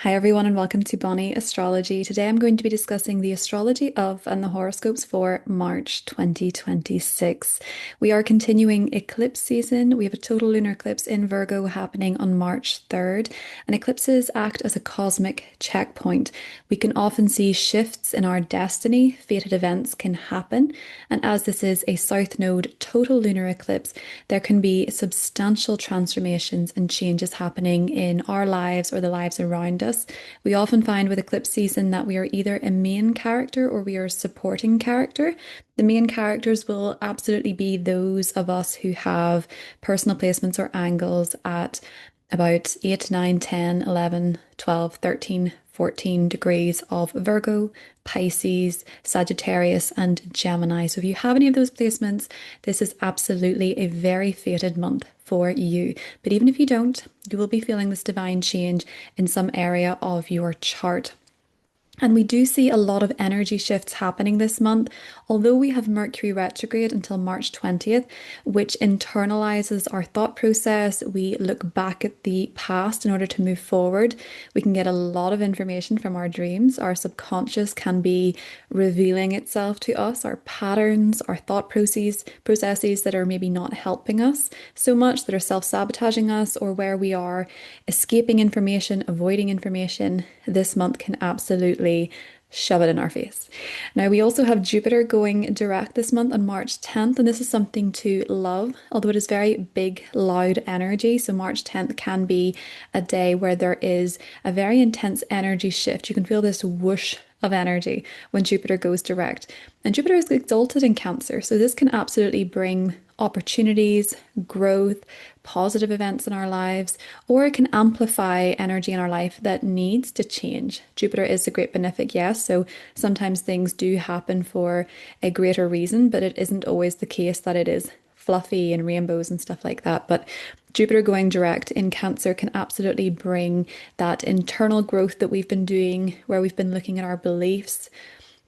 Hi everyone and welcome to Bonnie Astrology. Today I'm going to be discussing the astrology of and the horoscopes for March 2026. We are continuing eclipse season. We have a total lunar eclipse in Virgo happening on March 3rd, and eclipses act as a cosmic checkpoint. We can often see shifts in our destiny, fated events can happen, and as this is a south node total lunar eclipse, there can be substantial transformations and changes happening in our lives or the lives around us. We often find with eclipse season that we are either a main character or we are a supporting character. The main characters will absolutely be those of us who have personal placements or angles at about 8, 9, 10, 11, 12, 13, 14 degrees of Virgo, Pisces, Sagittarius, and Gemini. So if you have any of those placements, this is absolutely a very fated month for you. But even if you don't, you will be feeling this divine change in some area of your chart. And we do see a lot of energy shifts happening this month, although we have Mercury retrograde until March 20th, which internalizes our thought process. We look back at the past in order to move forward. We can get a lot of information from our dreams. Our subconscious can be revealing itself to us, our patterns, our thought processes that are maybe not helping us so much, that are self-sabotaging us, or where we are escaping information, avoiding information. This month can absolutely shove it in our face. Now, we also have Jupiter going direct this month on March 10th, and this is something to love, although it is very big, loud energy. So March 10th can be a day where there is a very intense energy shift. You can feel this whoosh of energy when Jupiter goes direct. And Jupiter is exalted in Cancer, so this can absolutely bring opportunities, growth, positive events in our lives, or it can amplify energy in our life that needs to change. Jupiter is a great benefic, yes, so sometimes things do happen for a greater reason, but it isn't always the case that it is fluffy and rainbows and stuff like that. But Jupiter going direct in Cancer can absolutely bring that internal growth that we've been doing, where we've been looking at our beliefs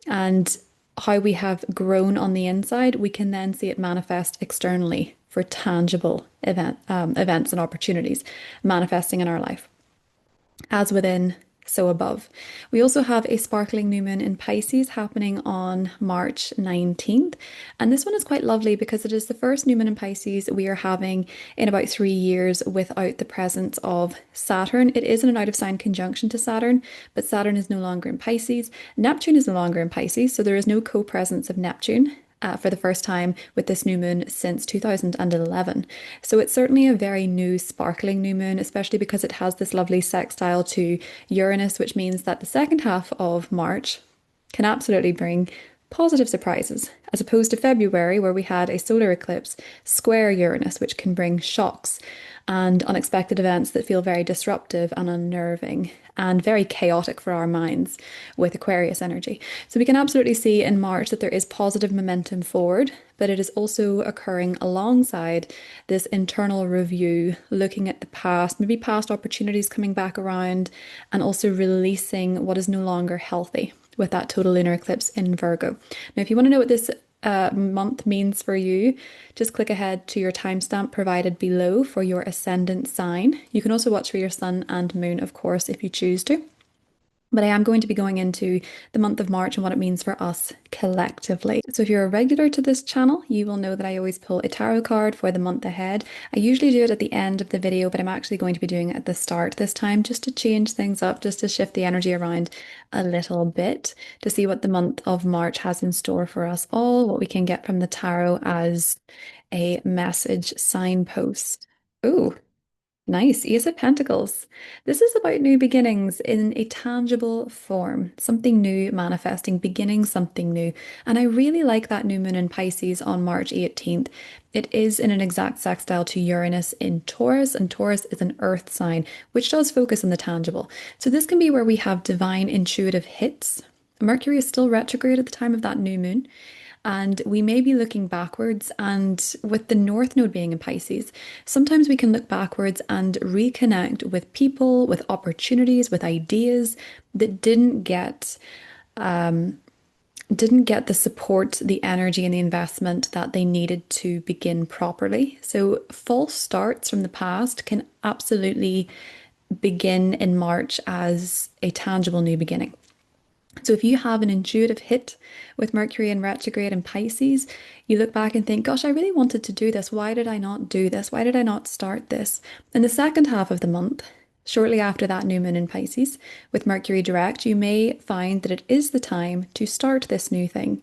and how we have grown on the inside. We can then see it manifest externally for tangible events and opportunities manifesting in our life. As within, so above. We also have a sparkling new moon in Pisces happening on March 19th. And this one is quite lovely because it is the first new moon in Pisces we are having in about 3 years without the presence of Saturn. It is in an out of sign conjunction to Saturn, but Saturn is no longer in Pisces. Neptune is no longer in Pisces, so there is no co-presence of Neptune for the first time with this new moon since 2011. So it's certainly a very new, sparkling new moon, especially because it has this lovely sextile to Uranus, which means that the second half of March can absolutely bring positive surprises, as opposed to February, where we had a solar eclipse square Uranus, which can bring shocks and unexpected events that feel very disruptive and unnerving and very chaotic for our minds with Aquarius energy. So we can absolutely see in March that there is positive momentum forward, but it is also occurring alongside this internal review, looking at the past, maybe past opportunities coming back around, and also releasing what is no longer healthy with that total lunar eclipse in Virgo. Now, if you want to know what this month means for you, just click ahead to your timestamp provided below for your ascendant sign. You can also watch for your sun and moon, of course, if you choose to. But I am going to be going into the month of March and what it means for us collectively. So if you're a regular to this channel, you will know that I always pull a tarot card for the month ahead. I usually do it at the end of the video, but I'm actually going to be doing it at the start this time, just to change things up, just to shift the energy around a little bit, to see what the month of March has in store for us all, what we can get from the tarot as a message signpost. Ooh. Nice. Ace of Pentacles. This is about new beginnings in a tangible form, something new manifesting, beginning something new. And I really like that new moon in Pisces on March 18th. It is in an exact sextile to Uranus in Taurus, and Taurus is an earth sign, which does focus on the tangible. So this can be where we have divine intuitive hits. Mercury is still retrograde at the time of that new moon. And we may be looking backwards, and with the North Node being in Pisces, sometimes we can look backwards and reconnect with people, with opportunities, with ideas that didn't get the support, the energy, and the investment that they needed to begin properly. So false starts from the past can absolutely begin in March as a tangible new beginning. So if you have an intuitive hit with Mercury in retrograde in Pisces, you look back and think, gosh, I really wanted to do this. Why did I not do this? Why did I not start this? In the second half of the month, shortly after that new moon in Pisces, with Mercury direct, you may find that it is the time to start this new thing.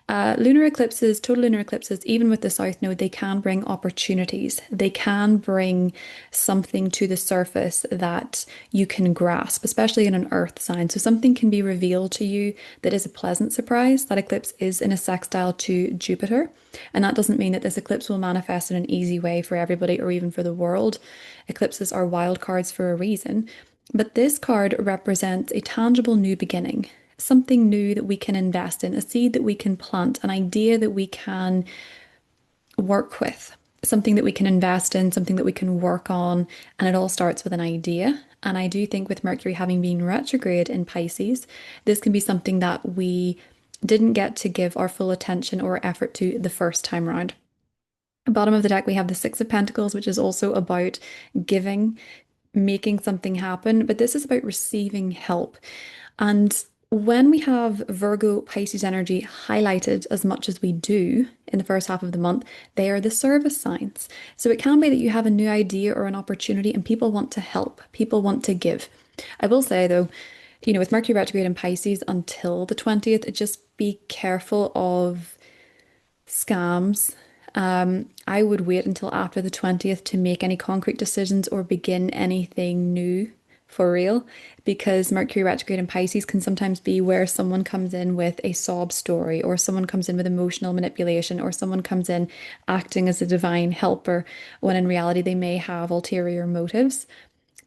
Lunar eclipses, total lunar eclipses, even with the South Node, they can bring opportunities. They can bring something to the surface that you can grasp, especially in an earth sign. So something can be revealed to you that is a pleasant surprise. That eclipse is in a sextile to Jupiter. And that doesn't mean that this eclipse will manifest in an easy way for everybody or even for the world. Eclipses are wild cards for a reason. But this card represents a tangible new beginning, something new that we can invest in, a seed that we can plant, an idea that we can work with, something that we can invest in, something that we can work on. And it all starts with an idea. And I do think with Mercury having been retrograde in Pisces, this can be something that we didn't get to give our full attention or effort to the first time around. Bottom of the deck, we have the Six of Pentacles, which is also about giving, making something happen, but this is about receiving help. And when we have Virgo Pisces energy highlighted as much as we do in the first half of the month, they are the service signs. So it can be that you have a new idea or an opportunity and people want to help, people want to give. I will say though, with Mercury retrograde in Pisces until the 20th, just be careful of scams. I would wait until after the 20th to make any concrete decisions or begin anything new for real, because Mercury retrograde in Pisces can sometimes be where someone comes in with a sob story, or someone comes in with emotional manipulation, or someone comes in acting as a divine helper when in reality they may have ulterior motives.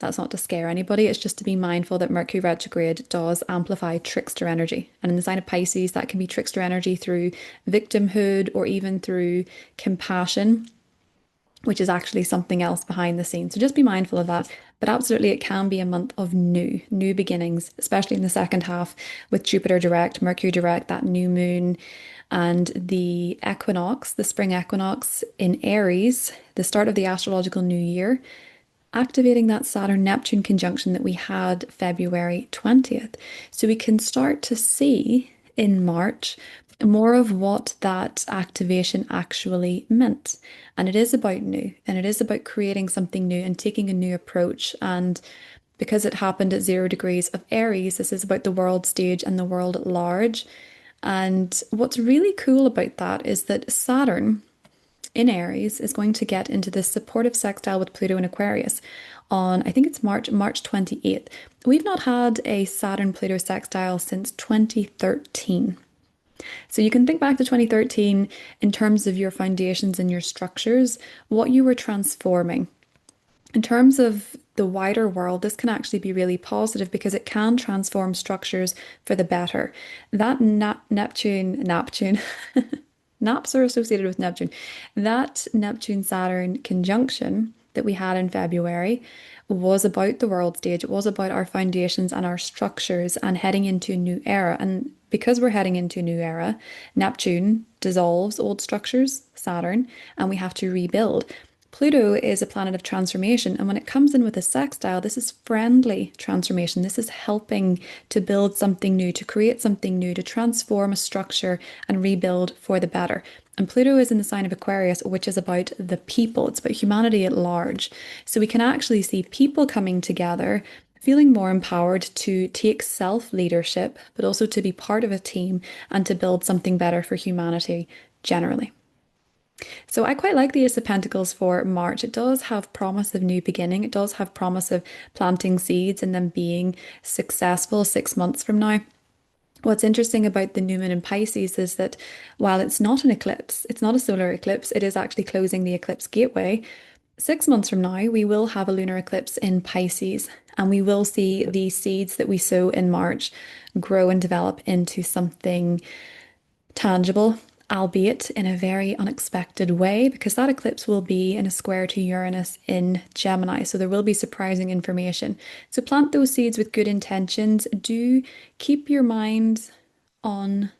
That's not to scare anybody. It's just to be mindful that Mercury retrograde does amplify trickster energy. And in the sign of Pisces, that can be trickster energy through victimhood or even through compassion, which is actually something else behind the scenes. So just be mindful of that. But absolutely, it can be a month of new beginnings, especially in the second half with Jupiter direct, Mercury direct, that new moon, and the equinox, the spring equinox in Aries, the start of the astrological new year, activating that Saturn-Neptune conjunction that we had February 20th. So we can start to see in March more of what that activation actually meant. And it is about new, and it is about creating something new and taking a new approach. And because it happened at 0 degrees of Aries, this is about the world stage and the world at large. And what's really cool about that is that Saturn in Aries is going to get into this supportive sextile with Pluto in Aquarius on, I think it's March 28th. We've not had a Saturn-Pluto sextile since 2013. So you can think back to 2013 in terms of your foundations and your structures, what you were transforming. In terms of the wider world, this can actually be really positive because it can transform structures for the better. That Neptune, naps are associated with Neptune. That Neptune-Saturn conjunction that we had in February was about the world stage. It was about our foundations and our structures and heading into a new era. And because we're heading into a new era, Neptune dissolves old structures, Saturn, and we have to rebuild. Pluto is a planet of transformation, and when it comes in with a sextile, this is friendly transformation. This is helping to build something new, to create something new, to transform a structure and rebuild for the better. And Pluto is in the sign of Aquarius, which is about the people. It's about humanity at large. So we can actually see people coming together, feeling more empowered to take self-leadership, but also to be part of a team and to build something better for humanity generally. So I quite like the Ace of Pentacles for March. It does have promise of new beginning. It does have promise of planting seeds and then being successful 6 months from now. What's interesting about the new moon in Pisces is that while it's not an eclipse, it's not a solar eclipse, it is actually closing the eclipse gateway. 6 months from now, we will have a lunar eclipse in Pisces, and we will see the seeds that we sow in March grow and develop into something tangible, albeit in a very unexpected way, because that eclipse will be in a square to Uranus in Gemini. So there will be surprising information. So plant those seeds with good intentions. Do keep your mind on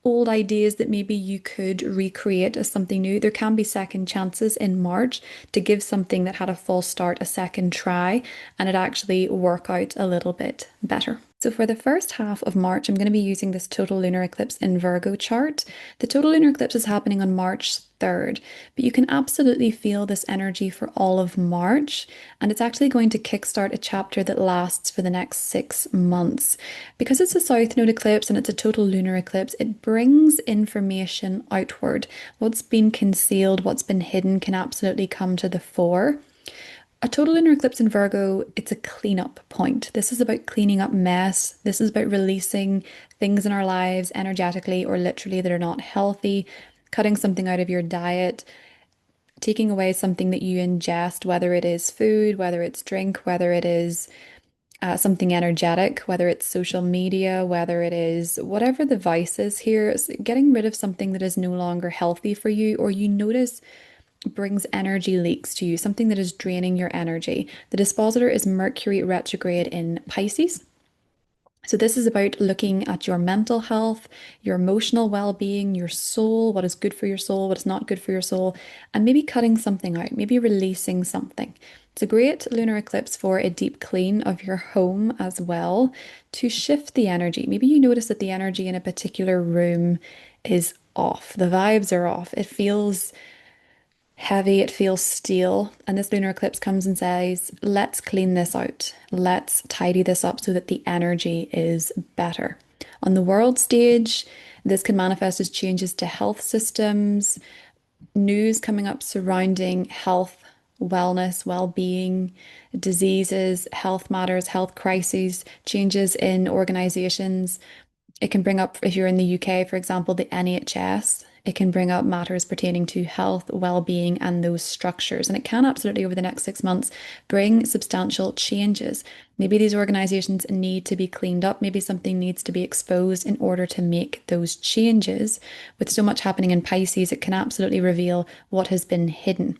old ideas that maybe you could recreate as something new. There can be second chances in March to give something that had a false start a second try and it actually work out a little bit better. So for the first half of March, I'm going to be using this total lunar eclipse in Virgo chart. The total lunar eclipse is happening on March 3rd, but you can absolutely feel this energy for all of March, and it's actually going to kickstart a chapter that lasts for the next 6 months. Because it's a south node eclipse and it's a total lunar eclipse, it brings information outward. What's been concealed, what's been hidden can absolutely come to the fore. A total lunar eclipse in Virgo, it's a cleanup point. This is about cleaning up mess. This is about releasing things in our lives energetically or literally that are not healthy, cutting something out of your diet, taking away something that you ingest, whether it is food, whether it's drink, whether it is something energetic, whether it's social media, whether it is whatever the vice is here, getting rid of something that is no longer healthy for you or you notice brings energy leaks to you, something that is draining your energy. The dispositor is Mercury retrograde in Pisces. So, this is about looking at your mental health, your emotional well being, your soul, what is good for your soul, what is not good for your soul, and maybe cutting something out, maybe releasing something. It's a great lunar eclipse for a deep clean of your home as well to shift the energy. Maybe you notice that the energy in a particular room is off, the vibes are off, it feels heavy, it feels stale. And this lunar eclipse comes and says, let's clean this out. Let's tidy this up so that the energy is better. On the world stage, this can manifest as changes to health systems, news coming up surrounding health, wellness, well-being, diseases, health matters, health crises, changes in organizations. It can bring up, if you're in the UK, for example, the NHS. It can bring up matters pertaining to health, well-being, and those structures. And it can absolutely, over the next 6 months, bring substantial changes. Maybe these organizations need to be cleaned up. Maybe something needs to be exposed in order to make those changes. With so much happening in Pisces, it can absolutely reveal what has been hidden,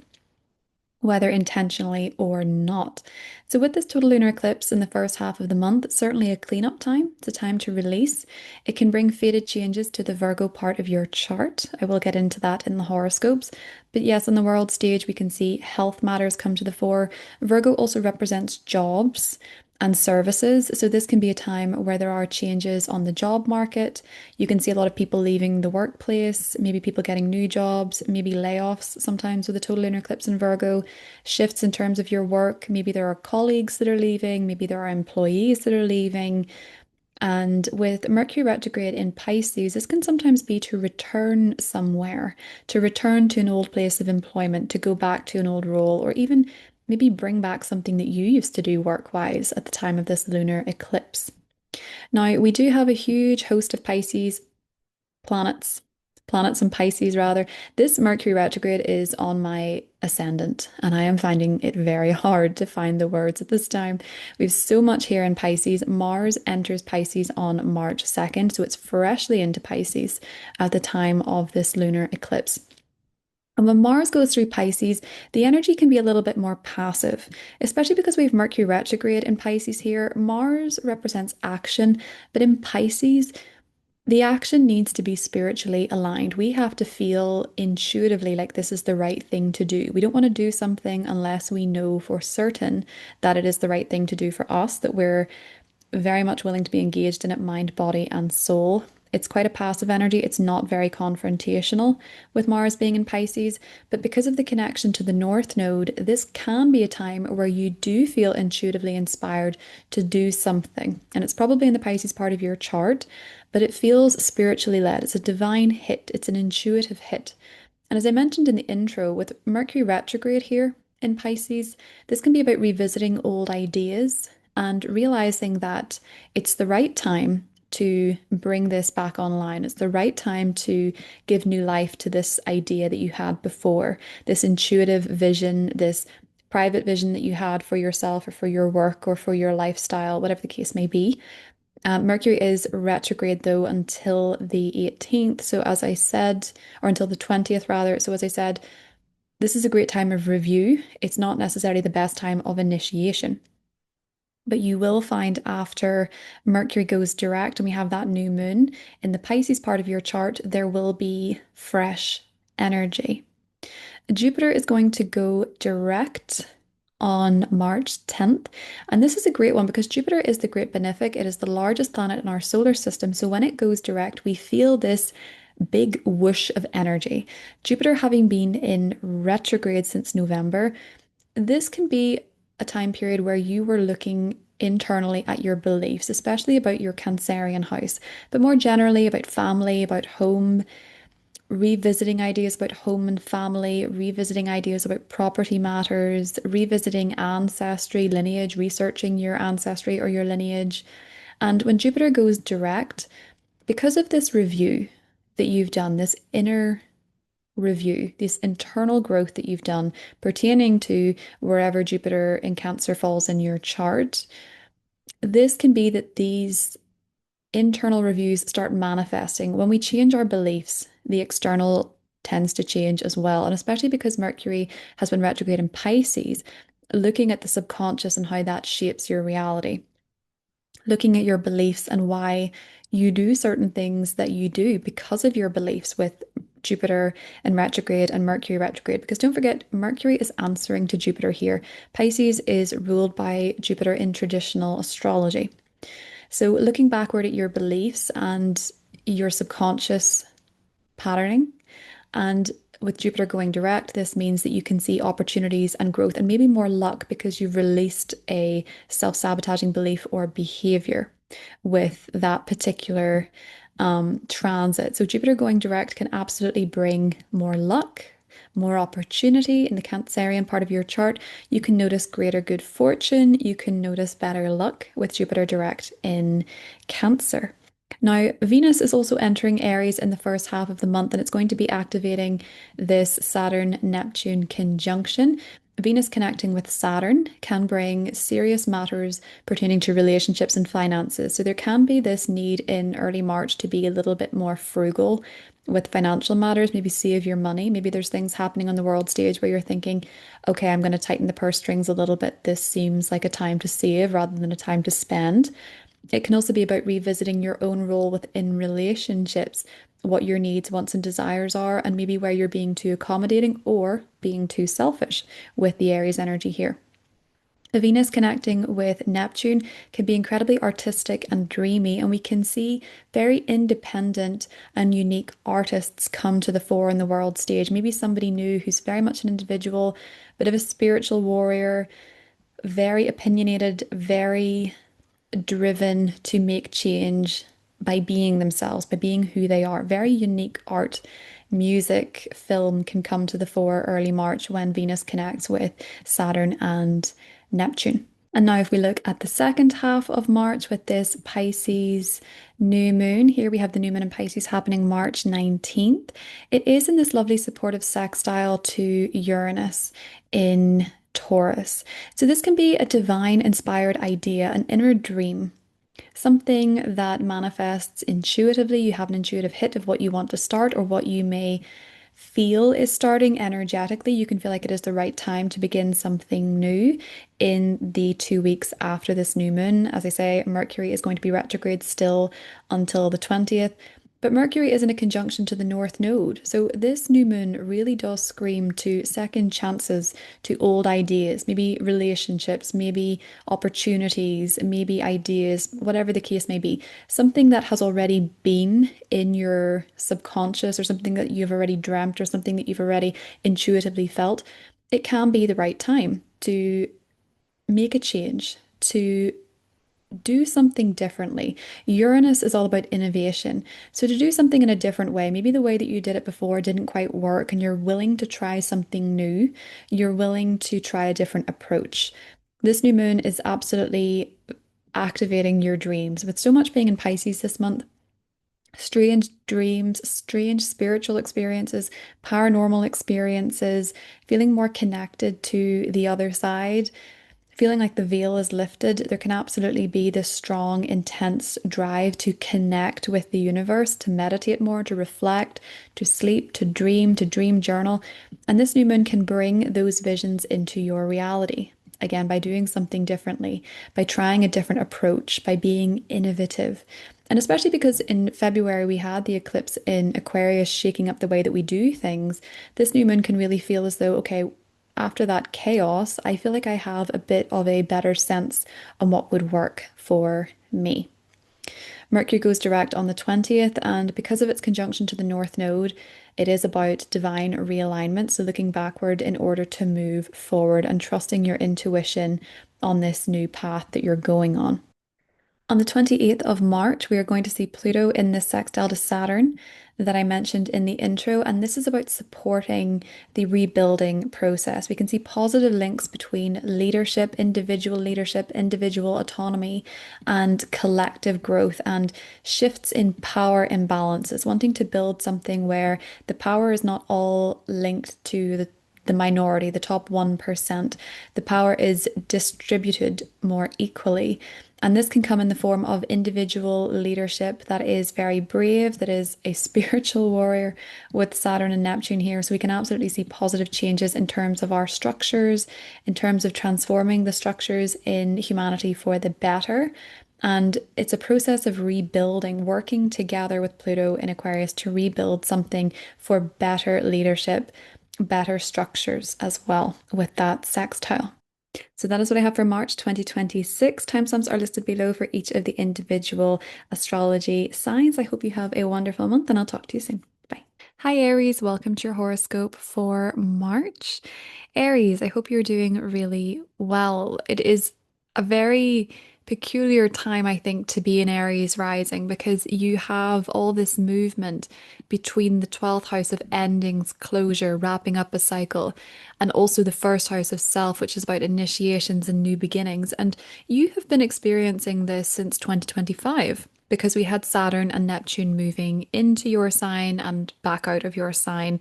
whether intentionally or not. So, with this total lunar eclipse in the first half of the month, it's certainly a cleanup time. It's a time to release. It can bring fated changes to the Virgo part of your chart. I will get into that in the horoscopes. But yes, on the world stage, we can see health matters come to the fore. Virgo also represents jobs and services. So this can be a time where there are changes on the job market. You can see a lot of people leaving the workplace, maybe people getting new jobs, maybe layoffs sometimes with a total lunar eclipse in Virgo, shifts in terms of your work. Maybe there are colleagues that are leaving, maybe there are employees that are leaving. And with Mercury retrograde in Pisces, this can sometimes be to return somewhere, to return to an old place of employment, to go back to an old role, or even maybe bring back something that you used to do work-wise at the time of this lunar eclipse. Now, we do have a huge host of Pisces planets, planets in Pisces rather. This Mercury retrograde is on my ascendant, and I am finding it very hard to find the words at this time. We have so much here in Pisces. Mars enters Pisces on March 2nd, so it's freshly into Pisces at the time of this lunar eclipse. And when Mars goes through Pisces, the energy can be a little bit more passive, especially because we have Mercury retrograde in Pisces here. Mars represents action, but in Pisces, the action needs to be spiritually aligned. We have to feel intuitively like this is the right thing to do. We don't want to do something unless we know for certain that it is the right thing to do for us, that we're very much willing to be engaged in it, mind, body, and soul. It's quite a passive energy. It's not very confrontational with Mars being in Pisces, but because of the connection to the North Node, this can be a time where you do feel intuitively inspired to do something. And it's probably in the Pisces part of your chart, but it feels spiritually led. It's a divine hit. It's an intuitive hit. And as I mentioned in the intro, with Mercury retrograde here in Pisces, this can be about revisiting old ideas and realizing that it's the right time to bring this back online. It's the right time to give new life to this idea that you had before, this intuitive vision, this private vision that you had for yourself or for your work or for your lifestyle, whatever the case may be. Mercury is retrograde though until the 18th. So as I said, or until the 20th rather. So as I said, this is a great time of review. It's not necessarily the best time of initiation. But you will find after Mercury goes direct and we have that new moon in the Pisces part of your chart, there will be fresh energy. Jupiter is going to go direct on March 10th. And this is a great one because Jupiter is the great benefic. It is the largest planet in our solar system. So when it goes direct, we feel this big whoosh of energy. Jupiter having been in retrograde since November, this can be a time period where you were looking internally at your beliefs, especially about your Cancerian house, but more generally about family, about home, revisiting ideas about home and family, revisiting ideas about property matters, revisiting ancestry, lineage, researching your ancestry or your lineage. And when Jupiter goes direct, because of this review that you've done, this inner review, this internal growth that you've done pertaining to wherever Jupiter in Cancer falls in your chart, this can be that these internal reviews start manifesting. When we change our beliefs, the external tends to change as well. And especially because Mercury has been retrograde in Pisces, looking at the subconscious and how that shapes your reality, looking at your beliefs and why you do certain things that you do because of your beliefs with Jupiter in retrograde and Mercury retrograde. Because don't forget, Mercury is answering to Jupiter here. Pisces is ruled by Jupiter in traditional astrology. So looking backward at your beliefs and your subconscious patterning, and with Jupiter going direct, this means that you can see opportunities and growth and maybe more luck because you've released a self-sabotaging belief or behavior with that particular transit. So Jupiter going direct can absolutely bring more luck, more opportunity in the Cancerian part of your chart. You can notice greater good fortune. You can notice better luck with Jupiter direct in Cancer. Now, Venus is also entering Aries in the first half of the month, and it's going to be activating this Saturn-Neptune conjunction. Venus connecting with Saturn can bring serious matters pertaining to relationships and finances. So there can be this need in early March to be a little bit more frugal with financial matters, maybe save your money. Maybe there's things happening on the world stage where you're thinking, okay, I'm going to tighten the purse strings a little bit. This seems like a time to save rather than a time to spend. It can also be about revisiting your own role within relationships, what your needs, wants, and desires are, and maybe where you're being too accommodating or being too selfish with the Aries energy here. Venus connecting with Neptune can be incredibly artistic and dreamy, and we can see very independent and unique artists come to the fore in the world stage. Maybe somebody new who's very much an individual, bit of a spiritual warrior, very opinionated, very driven to make change by being themselves, by being who they are. Very unique art, music, film can come to the fore early March when Venus connects with Saturn and Neptune. And now, if we look at the second half of March with this Pisces new moon, here we have the new moon in Pisces happening March 19th. It is in this lovely supportive sextile to Uranus in Taurus. So this can be a divine inspired idea, an inner dream, something that manifests intuitively. You have an intuitive hit of what you want to start or what you may feel is starting energetically. You can feel like it is the right time to begin something new in the 2 weeks after this new moon. As I say, Mercury is going to be retrograde still until the 20th. But Mercury is in a conjunction to the North Node. So this new moon really does scream to second chances, to old ideas, maybe relationships, maybe opportunities, maybe ideas, whatever the case may be. Something that has already been in your subconscious or something that you've already dreamt or something that you've already intuitively felt. It can be the right time to make a change, to do something differently. Uranus is all about innovation. So to do something in a different way, maybe the way that you did it before didn't quite work and you're willing to try something new, you're willing to try a different approach. This new moon is absolutely activating your dreams. With so much being in Pisces this month, strange dreams, strange spiritual experiences, paranormal experiences, feeling more connected to the other side, feeling like the veil is lifted. There can absolutely be this strong, intense drive to connect with the universe, to meditate more, to reflect, to sleep, to dream journal. And this new moon can bring those visions into your reality. again, by doing something differently, by trying a different approach, by being innovative. And especially because in February we had the eclipse in Aquarius shaking up the way that we do things, this new moon can really feel as though, okay, after that chaos, I feel like I have a bit of a better sense on what would work for me. Mercury goes direct on the 20th, and because of its conjunction to the North Node, it is about divine realignment. So, looking backward in order to move forward and trusting your intuition on this new path that you're going on. On the 28th of March, we are going to see Pluto in the sextile to Saturn that I mentioned in the intro, and this is about supporting the rebuilding process. We can see positive links between leadership, individual autonomy, and collective growth, and shifts in power imbalances, wanting to build something where the power is not all linked to the minority, the top 1%. The power is distributed more equally. And this can come in the form of individual leadership that is very brave, that is a spiritual warrior with Saturn and Neptune here. So we can absolutely see positive changes in terms of our structures, in terms of transforming the structures in humanity for the better. And it's a process of rebuilding, working together with Pluto in Aquarius to rebuild something for better leadership, better structures as well with that sextile. So that is what I have for March 2026. Timestamps are listed below for each of the individual astrology signs. I hope you have a wonderful month and I'll talk to you soon. Bye. Hi Aries, welcome to your horoscope for March. Aries, I hope you're doing really well. It is a very peculiar time, I think, to be in Aries rising because you have all this movement between the 12th house of endings, closure, wrapping up a cycle, and also the first house of self, which is about initiations and new beginnings. And you have been experiencing this since 2025 because we had Saturn and Neptune moving into your sign and back out of your sign.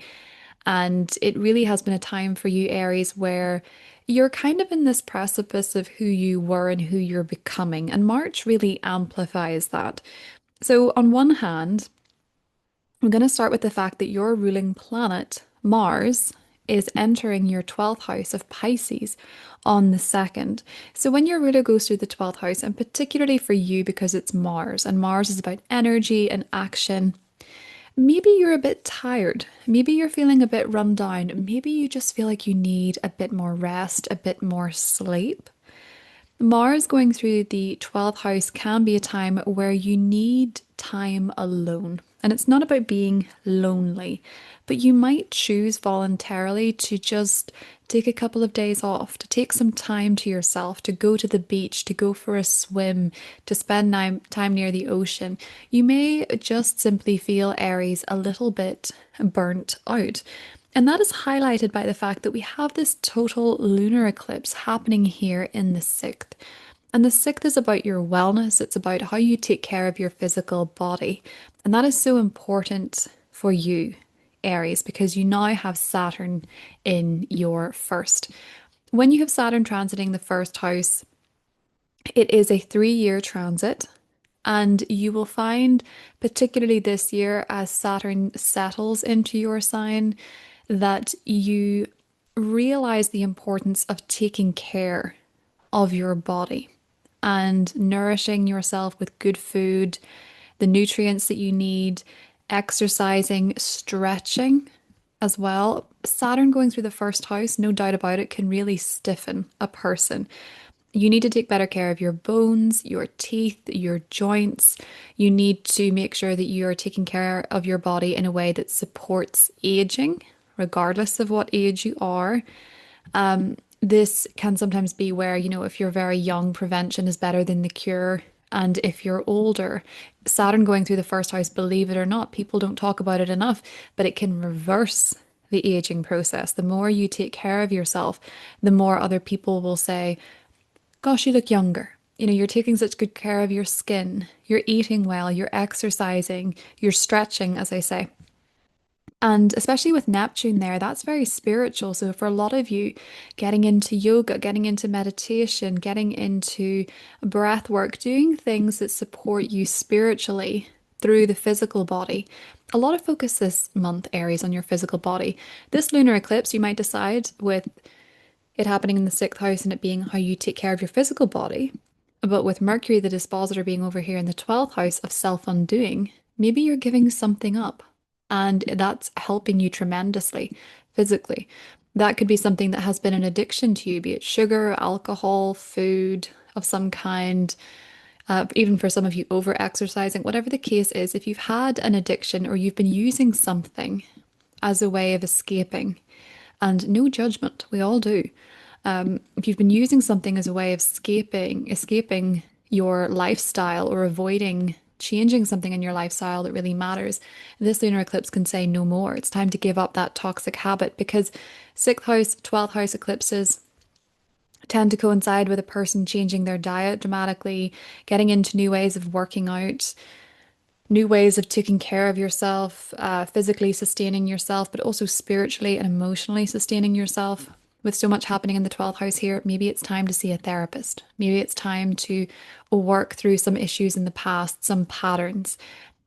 And it really has been a time for you, Aries, where you're kind of in this precipice of who you were and who you're becoming. And March really amplifies that. So, on one hand, I'm going to start with the fact that your ruling planet, Mars, is entering your 12th house of Pisces on the 2nd. So when your ruler goes through the 12th house, and particularly for you because it's Mars, and Mars is about energy and action, maybe you're a bit tired. Maybe you're feeling a bit run down. Maybe you just feel like you need a bit more rest, a bit more sleep. Mars going through the 12th house can be a time where you need time alone. And it's not about being lonely, but you might choose voluntarily to just take a couple of days off, to take some time to yourself, to go to the beach, to go for a swim, to spend time near the ocean. You may just simply feel, Aries, a little bit burnt out. And that is highlighted by the fact that we have this total lunar eclipse happening here in the 6th. And the 6th is about your wellness, it's about how you take care of your physical body. And that is so important for you, Aries, because you now have Saturn in your first. When you have Saturn transiting the first house, it is a 3-year transit. And you will find, particularly this year, as Saturn settles into your sign, that you realize the importance of taking care of your body and nourishing yourself with good food, the nutrients that you need, exercising, stretching as well. Saturn going through the first house, no doubt about it, can really stiffen a person. You need to take better care of your bones, your teeth, your joints. You need to make sure that you are taking care of your body in a way that supports aging, regardless of what age you are. This can sometimes be where, if you're very young, prevention is better than the cure. And if you're older, Saturn going through the first house, believe it or not, people don't talk about it enough, but it can reverse the aging process. The more you take care of yourself, the more other people will say, gosh, you look younger. You're taking such good care of your skin, you're eating well, you're exercising, you're stretching, as I say. And especially with Neptune there, that's very spiritual. So for a lot of you, getting into yoga, getting into meditation, getting into breath work, doing things that support you spiritually through the physical body. A lot of focus this month, Aries, on your physical body. This lunar eclipse, you might decide with it happening in the sixth house and it being how you take care of your physical body. But with Mercury, the dispositor, being over here in the 12th house of self-undoing, maybe you're giving something up and that's helping you tremendously physically. That could be something that has been an addiction to you, be it sugar, alcohol, food of some kind, even for some of you, over exercising, whatever the case is. If you've had an addiction or you've been using something as a way of escaping, and no judgment, we all do. If you've been using something as a way of escaping your lifestyle or avoiding changing something in your lifestyle that really matters, this lunar eclipse can say no more. It's time to give up that toxic habit, because sixth house, 12th house eclipses tend to coincide with a person changing their diet dramatically, getting into new ways of working out, new ways of taking care of yourself, physically sustaining yourself, but also spiritually and emotionally sustaining yourself. With so much happening in the 12th house here, maybe it's time to see a therapist. Maybe it's time to work through some issues in the past, some patterns.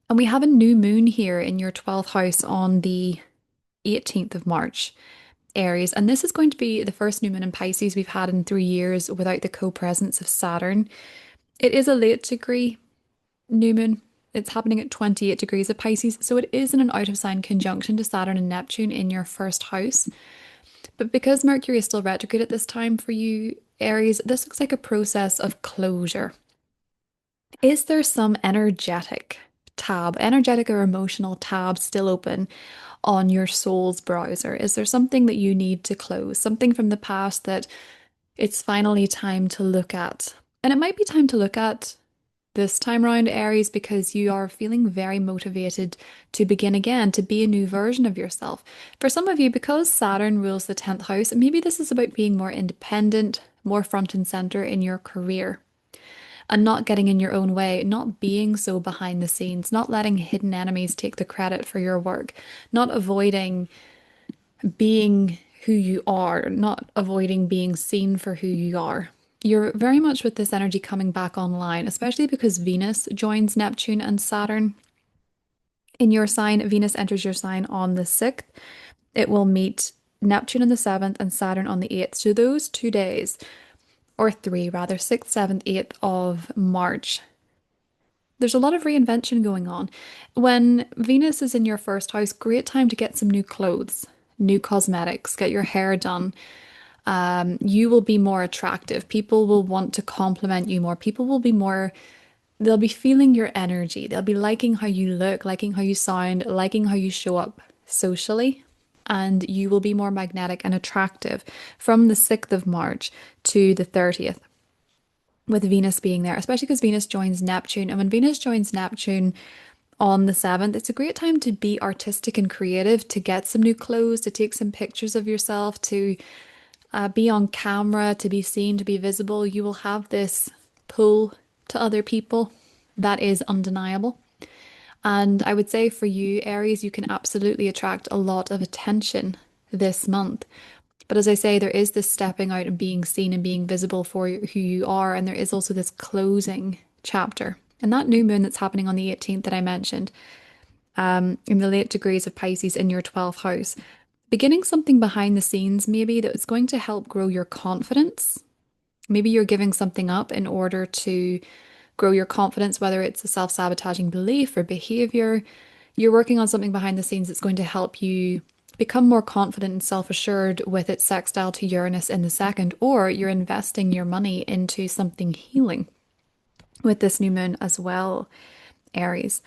And we have a new moon here in your 12th house on the 18th of March, Aries. And this is going to be the first new moon in Pisces we've had in 3 years without the co-presence of Saturn. It is a late degree new moon. It's happening at 28 degrees of Pisces, so it is in an out of sign conjunction to Saturn and Neptune in your first house. But because Mercury is still retrograde at this time for you, Aries, this looks like a process of closure. Is there some energetic or emotional tab still open on your soul's browser? Is there something that you need to close, something from the past that it's finally time to look at? And it might be time to look at this time round, Aries, because you are feeling very motivated to begin again, to be a new version of yourself. For some of you, because Saturn rules the 10th house, maybe this is about being more independent, more front and center in your career, and not getting in your own way, not being so behind the scenes, not letting hidden enemies take the credit for your work, not avoiding being who you are, not avoiding being seen for who you are. You're very much with this energy coming back online, especially because Venus joins Neptune and Saturn in your sign. Venus enters your sign on the 6th. It will meet Neptune on the 7th and Saturn on the 8th. So those 2 days, or three rather, 6th, 7th, 8th of March, there's a lot of reinvention going on. When Venus is in your first house, great time to get some new clothes, new cosmetics, get your hair done. You will be more attractive. People will want to compliment you more. People will be more, they'll be feeling your energy. They'll be liking how you look, liking how you sound, liking how you show up socially. And you will be more magnetic and attractive from the 6th of March to the 30th, with Venus being there, especially because Venus joins Neptune. And when Venus joins Neptune on the 7th, it's a great time to be artistic and creative, to get some new clothes, to take some pictures of yourself, to be on camera, to be seen, to be visible. You will have this pull to other people that is undeniable. And I would say for you, Aries, you can absolutely attract a lot of attention this month. But as I say, there is this stepping out and being seen and being visible for who you are. And there is also this closing chapter. And that new moon that's happening on the 18th that I mentioned, in the late degrees of Pisces in your 12th house, beginning something behind the scenes, maybe that's going to help grow your confidence. Maybe you're giving something up in order to grow your confidence, whether it's a self-sabotaging belief or behavior. You're working on something behind the scenes that's going to help you become more confident and self-assured with its sextile to Uranus in the 2nd, or you're investing your money into something healing with this new moon as well, Aries.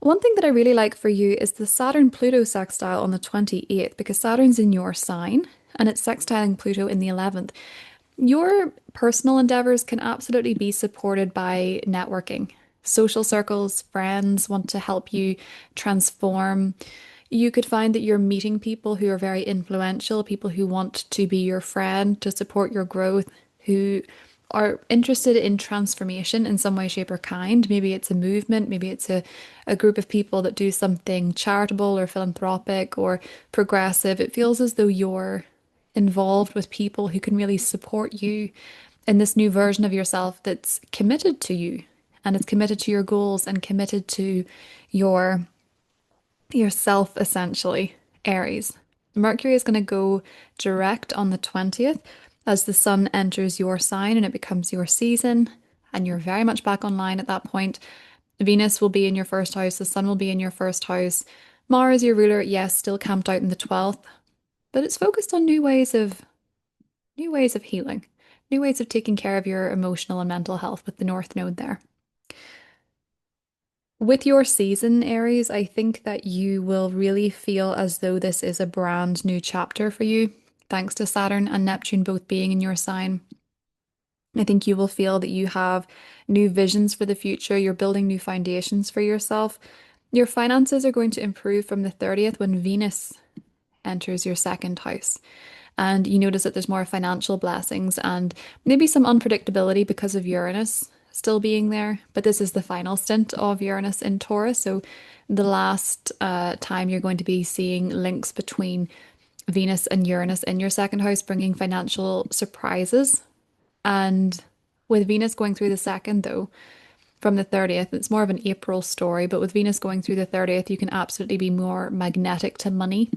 One thing that I really like for you is the Saturn-Pluto sextile on the 28th, because Saturn's in your sign and it's sextiling Pluto in the 11th. Your personal endeavors can absolutely be supported by networking. Social circles, friends want to help you transform. You could find that you're meeting people who are very influential, people who want to be your friend, to support your growth, who are interested in transformation in some way, shape, or kind. Maybe it's a movement, maybe it's a group of people that do something charitable or philanthropic or progressive. It feels as though you're involved with people who can really support you in this new version of yourself that's committed to you, and it's committed to your goals and committed to your yourself, essentially, Aries. Mercury is going to go direct on the 20th. as the sun enters your sign and it becomes your season, and you're very much back online at that point. Venus will be in your first house, the sun will be in your first house. Mars, your ruler, yes, still camped out in the 12th, but it's focused on new ways of healing, new ways of taking care of your emotional and mental health with the North Node there. With your season, Aries, I think that you will really feel as though this is a brand new chapter for you, thanks to Saturn and Neptune both being in your sign. I think you will feel that you have new visions for the future. You're building new foundations for yourself. Your finances are going to improve from the 30th when Venus enters your second house. And you notice that there's more financial blessings and maybe some unpredictability because of Uranus still being there. But this is the final stint of Uranus in Taurus. So the last time you're going to be seeing links between Venus and Uranus in your second house, bringing financial surprises. And with Venus going through the second, though, from the 30th, it's more of an April story, but with Venus going through the 30th, you can absolutely be more magnetic to money,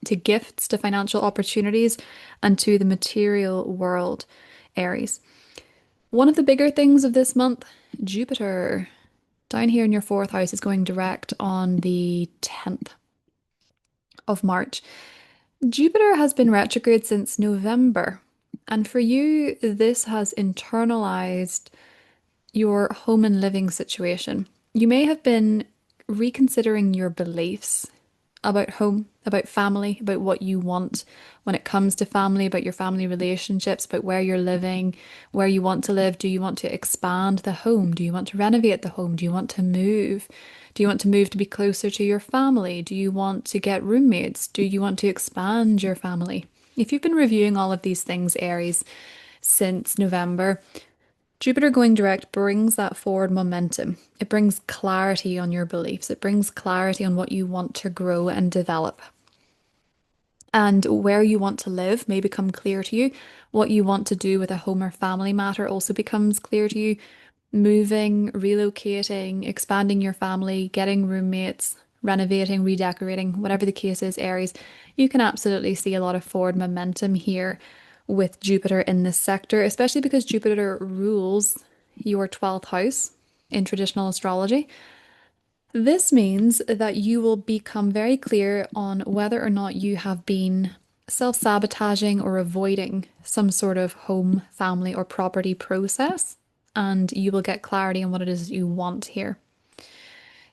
to gifts, to financial opportunities, and to the material world, Aries. One of the bigger things of this month, Jupiter, down here in your fourth house, is going direct on the 10th of March. Jupiter has been retrograde since November. And for you, this has internalized your home and living situation. You may have been reconsidering your beliefs about home, about family, about what you want when it comes to family, about your family relationships, about where you're living, where you want to live. Do you want to expand the home? Do you want to renovate the home? Do you want to move? Do you want to move to be closer to your family? Do you want to get roommates? Do you want to expand your family? If you've been reviewing all of these things, Aries, since November, Jupiter going direct brings that forward momentum. It brings clarity on your beliefs. It brings clarity on what you want to grow and develop. And where you want to live may become clear to you. What you want to do with a home or family matter also becomes clear to you. Moving, relocating, expanding your family, getting roommates, renovating, redecorating, whatever the case is, Aries, you can absolutely see a lot of forward momentum here with Jupiter in this sector, especially because Jupiter rules your 12th house in traditional astrology. This means that you will become very clear on whether or not you have been self-sabotaging or avoiding some sort of home, family, or property process, and you will get clarity on what it is you want here.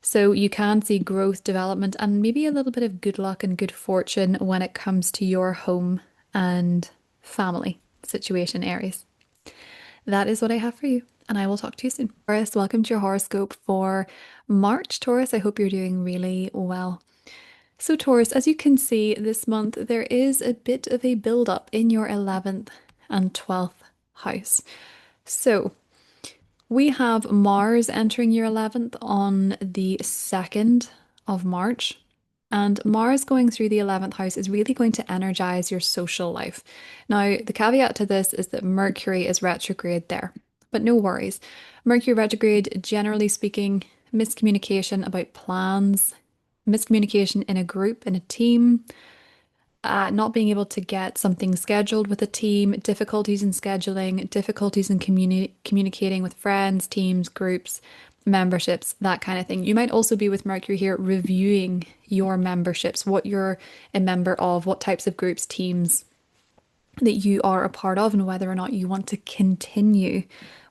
So you can see growth, development, and maybe a little bit of good luck and good fortune when it comes to your home and family situation, Aries. That is what I have for you, and I will talk to you soon. Taurus, welcome to your horoscope for March. Taurus, I hope you're doing really well. So, Taurus, as you can see this month, there is a bit of a build-up in your 11th and 12th house. So, we have Mars entering your 11th on the 2nd of March. And Mars going through the 11th house is really going to energize your social life. Now, the caveat to this is that Mercury is retrograde there, but no worries. Mercury retrograde, generally speaking, miscommunication about plans, miscommunication in a group, in a team, not being able to get something scheduled with a team, difficulties in scheduling, difficulties in communicating with friends, teams, groups, memberships, that kind of thing. You might also be with Mercury here reviewing your memberships, what you're a member of, what types of groups, teams that you are a part of, and whether or not you want to continue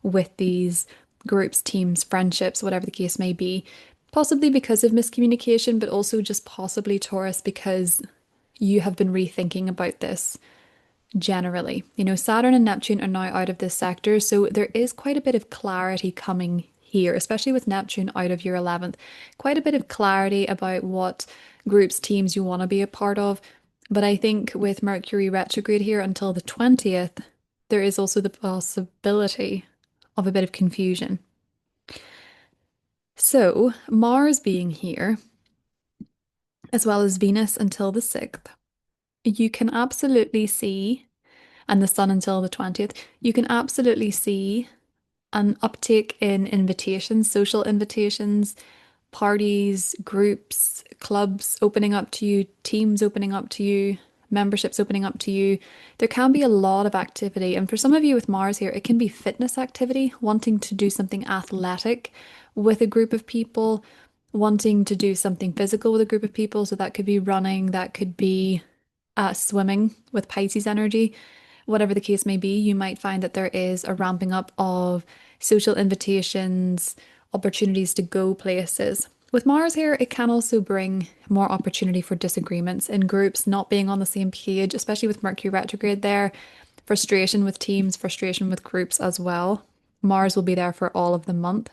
with these groups, teams, friendships, whatever the case may be. Possibly because of miscommunication, but also just possibly, Taurus, because you have been rethinking about this generally. You know, Saturn and Neptune are now out of this sector, so there is quite a bit of clarity coming here, especially with Neptune out of your 11th. Quite a bit of clarity about what groups, teams you want to be a part of. But I think with Mercury retrograde here until the 20th, there is also the possibility of a bit of confusion. So, Mars being here, as well as Venus until the 6th, you can absolutely see, and the Sun until the 20th, you can absolutely see an uptick in invitations, social invitations, parties, groups, clubs opening up to you, teams opening up to you, memberships opening up to you. There can be a lot of activity. And for some of you with Mars here, it can be fitness activity, wanting to do something athletic with a group of people, wanting to do something physical with a group of people. So that could be running, that could be swimming with Pisces energy. Whatever the case may be, you might find that there is a ramping up of social invitations, opportunities to go places. With Mars here, it can also bring more opportunity for disagreements in groups, not being on the same page, especially with Mercury retrograde there. Frustration with teams, frustration with groups as well. Mars will be there for all of the month,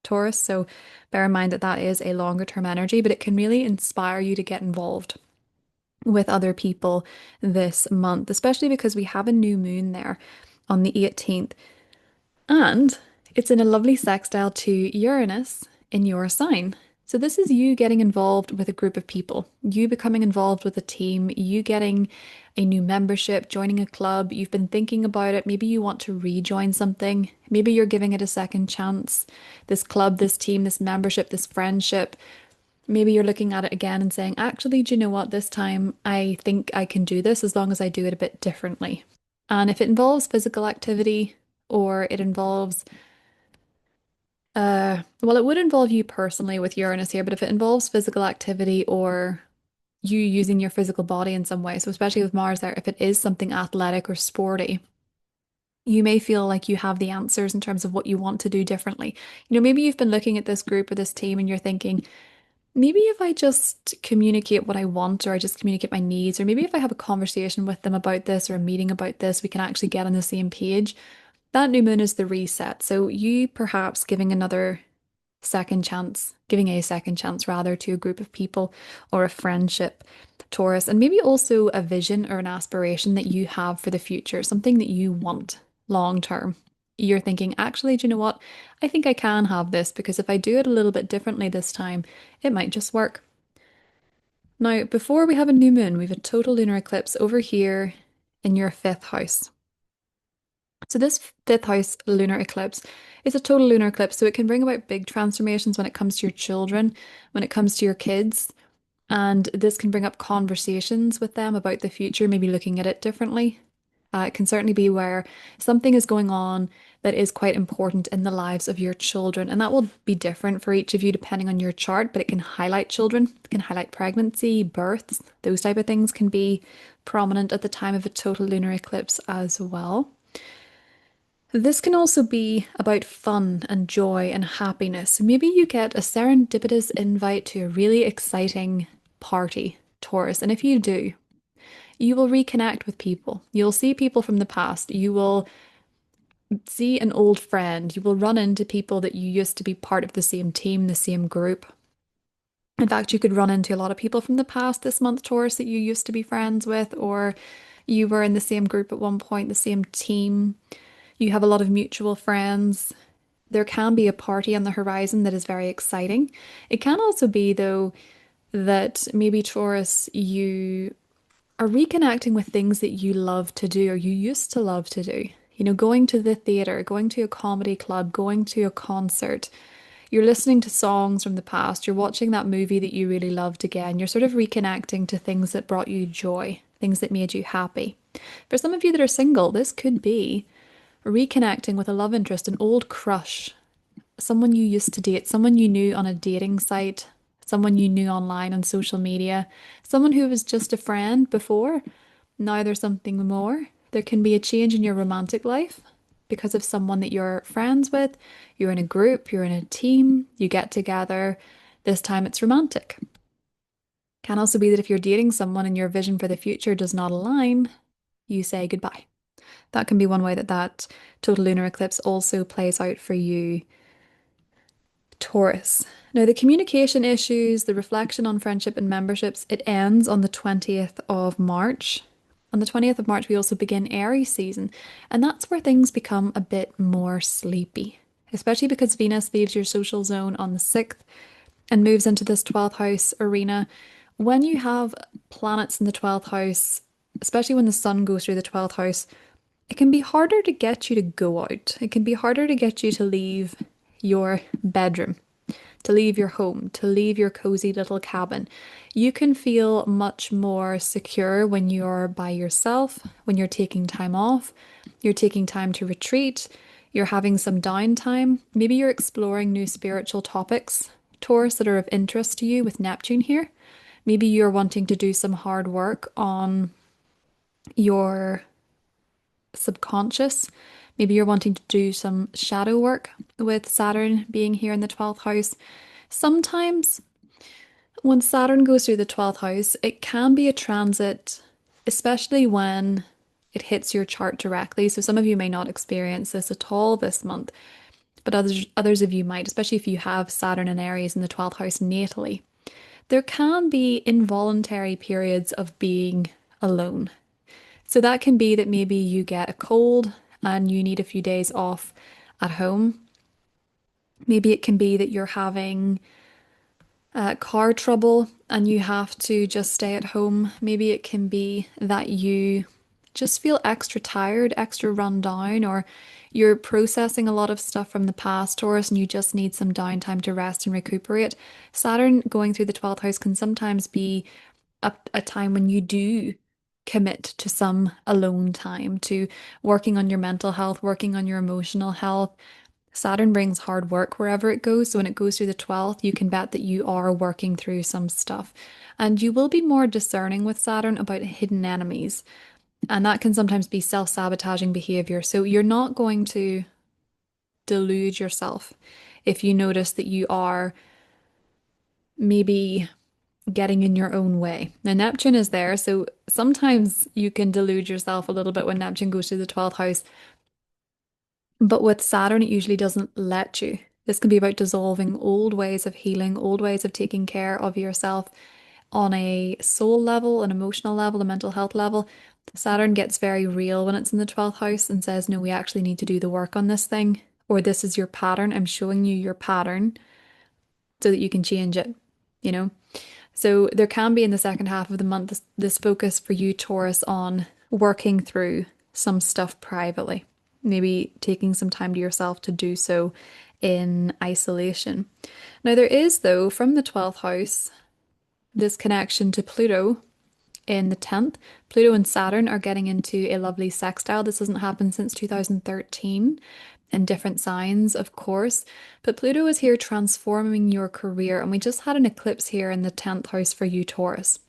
Taurus. So bear in mind that that is a longer term energy, but it can really inspire you to get involved with other people this month, especially because we have a new moon there on the 18th. And it's in a lovely sextile to Uranus in your sign. So this is you getting involved with a group of people, you becoming involved with a team, you getting a new membership, joining a club. You've been thinking about it. Maybe you want to rejoin something. Maybe you're giving it a second chance. This club, this team, this membership, this friendship. Maybe you're looking at it again and saying, actually, do you know what? This time I think I can do this as long as I do it a bit differently. And if it involves physical activity or it involves well, it would involve you personally with Uranus here, but if it involves physical activity or you using your physical body in some way, so especially with Mars there, if it is something athletic or sporty, you may feel like you have the answers in terms of what you want to do differently. Maybe you've been looking at this group or this team and you're thinking, maybe if I just communicate what I want or I just communicate my needs, or maybe if I have a conversation with them about this or a meeting about this, we can actually get on the same page. That new moon is the reset. So you perhaps giving a second chance rather to a group of people or a friendship, Taurus, and maybe also a vision or an aspiration that you have for the future, something that you want long term. You're thinking, actually, do you know what? I think I can have this because if I do it a little bit differently this time, it might just work. Now, before we have a new moon, we have a total lunar eclipse over here in your fifth house. So this fifth house lunar eclipse is a total lunar eclipse, so it can bring about big transformations when it comes to your children, when it comes to your kids, and this can bring up conversations with them about the future, maybe looking at it differently. It can certainly be where something is going on that is quite important in the lives of your children, and that will be different for each of you depending on your chart, but it can highlight children, it can highlight pregnancy, births, those type of things can be prominent at the time of a total lunar eclipse as well. This can also be about fun and joy and happiness. Maybe you get a serendipitous invite to a really exciting party, Taurus, and if you do, you will reconnect with people. You'll see people from the past. You will see an old friend. You will run into people that you used to be part of the same team, the same group. In fact, you could run into a lot of people from the past this month, Taurus, that you used to be friends with, or you were in the same group at one point, the same team. You have a lot of mutual friends. There can be a party on the horizon that is very exciting. It can also be, though, that maybe Taurus, you are reconnecting with things that you love to do or you used to love to do. Going to the theatre, going to a comedy club, going to a concert. You're listening to songs from the past. You're watching that movie that you really loved again. You're sort of reconnecting to things that brought you joy, things that made you happy. For some of you that are single, this could be reconnecting with a love interest, an old crush, someone you used to date, someone you knew on a dating site, someone you knew online on social media, someone who was just a friend before. Now there's something more. There can be a change in your romantic life because of someone that you're friends with. You're in a group, you're in a team, you get together. This time it's romantic. Can also be that if you're dating someone and your vision for the future does not align, you say goodbye. That can be one way that that total lunar eclipse also plays out for you, Taurus. Now, the communication issues, the reflection on friendship and memberships, it ends on the 20th of March. On the 20th of March, we also begin Aries season, and that's where things become a bit more sleepy, especially because Venus leaves your social zone on the 6th and moves into this 12th house arena. When you have planets in the 12th house, especially when the sun goes through the 12th house, it can be harder to get you to go out. It can be harder to get you to leave your bedroom. to leave your home, to leave your cozy little cabin. You can feel much more secure when you're by yourself, when you're taking time off, you're taking time to retreat, you're having some downtime. Maybe you're exploring new spiritual topics, Taurus, that are of interest to you with Neptune here. Maybe you're wanting to do some hard work on your subconscious. Maybe you're wanting to do some shadow work with Saturn being here in the 12th house. Sometimes when Saturn goes through the 12th house, it can be a transit, especially when it hits your chart directly. So some of you may not experience this at all this month, but others of you might, especially if you have Saturn and Aries in the 12th house natally. There can be involuntary periods of being alone. So that can be that maybe you get a cold and you need a few days off at home. Maybe it can be that you're having car trouble and you have to just stay at home. Maybe it can be that you just feel extra tired, extra run down, or you're processing a lot of stuff from the past, Taurus, and you just need some downtime to rest and recuperate. Saturn going through the 12th house can sometimes be a time when you do commit to some alone time, to working on your mental health, working on your emotional health. Saturn brings hard work wherever it goes. So when it goes through the 12th, you can bet that you are working through some stuff. And you will be more discerning with Saturn about hidden enemies. And that can sometimes be self-sabotaging behavior. So you're not going to delude yourself if you notice that you are maybe getting in your own way. Now, Neptune is there, so sometimes you can delude yourself a little bit when Neptune goes through the 12th house. But with Saturn, it usually doesn't let you. This can be about dissolving old ways of healing, old ways of taking care of yourself on a soul level, an emotional level, a mental health level. Saturn gets very real when it's in the 12th house and says, no, we actually need to do the work on this thing, or this is your pattern. I'm showing you your pattern so that you can change it, you know? So there can be in the second half of the month this focus for you, Taurus, on working through some stuff privately, maybe taking some time to yourself to do so in isolation. Now, there is, though, from the 12th house, this connection to Pluto in the 10th. Pluto and Saturn are getting into a lovely sextile. This hasn't happened since 2013 in different signs, of course. But Pluto is here transforming your career. And we just had an eclipse here in the 10th house for you, Taurus.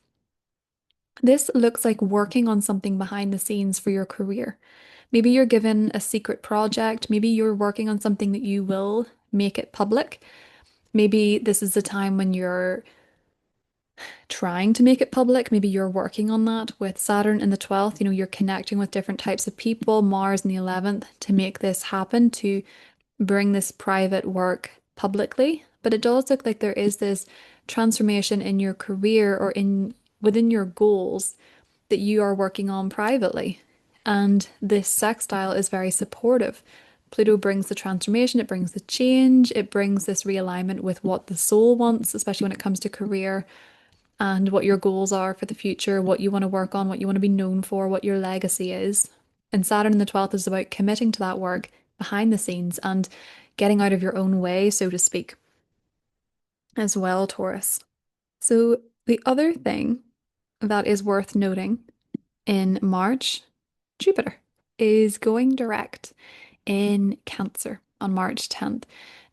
This looks like working on something behind the scenes for your career. Maybe you're given a secret project. Maybe you're working on something that you will make it public. Maybe this is the time when you're trying to make it public. Maybe you're working on that with Saturn in the 12th. You know, you're connecting with different types of people, Mars in the 11th, to make this happen, to bring this private work publicly. But it does look like there is this transformation in your career or in within your goals that you are working on privately. And this sextile is very supportive. Pluto brings the transformation, it brings the change, it brings this realignment with what the soul wants, especially when it comes to career and what your goals are for the future, what you want to work on, what you want to be known for, what your legacy is. And Saturn in the 12th is about committing to that work behind the scenes and getting out of your own way, so to speak, as well, Taurus. So the other thing that is worth noting in March, Jupiter is going direct in Cancer on March 10th.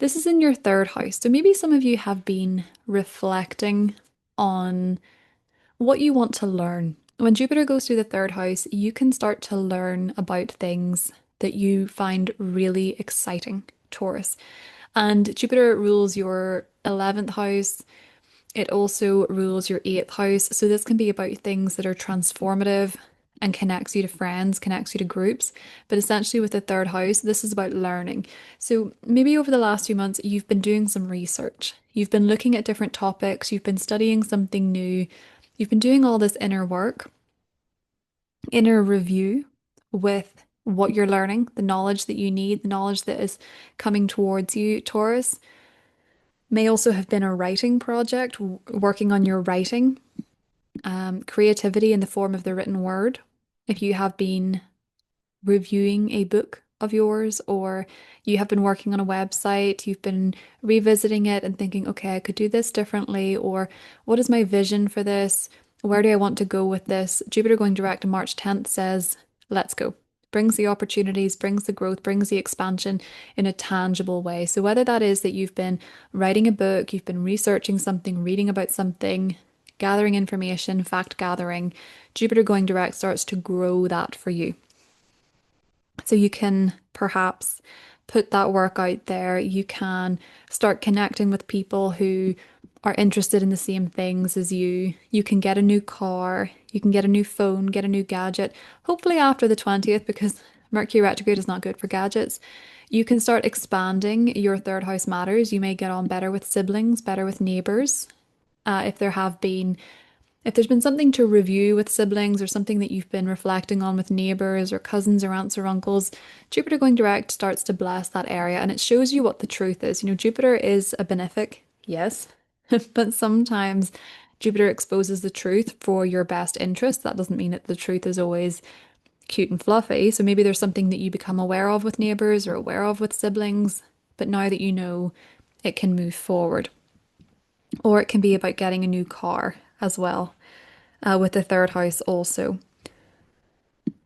This is in your third house. So maybe some of you have been reflecting on what you want to learn. When Jupiter goes through the third house, you can start to learn about things that you find really exciting, Taurus. And Jupiter rules your 11th house. It also rules your 8th house. So this can be about things that are transformative and connects you to friends, connects you to groups. But essentially with the third house, this is about learning. So maybe over the last few months, you've been doing some research. You've been looking at different topics. You've been studying something new. You've been doing all this inner work, inner review with what you're learning, the knowledge that you need, the knowledge that is coming towards you, Taurus. May also have been a writing project, working on your writing, creativity in the form of the written word. If you have been reviewing a book of yours, or you have been working on a website, you've been revisiting it and thinking, okay, I could do this differently, or what is my vision for this? Where do I want to go with this? Jupiter going direct on March 10th says, let's go. Brings the opportunities, brings the growth, brings the expansion in a tangible way. So, whether that is that you've been writing a book, you've been researching something, reading about something, gathering information, fact gathering, Jupiter going direct starts to grow that for you. So you can perhaps put that work out there. You can start connecting with people who are interested in the same things as you. You can get a new car, you can get a new phone, get a new gadget, hopefully after the 20th, because Mercury retrograde is not good for gadgets. You can start expanding your third house matters. You may get on better with siblings, better with neighbors. If there have been if there's been something to review with siblings or something that you've been reflecting on with neighbors or cousins or aunts or uncles, Jupiter going direct starts to bless that area and it shows you what the truth is. You know, Jupiter is a benefic, yes, but sometimes Jupiter exposes the truth for your best interest. That doesn't mean that the truth is always cute and fluffy. So maybe there's something that you become aware of with neighbors or aware of with siblings, but now that you know, it can move forward. Or it can be about getting a new car as well, with the third house also.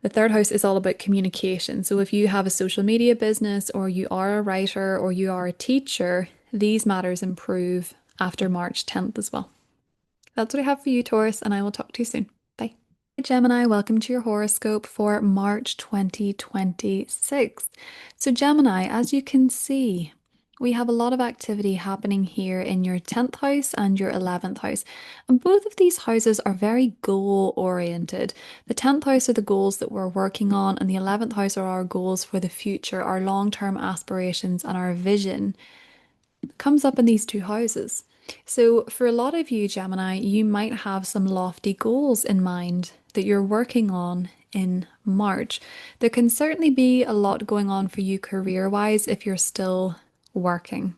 The third house is all about communication. So if you have a social media business, or you are a writer, or you are a teacher, these matters improve after March 10th as well. That's what I have for you, Taurus, and I will talk to you soon. Bye. Hey Gemini, welcome to your horoscope for March 2026. So, Gemini, as you can see, we have a lot of activity happening here in your 10th house and your 11th house. And both of these houses are very goal oriented. The 10th house are the goals that we're working on, and the 11th house are our goals for the future, our long term aspirations, and our vision comes up in these two houses. So, for a lot of you, Gemini, you might have some lofty goals in mind that you're working on in March. There can certainly be a lot going on for you career wise if you're still working.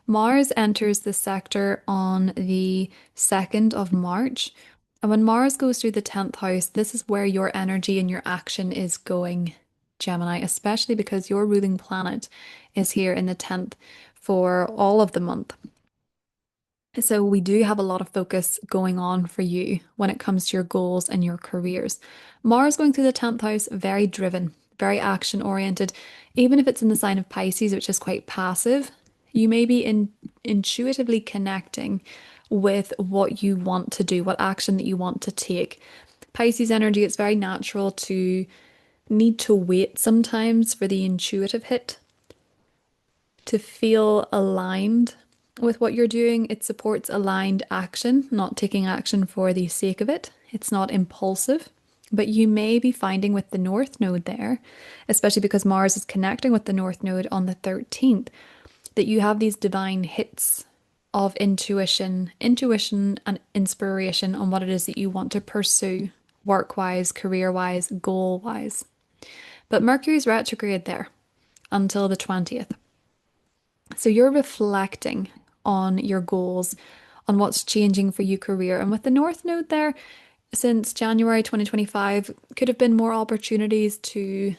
Mars enters the sector on the 2nd of March. And when Mars goes through the 10th house, this is where your energy and your action is going, Gemini, especially because your ruling planet is here in the 10th for all of the month. So we do have a lot of focus going on for you when it comes to your goals and your careers. Mars going through the 10th house, very driven, very action oriented. Even if it's in the sign of Pisces, which is quite passive, you may be intuitively connecting with what you want to do, what action that you want to take. Pisces energy, it's very natural to need to wait sometimes for the intuitive hit to feel aligned with what you're doing. It supports aligned action, not taking action for the sake of it. It's not impulsive. But you may be finding with the North Node there, especially because Mars is connecting with the North Node on the 13th, that you have these divine hits of intuition and inspiration on what it is that you want to pursue, work-wise, career-wise, goal-wise. But Mercury's retrograde there until the 20th. So you're reflecting on your goals, on what's changing for you career. And with the North Node there, since January 2025, could have been more opportunities to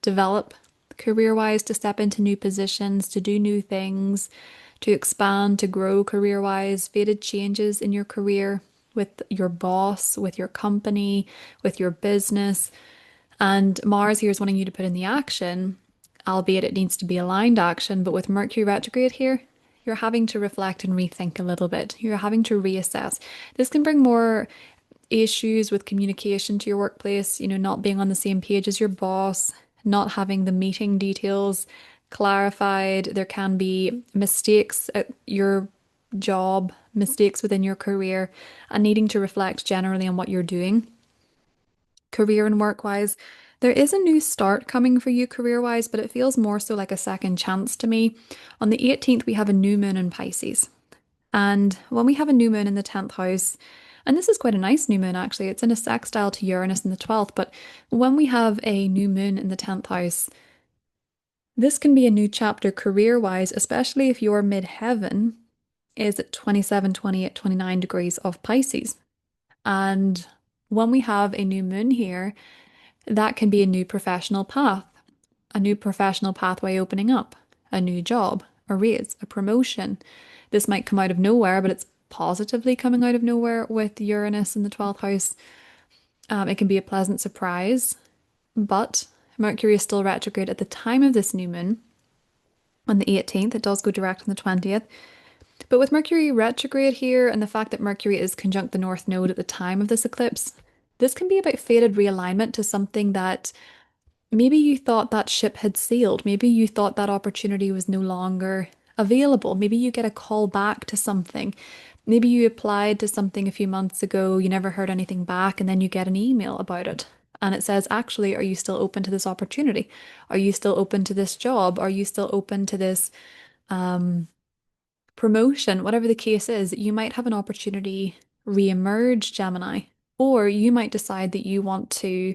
develop career-wise, to step into new positions, to do new things, to expand, to grow career-wise, fated changes in your career with your boss, with your company, with your business. And Mars here is wanting you to put in the action, albeit it needs to be aligned action. But with Mercury retrograde here, you're having to reflect and rethink a little bit. You're having to reassess. This can bring more issues with communication to your workplace, you know, not being on the same page as your boss, not having the meeting details clarified. There can be mistakes at your job, mistakes within your career, and needing to reflect generally on what you're doing, career and work wise. There is a new start coming for you career wise, but it feels more so like a second chance to me. On the 18th, we have a new moon in Pisces. And when we have a new moon in the 10th house, and this is quite a nice new moon actually, it's in a sextile to Uranus in the 12th, but when we have a new moon in the 10th house, this can be a new chapter career wise, especially if your midheaven is at 27, 28, 29 degrees of Pisces. And when we have a new moon here, that can be a new professional path, a new professional pathway opening up, a new job, a raise, a promotion. This might come out of nowhere, but it's positively coming out of nowhere with Uranus in the 12th house. It can be a pleasant surprise, but Mercury is still retrograde at the time of this new moon on the 18th. It does go direct on the 20th. But with Mercury retrograde here and the fact that Mercury is conjunct the North Node at the time of this eclipse, this can be about fated realignment to something that maybe you thought that ship had sailed. Maybe you thought that opportunity was no longer available. Maybe you get a call back to something. Maybe you applied to something a few months ago, you never heard anything back, and then you get an email about it. And it says, actually, are you still open to this opportunity? Are you still open to this job? Are you still open to this promotion? Whatever the case is, you might have an opportunity re-emerge, Gemini. Or you might decide that you want to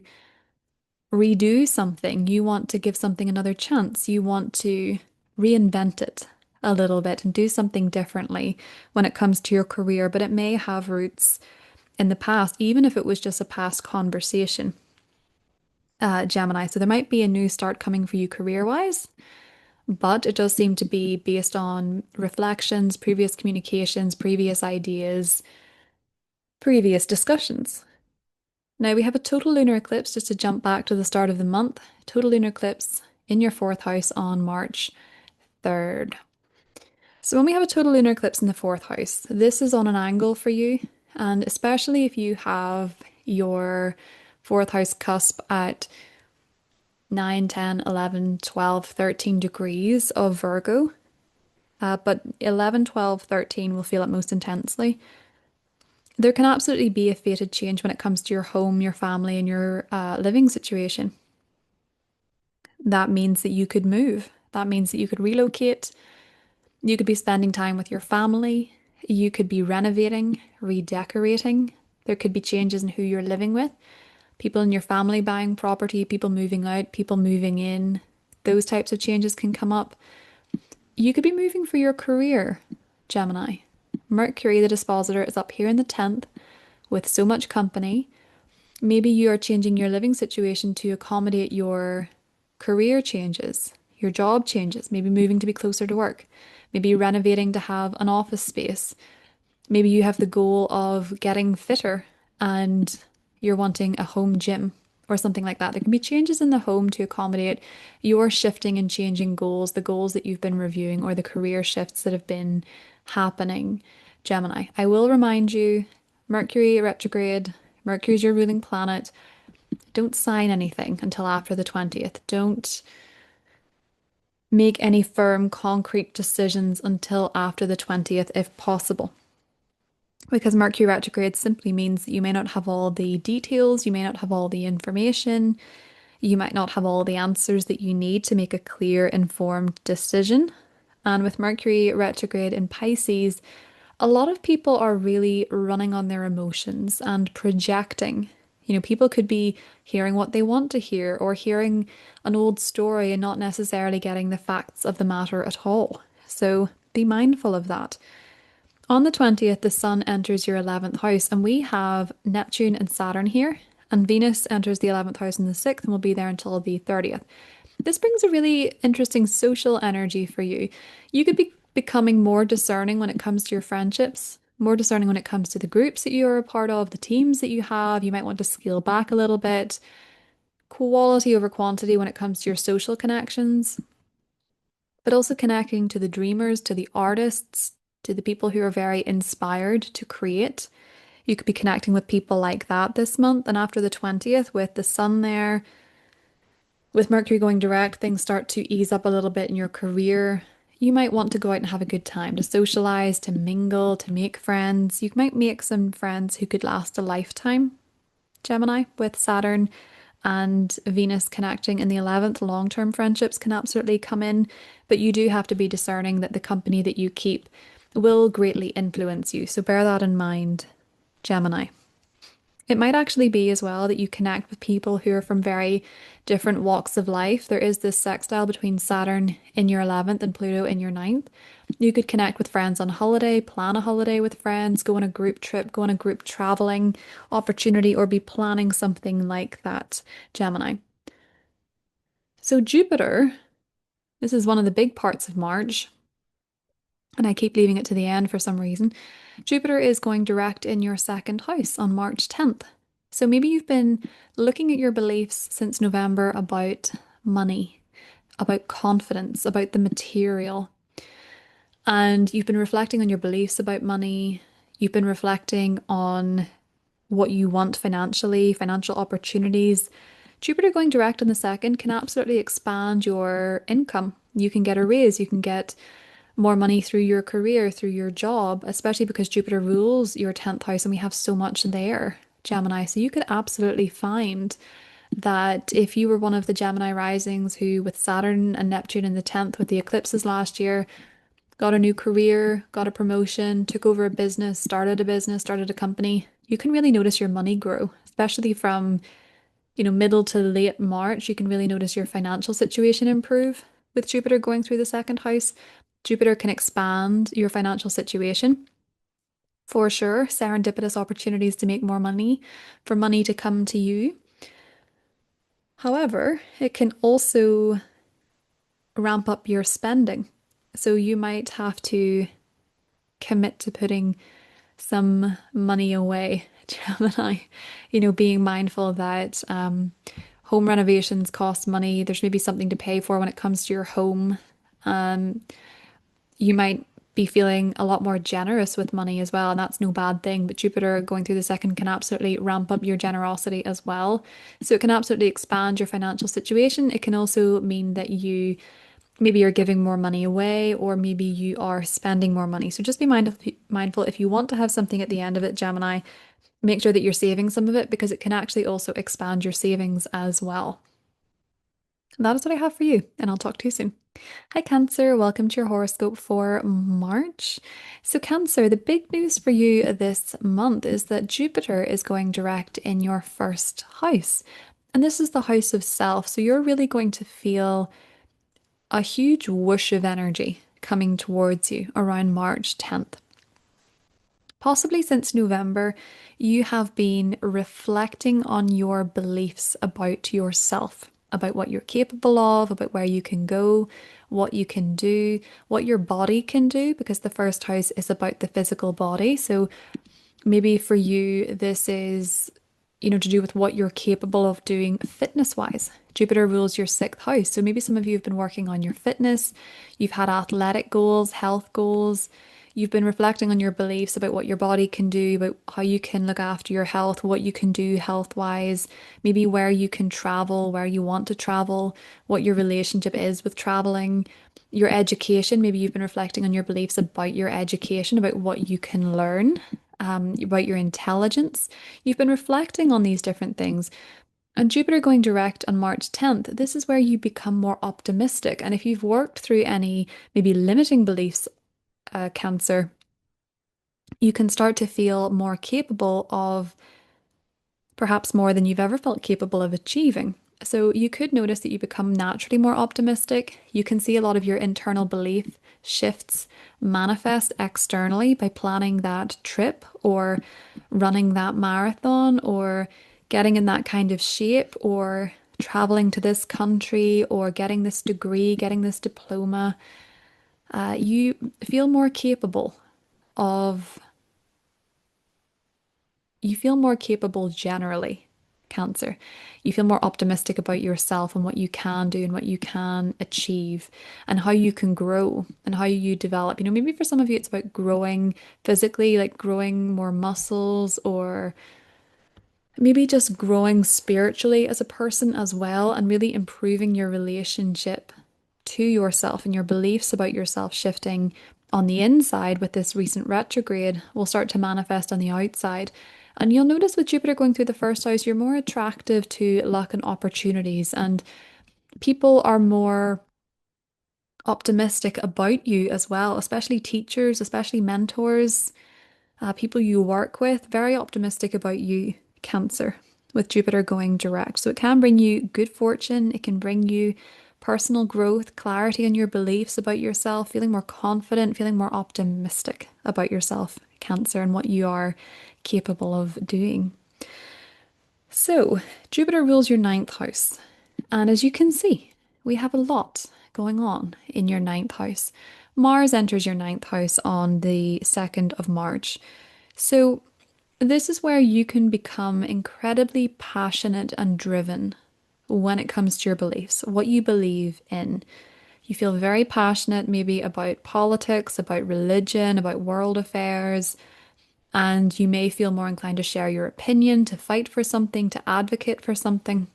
redo something, you want to give something another chance, you want to reinvent it a little bit and do something differently when it comes to your career, but it may have roots in the past, even if it was just a past conversation, Gemini. So there might be a new start coming for you career-wise, but it does seem to be based on reflections, previous communications, previous ideas, previous discussions. Now we have a total lunar eclipse, just to jump back to the start of the month, total lunar eclipse in your 4th house on March 3rd. So when we have a total lunar eclipse in the 4th house, this is on an angle for you, and especially if you have your 4th house cusp at 9, 10, 11, 12, 13 degrees of Virgo, but 11, 12, 13 will feel it most intensely. There can absolutely be a fated change when it comes to your home, your family, and your living situation. That means that you could move. That means that you could relocate. You could be spending time with your family. You could be renovating, redecorating. There could be changes in who you're living with. People in your family buying property, people moving out, people moving in. Those types of changes can come up. You could be moving for your career, Gemini. Mercury, the dispositor, is up here in the 10th with so much company. Maybe you are changing your living situation to accommodate your career changes, your job changes, maybe moving to be closer to work, maybe renovating to have an office space. Maybe you have the goal of getting fitter and you're wanting a home gym or something like that. There can be changes in the home to accommodate your shifting and changing goals, the goals that you've been reviewing, or the career shifts that have been happening, Gemini. I will remind you, Mercury retrograde, Mercury is your ruling planet. Don't sign anything until after the 20th. Don't make any firm, concrete decisions until after the 20th, if possible. Because Mercury retrograde simply means that you may not have all the details, you may not have all the information, you might not have all the answers that you need to make a clear, informed decision. And with Mercury retrograde in Pisces, a lot of people are really running on their emotions and projecting. You know, people could be hearing what they want to hear or hearing an old story and not necessarily getting the facts of the matter at all. So be mindful of that. On the 20th, the Sun enters your 11th house, and we have Neptune and Saturn here, and Venus enters the 11th house in the 6th and will be there until the 30th. This brings a really interesting social energy for you. You could be becoming more discerning when it comes to your friendships, more discerning when it comes to the groups that you're a part of, the teams that you have. You might want to scale back a little bit. Quality over quantity when it comes to your social connections, but also connecting to the dreamers, to the artists, to the people who are very inspired to create. You could be connecting with people like that this month. And after the 20th, with the Sun there, with Mercury going direct, things start to ease up a little bit in your career. You might want to go out and have a good time, to socialize, to mingle, to make friends. You might make some friends who could last a lifetime, Gemini, with Saturn and Venus connecting in the 11th. Long-term friendships can absolutely come in, but you do have to be discerning that the company that you keep will greatly influence you. So bear that in mind, Gemini. It might actually be as well that you connect with people who are from very different walks of life. There is this sextile between Saturn in your 11th and Pluto in your 9th. You could connect with friends on holiday, plan a holiday with friends, go on a group trip, go on a group traveling opportunity, or be planning something like that, Gemini. So Jupiter, this is one of the big parts of March, and I keep leaving it to the end for some reason. Jupiter is going direct in your second house on March 10th. So maybe you've been looking at your beliefs since November about money, about confidence, about the material, and you've been reflecting on your beliefs about money. You've been reflecting on what you want financially, financial opportunities. Jupiter going direct in the second can absolutely expand your income. You can get a raise, you can get more money through your career, through your job, especially because Jupiter rules your 10th house and we have so much there, Gemini. So you could absolutely find that if you were one of the Gemini risings who, with Saturn and Neptune in the 10th with the eclipses last year, got a new career, got a promotion, took over a business, started a company, you can really notice your money grow, especially from, middle to late March. You can really notice your financial situation improve with Jupiter going through the second house. Jupiter can expand your financial situation for sure. Serendipitous opportunities to make more money, for money to come to you. However, it can also ramp up your spending. So you might have to commit to putting some money away, Gemini. Being mindful that home renovations cost money. There's maybe something to pay for when it comes to your home. Um, you might be feeling a lot more generous with money as well, and that's no bad thing. But Jupiter going through the second can absolutely ramp up your generosity as well. So it can absolutely expand your financial situation. It can also mean that you maybe you're giving more money away, or maybe you are spending more money. So just be mindful if you want to have something at the end of it, Gemini, make sure that you're saving some of it because it can actually also expand your savings as well. And that is what I have for you, and I'll talk to you soon. Hi, Cancer. Welcome to your horoscope for March. So, Cancer, the big news for you this month is that Jupiter is going direct in your first house. And this is the house of self. So, you're really going to feel a huge whoosh of energy coming towards you around March 10th. Possibly since November, you have been reflecting on your beliefs about yourself, about what you're capable of, about where you can go, what you can do, what your body can do, because the first house is about the physical body. So maybe for you, this is, to do with what you're capable of doing fitness wise. Jupiter rules your sixth house. So maybe some of you have been working on your fitness, you've had athletic goals, health goals. You've been reflecting on your beliefs about what your body can do, about how you can look after your health, what you can do health wise, maybe where you can travel, where you want to travel, what your relationship is with traveling, your education. Maybe you've been reflecting on your beliefs about your education, about what you can learn, about your intelligence. You've been reflecting on these different things. And Jupiter going direct on March 10th, this is where you become more optimistic. And if you've worked through any maybe limiting beliefs, Cancer, you can start to feel more capable of perhaps more than you've ever felt capable of achieving. So you could notice that you become naturally more optimistic. You can see a lot of your internal belief shifts manifest externally by planning that trip or running that marathon or getting in that kind of shape or traveling to this country or getting this degree, getting this diploma. You feel more capable of, you feel more capable generally, Cancer. You feel more optimistic about yourself and what you can do and what you can achieve and how you can grow and how you develop. Maybe for some of you, it's about growing physically, like growing more muscles, or maybe just growing spiritually as a person as well, and really improving your relationship to yourself and your beliefs about yourself shifting on the inside with this recent retrograde will start to manifest on the outside. And you'll notice with Jupiter going through the first house, you're more attractive to luck and opportunities, and people are more optimistic about you as well, especially teachers, especially mentors, people you work with, very optimistic about you, Cancer, with Jupiter going direct. So it can bring you good fortune, it can bring you personal growth, clarity in your beliefs about yourself, feeling more confident, feeling more optimistic about yourself, Cancer, and what you are capable of doing. So Jupiter rules your ninth house. And as you can see, we have a lot going on in your ninth house. Mars enters your ninth house on the 2nd of March. So, this is where you can become incredibly passionate and driven when it comes to your beliefs, what you believe in. You feel very passionate, maybe about politics, about religion, about world affairs, and you may feel more inclined to share your opinion, to fight for something, to advocate for something.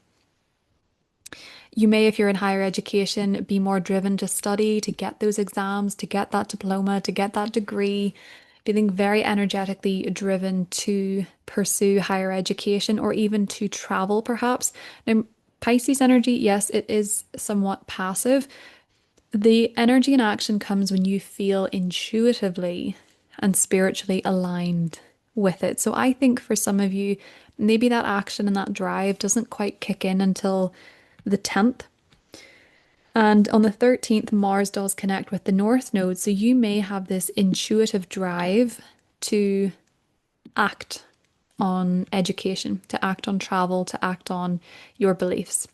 You may, if you're in higher education, be more driven to study, to get those exams, to get that diploma, to get that degree, feeling very energetically driven to pursue higher education or even to travel, perhaps. Now, Pisces energy, yes, it is somewhat passive. The energy and action comes when you feel intuitively and spiritually aligned with it. So I think for some of you, maybe that action and that drive doesn't quite kick in until the 10th. And on the 13th, Mars does connect with the North Node. So you may have this intuitive drive to act on education, to act on travel, to act on your beliefs.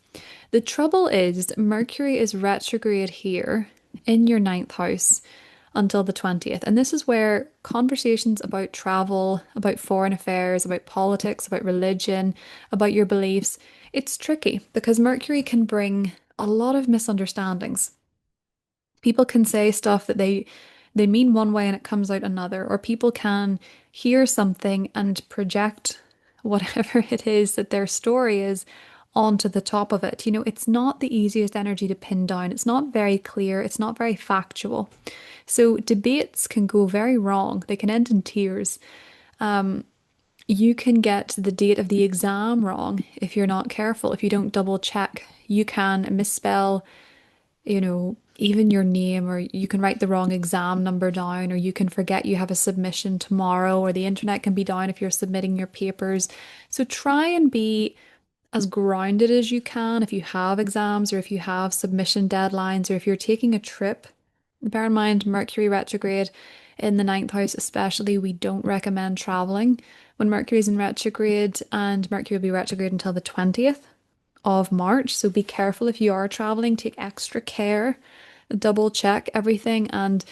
The trouble is, Mercury is retrograde here in your ninth house until the 20th. And this is where conversations about travel, about foreign affairs, about politics, about religion, about your beliefs, it's tricky because Mercury can bring a lot of misunderstandings. People can say stuff that they mean one way and it comes out another, or people can hear something and project whatever it is that their story is onto the top of it. You know, it's not the easiest energy to pin down. It's not very clear. It's not very factual. So debates can go very wrong. They can end in tears. You can get the date of the exam wrong if you're not careful, if you don't double check. You can misspell, even your name, or you can write the wrong exam number down, or you can forget you have a submission tomorrow, or the internet can be down if you're submitting your papers. So try and be as grounded as you can if you have exams or if you have submission deadlines or if you're taking a trip. Bear in mind, Mercury retrograde in the ninth house, especially, we don't recommend traveling when Mercury's in retrograde, and Mercury will be retrograde until the 20th of March. So be careful if you are traveling, take extra care, double check everything, and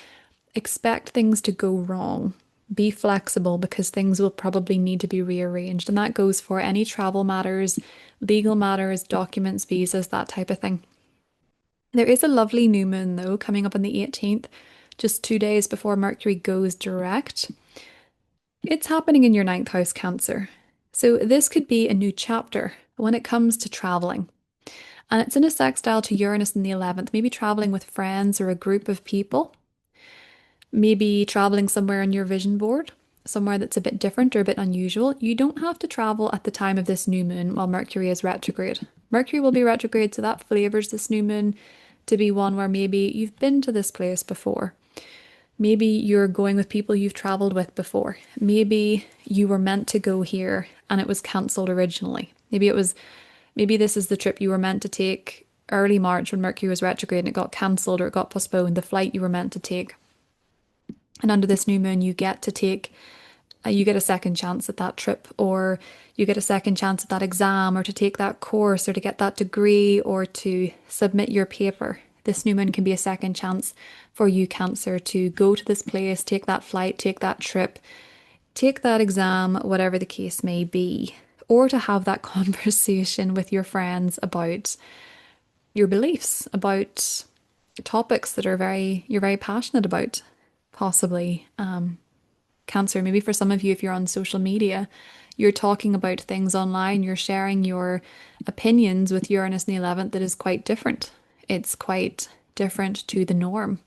expect things to go wrong. Be flexible because things will probably need to be rearranged. And that goes for any travel matters, legal matters, documents, visas, that type of thing. There is a lovely new moon, though, coming up on the 18th, just 2 days before Mercury goes direct. It's happening in your ninth house, Cancer. So this could be a new chapter when it comes to traveling. And it's in a sextile to Uranus in the 11th, maybe traveling with friends or a group of people, maybe traveling somewhere on your vision board, somewhere that's a bit different or a bit unusual. You don't have to travel at the time of this new moon while Mercury is retrograde. Mercury will be retrograde, so that flavors this new moon to be one where maybe you've been to this place before. Maybe you're going with people you've traveled with before. Maybe you were meant to go here and it was cancelled originally. Maybe this is the trip you were meant to take early March when Mercury was retrograde and it got cancelled or it got postponed, the flight you were meant to take. And under this new moon, you get a second chance at that trip, or you get a second chance at that exam, or to take that course, or to get that degree, or to submit your paper. This new moon can be a second chance for you, Cancer, to go to this place, take that flight, take that trip, take that exam, whatever the case may be, or to have that conversation with your friends about your beliefs, about topics that you're very passionate about, possibly. Cancer, maybe for some of you, if you're on social media, you're talking about things online, you're sharing your opinions with Uranus in the 11th that is quite different. It's quite different to the norm.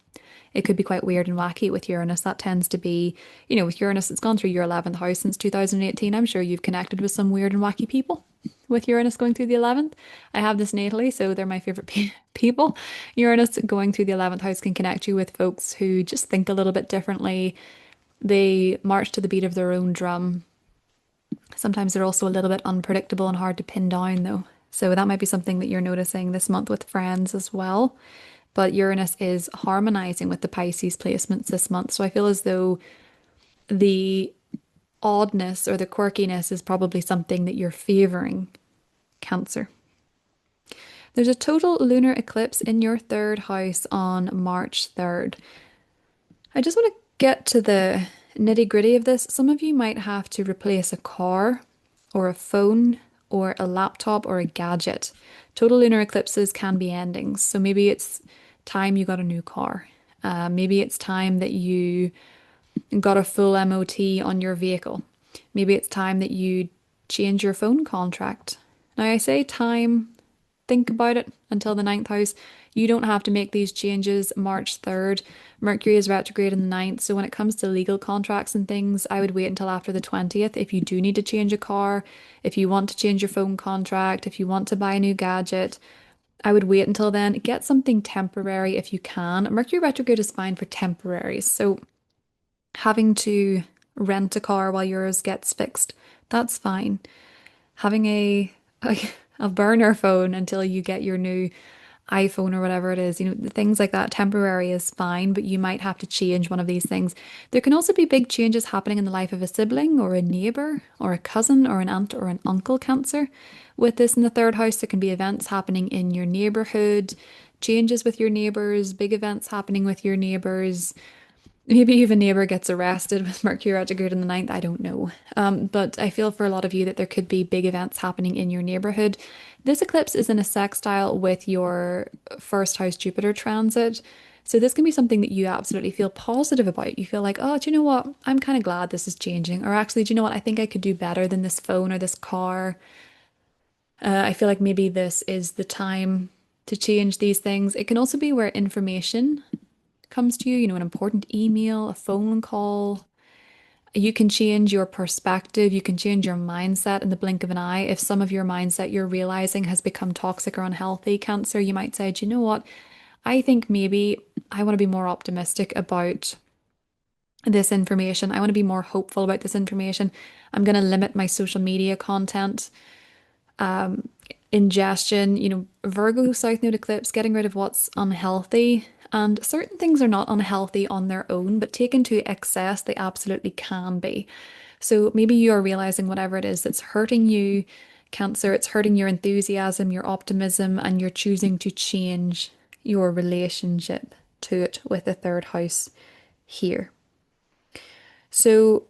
It could be quite weird and wacky with Uranus. That tends to be, with Uranus, it's gone through your 11th house since 2018. I'm sure you've connected with some weird and wacky people with Uranus going through the 11th. I have this natally, so they're my favorite people. Uranus going through the 11th house can connect you with folks who just think a little bit differently. They march to the beat of their own drum. Sometimes they're also a little bit unpredictable and hard to pin down, though. So that might be something that you're noticing this month with friends as well. But Uranus is harmonizing with the Pisces placements this month. So I feel as though the oddness or the quirkiness is probably something that you're favoring, Cancer. There's a total lunar eclipse in your third house on March 3rd. I just want to get to the nitty-gritty of this. Some of you might have to replace a car or a phone or a laptop or a gadget. Total lunar eclipses can be endings. So maybe it's time you got a new car. Maybe it's time that you got a full MOT on your vehicle. Maybe it's time that you change your phone contract. Now, I say time, think about it until the ninth house. You don't have to make these changes March 3rd. Mercury is retrograde in the ninth. So when it comes to legal contracts and things, I would wait until after the 20th. If you do need to change a car, if you want to change your phone contract, if you want to buy a new gadget, I would wait until then. Get something temporary if you can. Mercury retrograde is fine for temporaries. So having to rent a car while yours gets fixed, that's fine. Having a burner phone until you get your new iPhone or whatever it is, things like that, temporary is fine, but you might have to change one of these things. There can also be big changes happening in the life of a sibling or a neighbor or a cousin or an aunt or an uncle, Cancer. With this in the third house, there can be events happening in your neighborhood, changes with your neighbors, big events happening with your neighbors. Maybe even a neighbor gets arrested with Mercury retrograde in the ninth. I don't know. But I feel for a lot of you that there could be big events happening in your neighborhood. This eclipse is in a sextile with your first house Jupiter transit. So this can be something that you absolutely feel positive about. You feel like, oh, do you know what? I'm kind of glad this is changing. Or actually, do you know what? I think I could do better than this phone or this car. I feel like maybe this is the time to change these things. It can also be where information comes to you, an important email, a phone call. You can change your perspective, you can change your mindset in the blink of an eye. If some of your mindset you're realizing has become toxic or unhealthy, Cancer, you might say, do you know what? I think maybe I want to be more optimistic about this information. I want to be more hopeful about this information. I'm going to limit my social media content ingestion, Virgo South Node eclipse, getting rid of what's unhealthy. And certain things are not unhealthy on their own, but taken to excess, they absolutely can be. So maybe you are realizing whatever it is that's hurting you, Cancer, it's hurting your enthusiasm, your optimism, and you're choosing to change your relationship to it with the third house here. So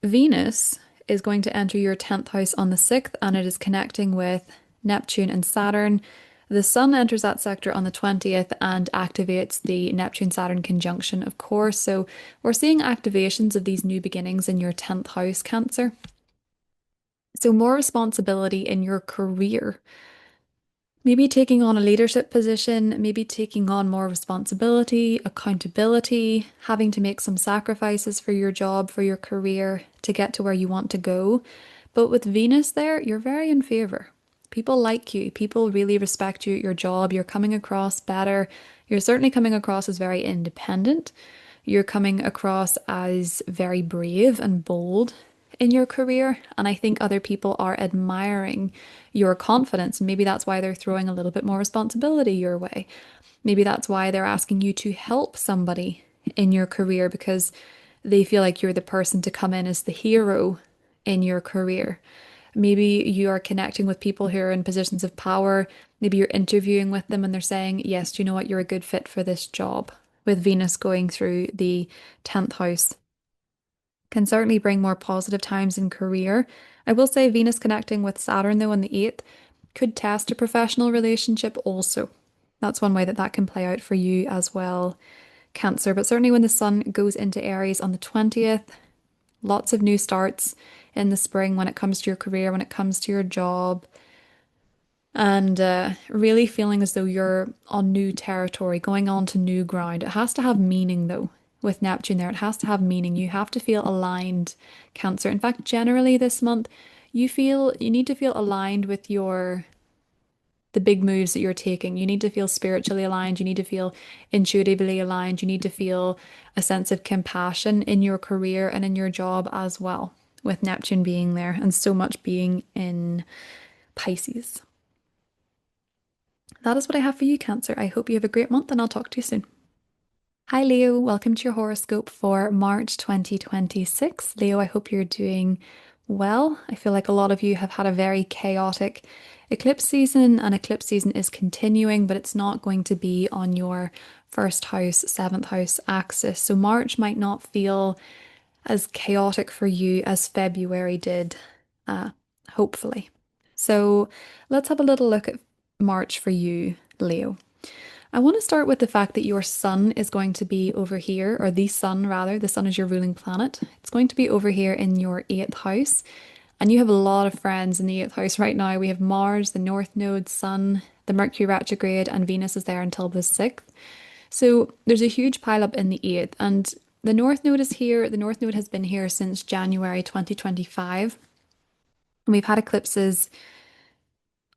Venus is going to enter your 10th house on the 6th, and it is connecting with Neptune and Saturn. The Sun enters that sector on the 20th and activates the Neptune-Saturn conjunction, of course. So we're seeing activations of these new beginnings in your 10th house, Cancer. So more responsibility in your career. Maybe taking on a leadership position, maybe taking on more responsibility, accountability, having to make some sacrifices for your job, for your career to get to where you want to go. But with Venus there, you're very in favor. People like you. People really respect you at your job. You're coming across better. You're certainly coming across as very independent. You're coming across as very brave and bold in your career. And I think other people are admiring your confidence. And maybe that's why they're throwing a little bit more responsibility your way. Maybe that's why they're asking you to help somebody in your career because they feel like you're the person to come in as the hero in your career. Maybe you are connecting with people who are in positions of power. Maybe you're interviewing with them and they're saying, yes, do you know what? You're a good fit for this job. With Venus going through the 10th house can certainly bring more positive times in career. I will say Venus connecting with Saturn though on the 8th could test a professional relationship also. That's one way that that can play out for you as well, Cancer. But certainly when the Sun goes into Aries on the 20th, lots of new starts in the spring when it comes to your career, when it comes to your job, and really feeling as though you're on new territory, going on to new ground. It has to have meaning though. With Neptune there, it has to have meaning. You have to feel aligned, Cancer. In fact, generally this month, you need to feel aligned with the big moves that you're taking. You need to feel spiritually aligned. You need to feel intuitively aligned. You need to feel a sense of compassion in your career and in your job as well, with Neptune being there and so much being in Pisces. That is what I have for you, Cancer. I hope you have a great month and I'll talk to you soon. Hi, Leo. Welcome to your horoscope for March 2026. Leo, I hope you're doing Well, I feel like a lot of you have had a very chaotic eclipse season, and eclipse season is continuing, but it's not going to be on your first house, seventh house axis. So March might not feel as chaotic for you as February did, uh, hopefully. So let's have a little look at March for you, Leo. I want to start with the fact that your sun is going to be over here, or the sun rather. The sun is your ruling planet. It's going to be over here in your eighth house. And you have a lot of friends in the eighth house right now. We have Mars, the North Node, Sun, the Mercury retrograde, and Venus is there until the 6th. So there's a huge pile up in the eighth. And the North Node is here. The North Node has been here since January 2025. And we've had eclipses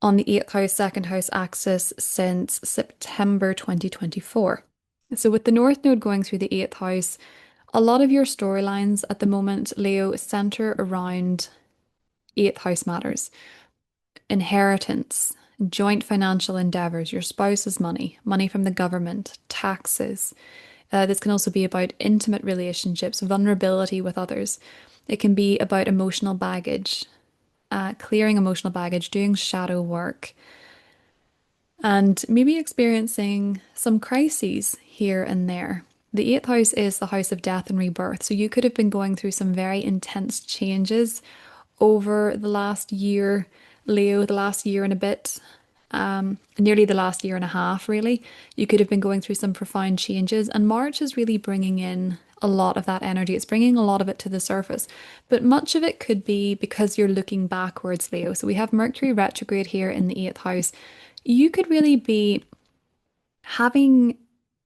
on the eighth house, second house axis since September 2024. So, with the North Node going through the eighth house, a lot of your storylines at the moment, Leo, center around eighth house matters, inheritance, joint financial endeavors, your spouse's money, money from the government, taxes. This can also be about intimate relationships, vulnerability with others. It can be about emotional baggage, clearing emotional baggage, doing shadow work, and maybe experiencing some crises here and there. The eighth house is the house of death and rebirth. So you could have been going through some very intense changes over the last year, Leo, the last year and a bit, nearly the last year and a half, really. You could have been going through some profound changes, and March is really bringing in a lot of that energy. It's bringing a lot of it to the surface, but much of it could be because you're looking backwards, Leo. So we have Mercury retrograde here in the eighth house. You could really be having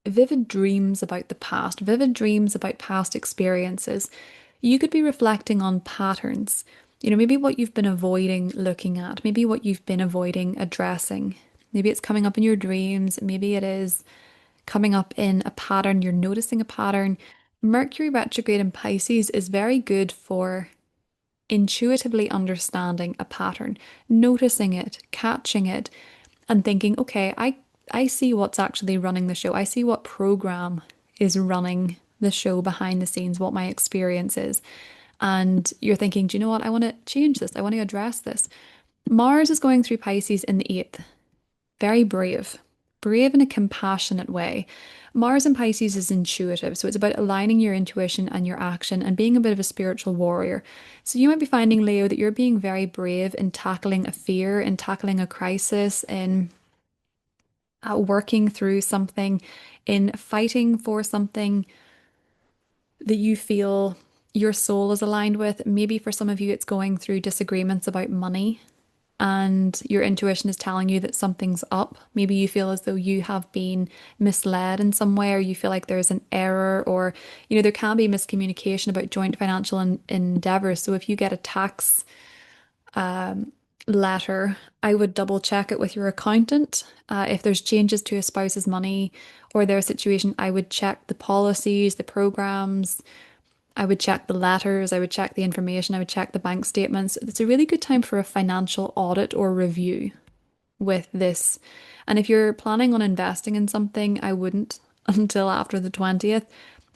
vivid dreams about the past, vivid dreams about past experiences. You could be reflecting on patterns. Maybe what you've been avoiding looking at, maybe what you've been avoiding addressing. Maybe it's coming up in your dreams, maybe it is coming up in a pattern, you're noticing a pattern. Mercury retrograde in Pisces is very good for intuitively understanding a pattern, noticing it, catching it, and thinking, okay, I see what's actually running the show. I see what program is running the show behind the scenes, what my experience is. And you're thinking, do you know what? I want to change this. I want to address this. Mars is going through Pisces in the eighth. Very brave, brave in a compassionate way. Mars in Pisces is intuitive, so it's about aligning your intuition and your action and being a bit of a spiritual warrior. So you might be finding, Leo, that you're being very brave in tackling a fear, in tackling a crisis, in working through something, in fighting for something that you feel your soul is aligned with. Maybe for some of you, it's going through disagreements about money and your intuition is telling you that something's up. Maybe you feel as though you have been misled in some way, or you feel like there's an error, or, there can be miscommunication about joint financial endeavors. So if you get a tax letter, I would double check it with your accountant. If there's changes to a spouse's money or their situation, I would check the policies, the programs. I would check the letters, I would check the information, I would check the bank statements. It's a really good time for a financial audit or review with this. And if you're planning on investing in something, I wouldn't until after the 20th.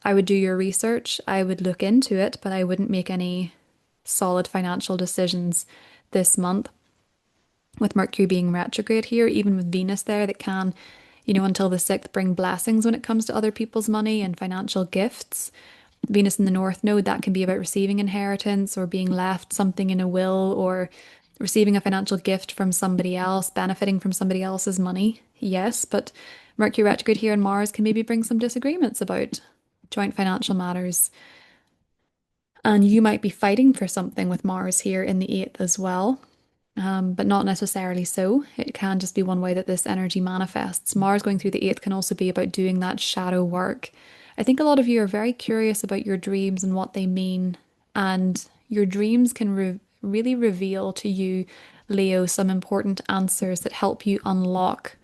I would do your research, I would look into it, but I wouldn't make any solid financial decisions this month. With Mercury being retrograde here, even with Venus there, that can, until the 6th, bring blessings when it comes to other people's money and financial gifts. Venus in the North Node, that can be about receiving inheritance or being left something in a will or receiving a financial gift from somebody else, benefiting from somebody else's money. Yes, but Mercury retrograde here in Mars can maybe bring some disagreements about joint financial matters. And you might be fighting for something with Mars here in the 8th as well. But not necessarily so. It can just be one way that this energy manifests. Mars going through the 8th can also be about doing that shadow work. I think a lot of you are very curious about your dreams and what they mean, and your dreams can really reveal to you, Leo, some important answers that help you unlock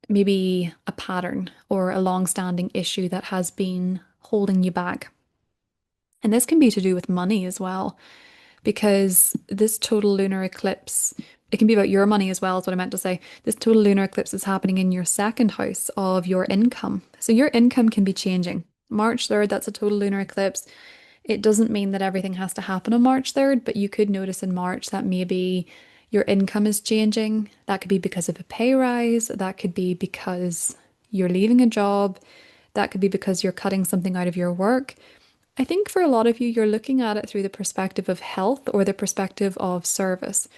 maybe a pattern or a long-standing issue that has been holding you back. And this can be to do with money as well, because this total lunar eclipse, it can be about your money as well, is what I meant to say. This total lunar eclipse is happening in your second house of your income. So your income can be changing. March 3rd, that's a total lunar eclipse. It doesn't mean that everything has to happen on March 3rd, but you could notice in March that maybe your income is changing. That could be because of a pay rise. That could be because you're leaving a job. That could be because you're cutting something out of your work. I think for a lot of you, you're looking at it through the perspective of health or the perspective of service.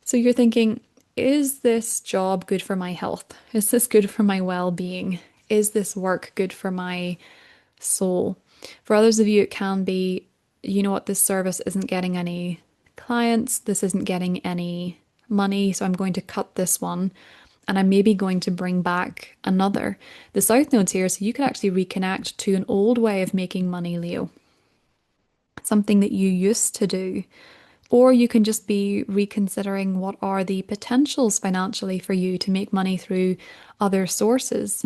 So you're thinking, is this job good for my health? Is this good for my well-being? Is this work good for my soul? For others of you, it can be, you know what, this service isn't getting any clients, this isn't getting any money, so I'm going to cut this one and I'm maybe going to bring back another. The South Node's here, so you could actually reconnect to an old way of making money, Leo, something that you used to do. Or you can just be reconsidering what are the potentials financially for you to make money through other sources.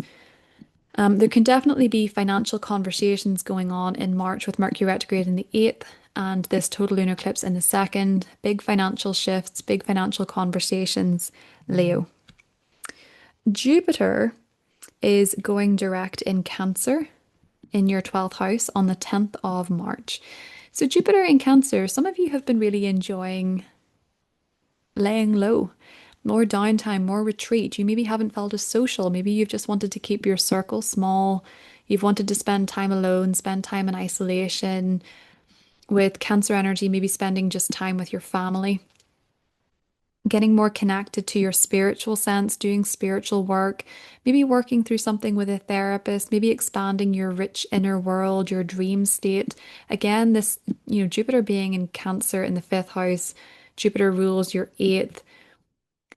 There can definitely be financial conversations going on in March with Mercury retrograde in the 8th and this total lunar eclipse in the 2nd. Big financial shifts, big financial conversations, Leo. Jupiter is going direct in Cancer in your 12th house on the 10th of March. So, Jupiter in Cancer, some of you have been really enjoying laying low, more downtime, more retreat. You maybe haven't felt as social. Maybe you've just wanted to keep your circle small. You've wanted to spend time alone, spend time in isolation. With Cancer energy, maybe spending just time with your family, getting more connected to your spiritual sense, doing spiritual work, maybe working through something with a therapist, maybe expanding your rich inner world, your dream state. Again, this, Jupiter being in Cancer in the 5th house, Jupiter rules your 8th.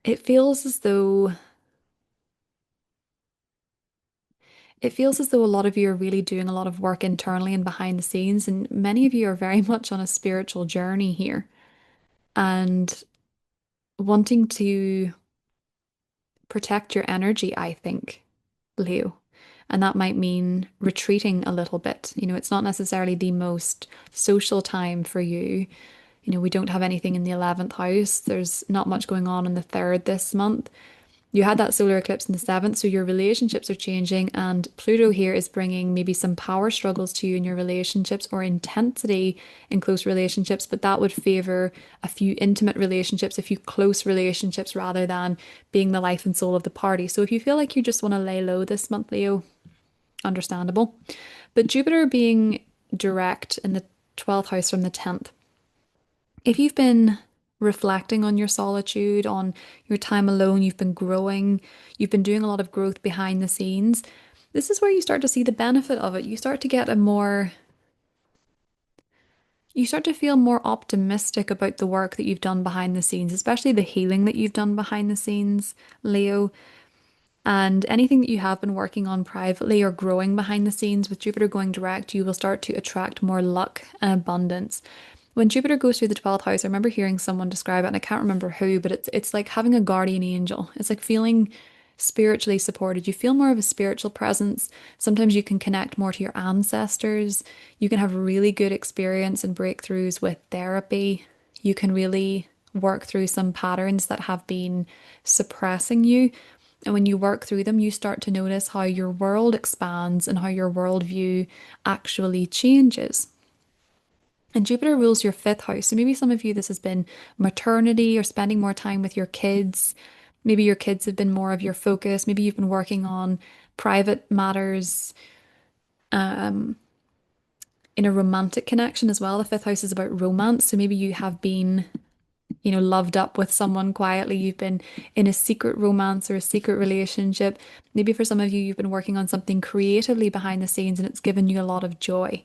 It feels as though a lot of you are really doing a lot of work internally and behind the scenes, and many of you are very much on a spiritual journey here and wanting to protect your energy, I think, Leo. And that might mean retreating a little bit. It's not necessarily the most social time for you. We don't have anything in the 11th house. There's not much going on in the 3rd this month. You had that solar eclipse in the 7th, so your relationships are changing, and Pluto here is bringing maybe some power struggles to you in your relationships or intensity in close relationships, but that would favor a few intimate relationships, a few close relationships, rather than being the life and soul of the party. So if you feel like you just want to lay low this month, Leo, understandable. But Jupiter being direct in the 12th house from the 10th, if you've been reflecting on your solitude, on your time alone, you've been growing, you've been doing a lot of growth behind the scenes, this is where you start to see the benefit of it. You start to get you start to feel more optimistic about the work that you've done behind the scenes, especially the healing that you've done behind the scenes, Leo. And anything that you have been working on privately or growing behind the scenes with Jupiter going direct, you will start to attract more luck and abundance. When Jupiter goes through the 12th house, I remember hearing someone describe it, and I can't remember who, but it's like having a guardian angel. It's like feeling spiritually supported. You feel more of a spiritual presence. Sometimes you can connect more to your ancestors. You can have really good experience and breakthroughs with therapy. You can really work through some patterns that have been suppressing you. And when you work through them, you start to notice how your world expands and how your worldview actually changes. And Jupiter rules your 5th house. So maybe some of you, this has been maternity or spending more time with your kids. Maybe your kids have been more of your focus. Maybe you've been working on private matters in a romantic connection as well. The 5th house is about romance. So maybe you have been, loved up with someone quietly. You've been in a secret romance or a secret relationship. Maybe for some of you, you've been working on something creatively behind the scenes and it's given you a lot of joy.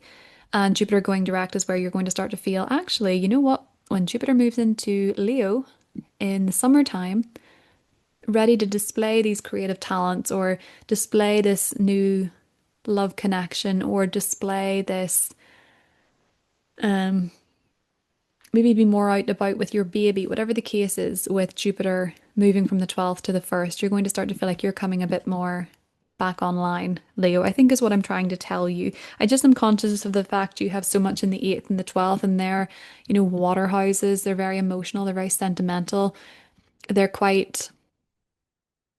And Jupiter going direct is where you're going to start to feel, actually, you know what? When Jupiter moves into Leo in the summertime, ready to display these creative talents or display this new love connection or display this, maybe be more out and about with your baby, whatever the case is with Jupiter moving from the 12th to the 1st, you're going to start to feel like you're coming a bit more back online, Leo, I think is what I'm trying to tell you. I just am conscious of the fact you have so much in the 8th and the 12th, and they're, water houses. They're very emotional. They're very sentimental. They're quite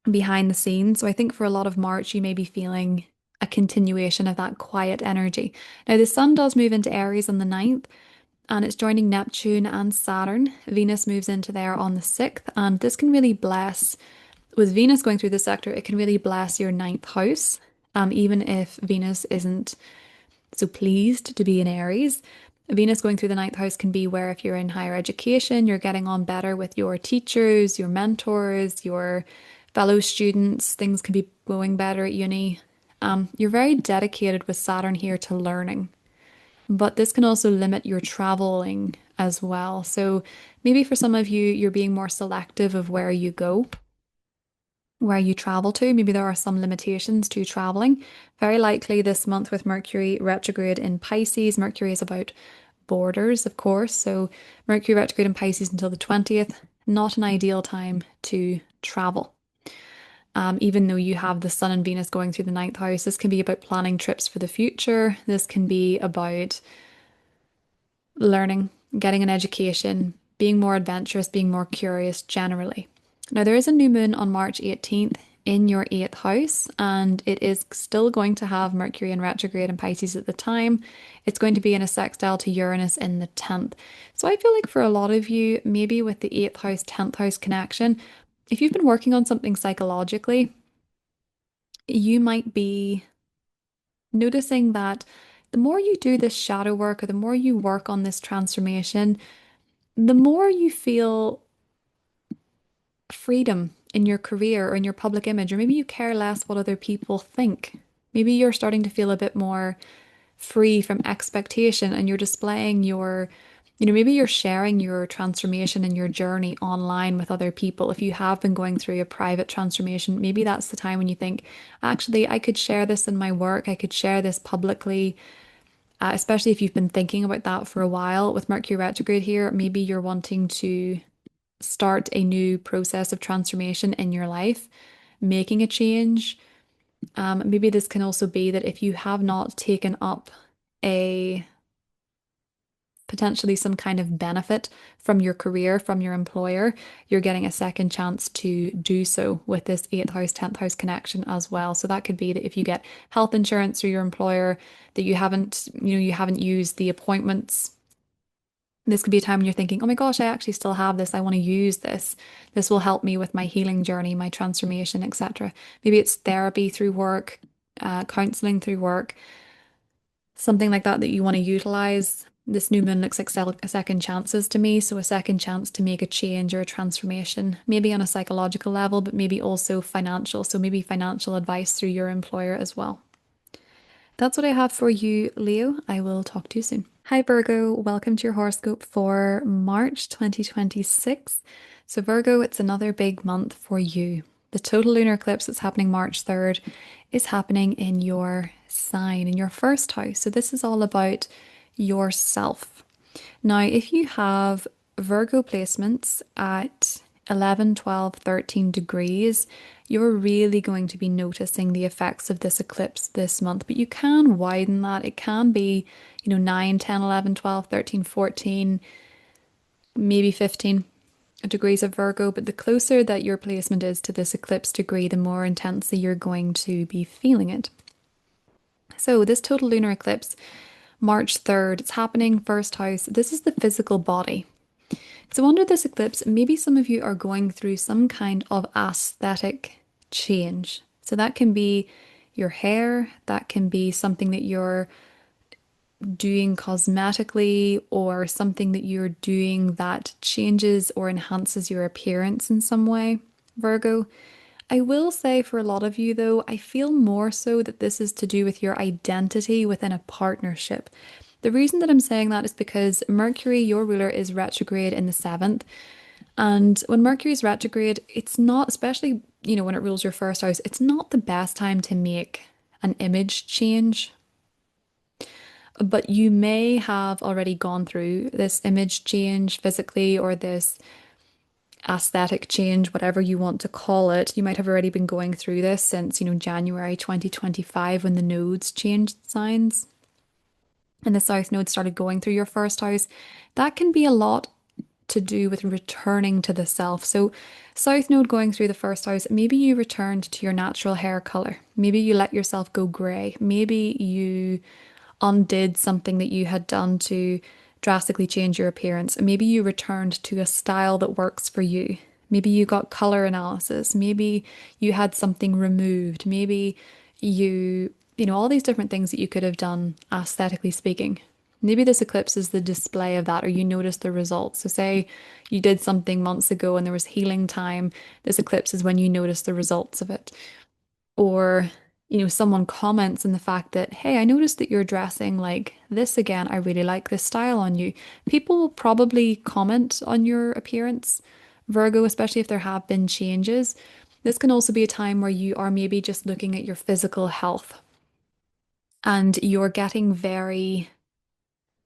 behind the scenes. So I think for a lot of March, you may be feeling a continuation of that quiet energy. Now, the Sun does move into Aries on the 9th, and it's joining Neptune and Saturn. Venus moves into there on the 6th, and this can really bless, with Venus going through the sector, it can really bless your ninth house, even if Venus isn't so pleased to be in Aries. Venus going through the ninth house can be where if you're in higher education, you're getting on better with your teachers, your mentors, your fellow students, things can be going better at uni. You're very dedicated with Saturn here to learning, but this can also limit your traveling as well. So maybe for some of you, you're being more selective of where you go, where you travel to. Maybe there are some limitations to traveling. Very likely this month with Mercury retrograde in Pisces. Mercury is about borders, of course. So Mercury retrograde in Pisces until the 20th, not an ideal time to travel. Even though you have the Sun and Venus going through the ninth house, this can be about planning trips for the future. This can be about learning, getting an education, being more adventurous, being more curious generally. Now, there is a new moon on March 18th in your 8th house, and it is still going to have Mercury in retrograde in Pisces at the time. It's going to be in a sextile to Uranus in the 10th. So I feel like for a lot of you, maybe with the 8th house, 10th house connection, if you've been working on something psychologically, you might be noticing that the more you do this shadow work or the more you work on this transformation, the more you feel freedom in your career or in your public image, or maybe you care less what other people think. Maybe you're starting to feel a bit more free from expectation and you're displaying your, maybe you're sharing your transformation and your journey online with other people. If you have been going through a private transformation, maybe that's the time when you think, actually, I could share this in my work, I could share this publicly. Especially if you've been thinking about that for a while with Mercury retrograde here, maybe you're wanting to start a new process of transformation in your life, making a change. Maybe this can also be that if you have not taken up a potentially some kind of benefit from your career, from your employer, you're getting a second chance to do so with this 8th house, 10th house connection as well. So that could be that if you get health insurance through your employer that you haven't used the appointments. This could be a time when you're thinking, oh my gosh, I actually still have this. I want to use this. This will help me with my healing journey, my transformation, etc. Maybe it's therapy through work, counseling through work, something like that that you want to utilize. This new moon looks like second chances to me. So a second chance to make a change or a transformation, maybe on a psychological level, but maybe also financial. So maybe financial advice through your employer as well. That's what I have for you, Leo. I will talk to you soon. Hi, Virgo. Welcome to your horoscope for March 2026. So, Virgo, it's another big month for you. The total lunar eclipse that's happening March 3rd is happening in your sign, in your first house. So, this is all about yourself. Now, if you have Virgo placements at 11, 12, 13 degrees, you're really going to be noticing the effects of this eclipse this month. But you can widen that. It can be, 9, 10, 11, 12, 13, 14, maybe 15 degrees of Virgo. But the closer that your placement is to this eclipse degree, the more intensely you're going to be feeling it. So this total lunar eclipse, March 3rd, it's happening first house. This is the physical body. So under this eclipse, maybe some of you are going through some kind of aesthetic change. So that can be your hair, that can be something that you're doing cosmetically, or something that you're doing that changes or enhances your appearance in some way, Virgo. I will say for a lot of you though, I feel more so that this is to do with your identity within a partnership. The reason that I'm saying that is because Mercury, your ruler, is retrograde in the 7th. And when Mercury is retrograde, it's not, especially, when it rules your first house, it's not the best time to make an image change. But you may have already gone through this image change physically, or this aesthetic change, whatever you want to call it. You might have already been going through this since, January 2025 when the nodes changed signs and the South Node started going through your first house. That can be a lot to do with returning to the self. So, South Node going through the first house, maybe you returned to your natural hair color. Maybe you let yourself go grey. Maybe you undid something that you had done to drastically change your appearance. Maybe you returned to a style that works for you. Maybe you got color analysis. Maybe you had something removed. Maybe all these different things that you could have done aesthetically speaking. Maybe this eclipse is the display of that, or you notice the results. So, say you did something months ago and there was healing time. This eclipse is when you notice the results of it. Or, someone comments in the fact that, hey, I noticed that you're dressing like this again. I really like this style on you. People will probably comment on your appearance, Virgo, especially if there have been changes. This can also be a time where you are maybe just looking at your physical health and you're getting very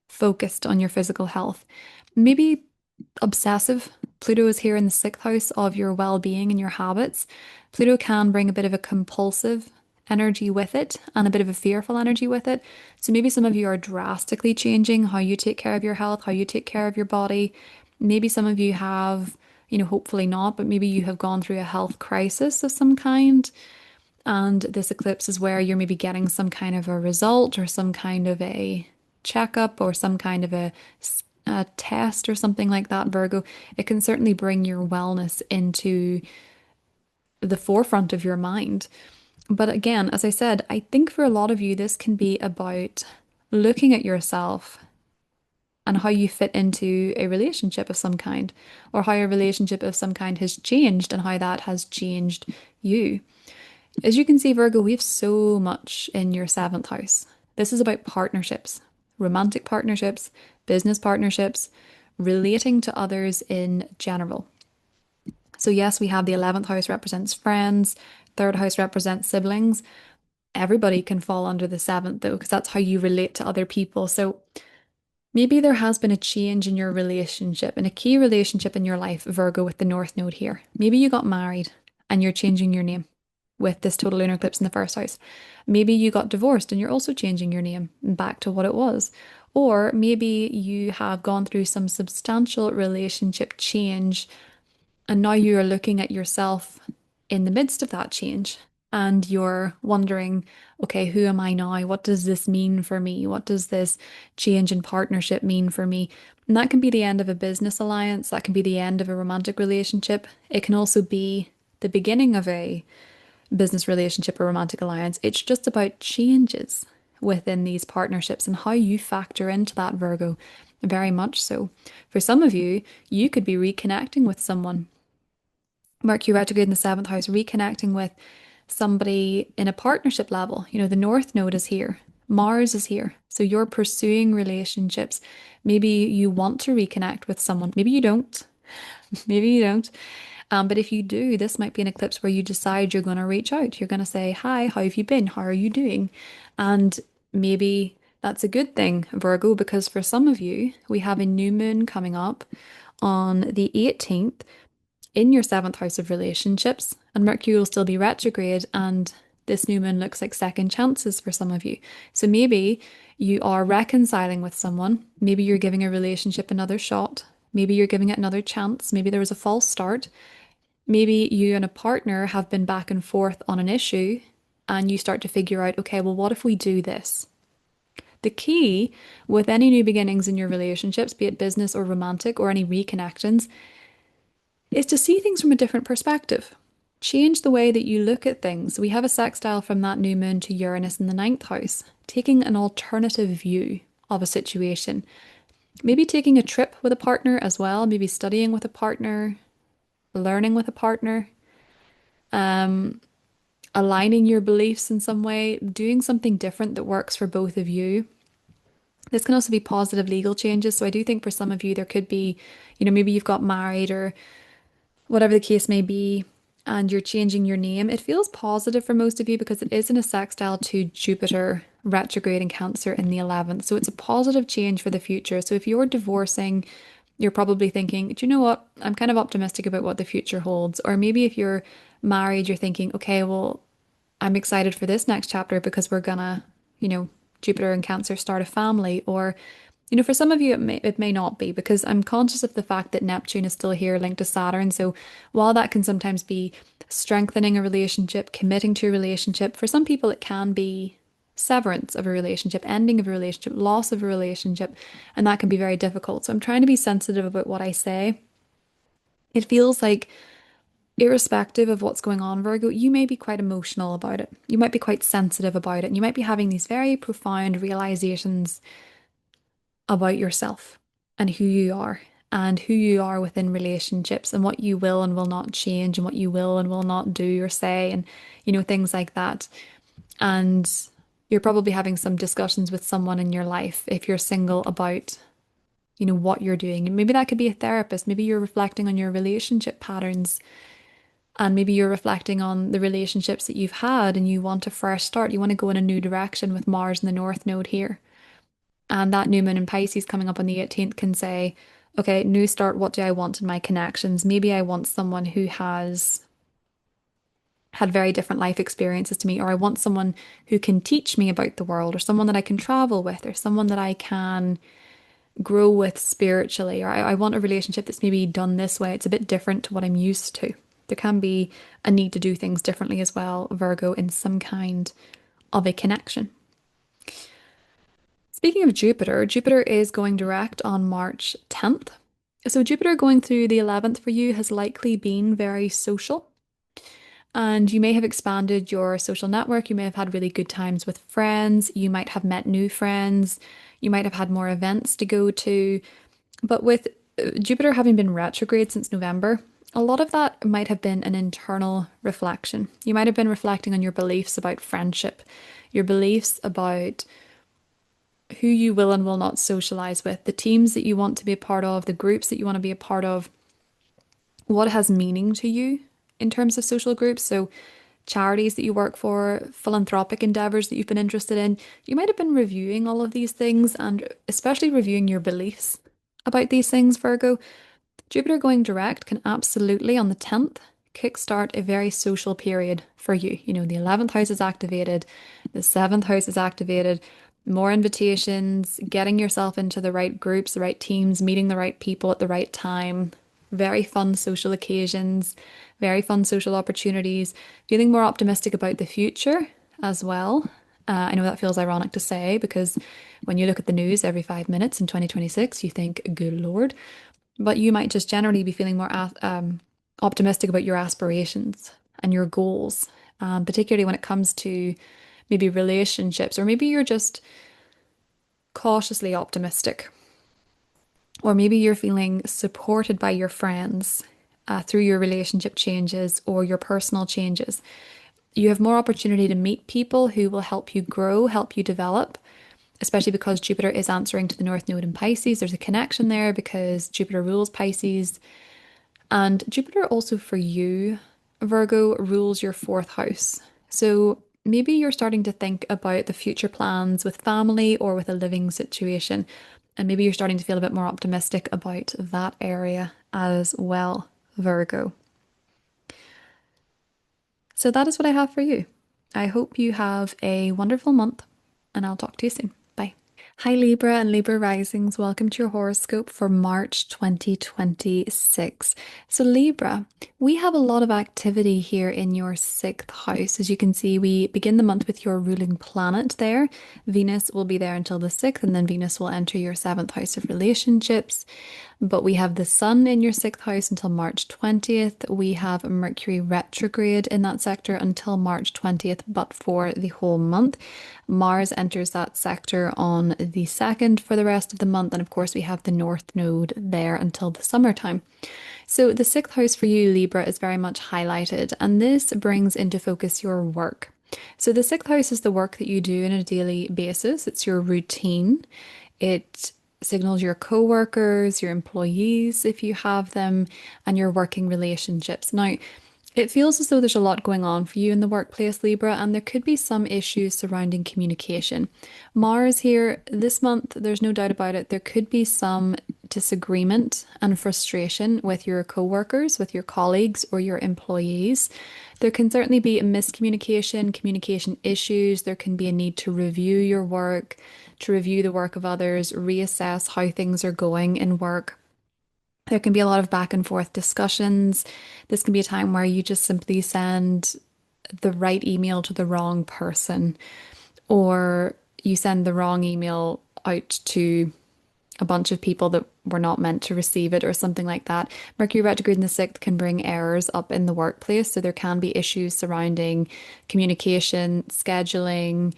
focused on your physical health. Maybe obsessive. Pluto is here in the sixth house of your well-being and your habits. Pluto can bring a bit of a compulsive energy with it and a bit of a fearful energy with it. So maybe some of you are drastically changing how you take care of your health, how you take care of your body. Maybe some of you have, hopefully not, but maybe you have gone through a health crisis of some kind. And this eclipse is where you're maybe getting some kind of a result or some kind of a checkup or some kind of a test or something like that, Virgo. It can certainly bring your wellness into the forefront of your mind. But again, as I said, I think for a lot of you, this can be about looking at yourself and how you fit into a relationship of some kind, or how a relationship of some kind has changed and how that has changed you. As you can see, Virgo, we have so much in your seventh house. This is about partnerships, romantic partnerships, business partnerships, relating to others in general. So, yes, we have the 11th house represents friends, third house represents siblings. Everybody can fall under the seventh, though, because that's how you relate to other people. So, maybe there has been a change in your relationship, in a key relationship in your life, Virgo, with the North Node here. Maybe you got married and you're changing your name with this total lunar eclipse in the first house. Maybe you got divorced and you're also changing your name back to what it was. Or maybe you have gone through some substantial relationship change and now you are looking at yourself in the midst of that change and you're wondering, okay, who am I now? What does this mean for me? What does this change in partnership mean for me? And that can be the end of a business alliance. That can be the end of a romantic relationship. It can also be the beginning of a business relationship or romantic alliance. It's just about changes within these partnerships and how you factor into that, Virgo. Very much so. For some of you, you could be reconnecting with someone. Mercury retrograde in the seventh house, reconnecting with somebody in a partnership level. The North Node is here. Mars is here. So you're pursuing relationships. Maybe you want to reconnect with someone. Maybe you don't. Maybe you don't. But if you do, this might be an eclipse where you decide you're going to reach out. You're going to say, hi, how have you been? How are you doing? And maybe that's a good thing, Virgo, because for some of you, we have a new moon coming up on the 18th in your seventh house of relationships, and Mercury will still be retrograde. And this new moon looks like second chances for some of you. So maybe you are reconciling with someone. Maybe you're giving a relationship another shot. Maybe you're giving it another chance. Maybe there was a false start. Maybe you and a partner have been back and forth on an issue and you start to figure out, okay, well, what if we do this? The key with any new beginnings in your relationships, be it business or romantic or any reconnections, is to see things from a different perspective. Change the way that you look at things. We have a sextile from that new moon to Uranus in the ninth house, taking an alternative view of a situation. Maybe taking a trip with a partner as well, maybe studying with a partner, learning with a partner, aligning your beliefs in some way, doing something different that works for both of you. This can also be positive legal changes. So I do think for some of you, there could be, maybe you've got married or whatever the case may be, and you're changing your name. It feels positive for most of you because it is in a sextile to Jupiter retrograde in Cancer in the 11th. So it's a positive change for the future. So if you're divorcing, you're probably thinking, do you know what? I'm kind of optimistic about what the future holds. Or maybe if you're married, you're thinking, okay, well, I'm excited for this next chapter because we're gonna, Jupiter and Cancer start a family. Or For some of you, it may not be because I'm conscious of the fact that Neptune is still here linked to Saturn. So while that can sometimes be strengthening a relationship, committing to a relationship, for some people it can be severance of a relationship, ending of a relationship, loss of a relationship, and that can be very difficult. So I'm trying to be sensitive about what I say. It feels like, irrespective of what's going on, Virgo, you may be quite emotional about it. You might be quite sensitive about it. And you might be having these very profound realizations about yourself and who you are within relationships and what you will and will not change and what you will and will not do or say and things like that. And you're probably having some discussions with someone in your life if you're single about what you're doing. And maybe that could be a therapist. Maybe you're reflecting on your relationship patterns and maybe you're reflecting on the relationships that you've had and you want a fresh start. You want to go in a new direction with Mars in the North Node here. And that new moon in Pisces coming up on the 18th can say, okay, new start, what do I want in my connections? Maybe I want someone who has had very different life experiences to me, or I want someone who can teach me about the world, or someone that I can travel with, or someone that I can grow with spiritually, or I want a relationship that's maybe done this way. It's a bit different to what I'm used to. There can be a need to do things differently as well, Virgo, in some kind of a connection. Speaking of Jupiter, Jupiter is going direct on March 10th. So Jupiter going through the 11th for you has likely been very social. And you may have expanded your social network. You may have had really good times with friends. You might have met new friends. You might have had more events to go to. But with Jupiter having been retrograde since November, a lot of that might have been an internal reflection. You might have been reflecting on your beliefs about friendship, your beliefs about who you will and will not socialize with, the teams that you want to be a part of, the groups that you want to be a part of, what has meaning to you in terms of social groups. So, charities that you work for, philanthropic endeavors that you've been interested in. You might have been reviewing all of these things and especially reviewing your beliefs about these things, Virgo. Jupiter going direct can absolutely, on the 10th, kickstart a very social period for you. The 11th house is activated, the 7th house is activated, more invitations, getting yourself into the right groups, the right teams, meeting the right people at the right time, very fun social occasions, very fun social opportunities, feeling more optimistic about the future as well. I know that feels ironic to say because when you look at the news every 5 minutes in 2026, you think, good Lord. But you might just generally be feeling more optimistic about your aspirations and your goals, particularly when it comes to maybe relationships, or maybe you're just cautiously optimistic, or maybe you're feeling supported by your friends through your relationship changes or your personal changes. You have more opportunity to meet people who will help you grow, help you develop, especially because Jupiter is answering to the North Node in Pisces. There's a connection there because Jupiter rules Pisces. And Jupiter also for you, Virgo, rules your fourth house. So maybe you're starting to think about the future plans with family or with a living situation. And maybe you're starting to feel a bit more optimistic about that area as well, Virgo. So that is what I have for you. I hope you have a wonderful month, and I'll talk to you soon. Bye. Hi, Libra and Libra risings. Welcome to your horoscope for March 2026. So, Libra, we have a lot of activity here in your sixth house. As you can see, we begin the month with your ruling planet there. Venus will be there until the 6th, and then Venus will enter your seventh house of relationships. But we have the Sun in your sixth house until March 20th. We have Mercury retrograde in that sector until March 20th, but for the whole month. Mars enters that sector on the 2nd for the rest of the month. And of course, we have the North Node there until the summertime. So the sixth house for you, Libra, is very much highlighted. And this brings into focus your work. So the sixth house is the work that you do on a daily basis. It's your routine. It signals your co-workers, your employees, if you have them, and your working relationships. Now, It feels as though there's a lot going on for you in the workplace, Libra, and there could be some issues surrounding communication. Mars here this month, there's no doubt about it. There could be some disagreement and frustration with your coworkers, with your colleagues, or your employees. There can certainly be a miscommunication, communication issues. There can be a need to review your work, to review the work of others, reassess how things are going in work. There can be a lot of back and forth discussions. This can be a time where you just simply send the right email to the wrong person, or you send the wrong email out to a bunch of people that were not meant to receive it, or something like that. Mercury retrograde in the sixth can bring errors up in the workplace. So there can be issues surrounding communication, scheduling,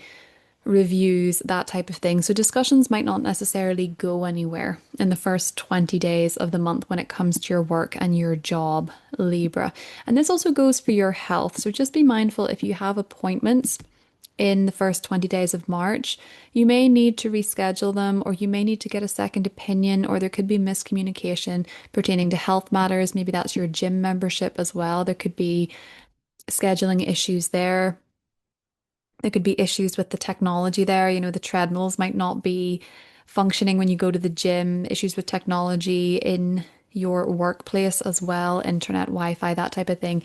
reviews, that type of thing. So discussions might not necessarily go anywhere in the first 20 days of the month when it comes to your work and your job, Libra. And this also goes for your health. So just be mindful if you have appointments in the first 20 days of March, you may need to reschedule them, or you may need to get a second opinion, or there could be miscommunication pertaining to health matters. Maybe that's your gym membership as well. There could be scheduling issues there. There could be issues with the technology there. You know, the treadmills might not be functioning when you go to the gym, issues with technology in your workplace as well, internet, Wi-Fi, that type of thing.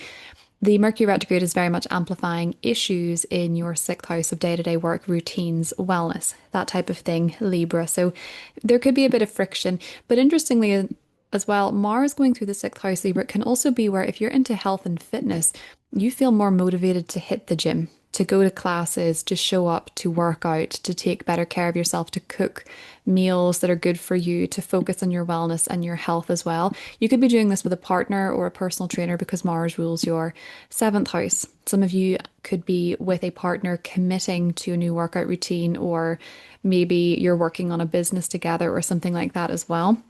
The Mercury retrograde is very much amplifying issues in your sixth house of day-to-day work, routines, wellness, that type of thing, Libra. So there could be a bit of friction. But interestingly, as well, Mars going through the sixth house, Libra, can also be where if you're into health and fitness, you feel more motivated to hit the gym, to go to classes, to show up, to work out, to take better care of yourself, to cook meals that are good for you, to focus on your wellness and your health as well. You could be doing this with a partner or a personal trainer because Mars rules your seventh house. Some of you could be with a partner committing to a new workout routine, or maybe you're working on a business together or something like that as well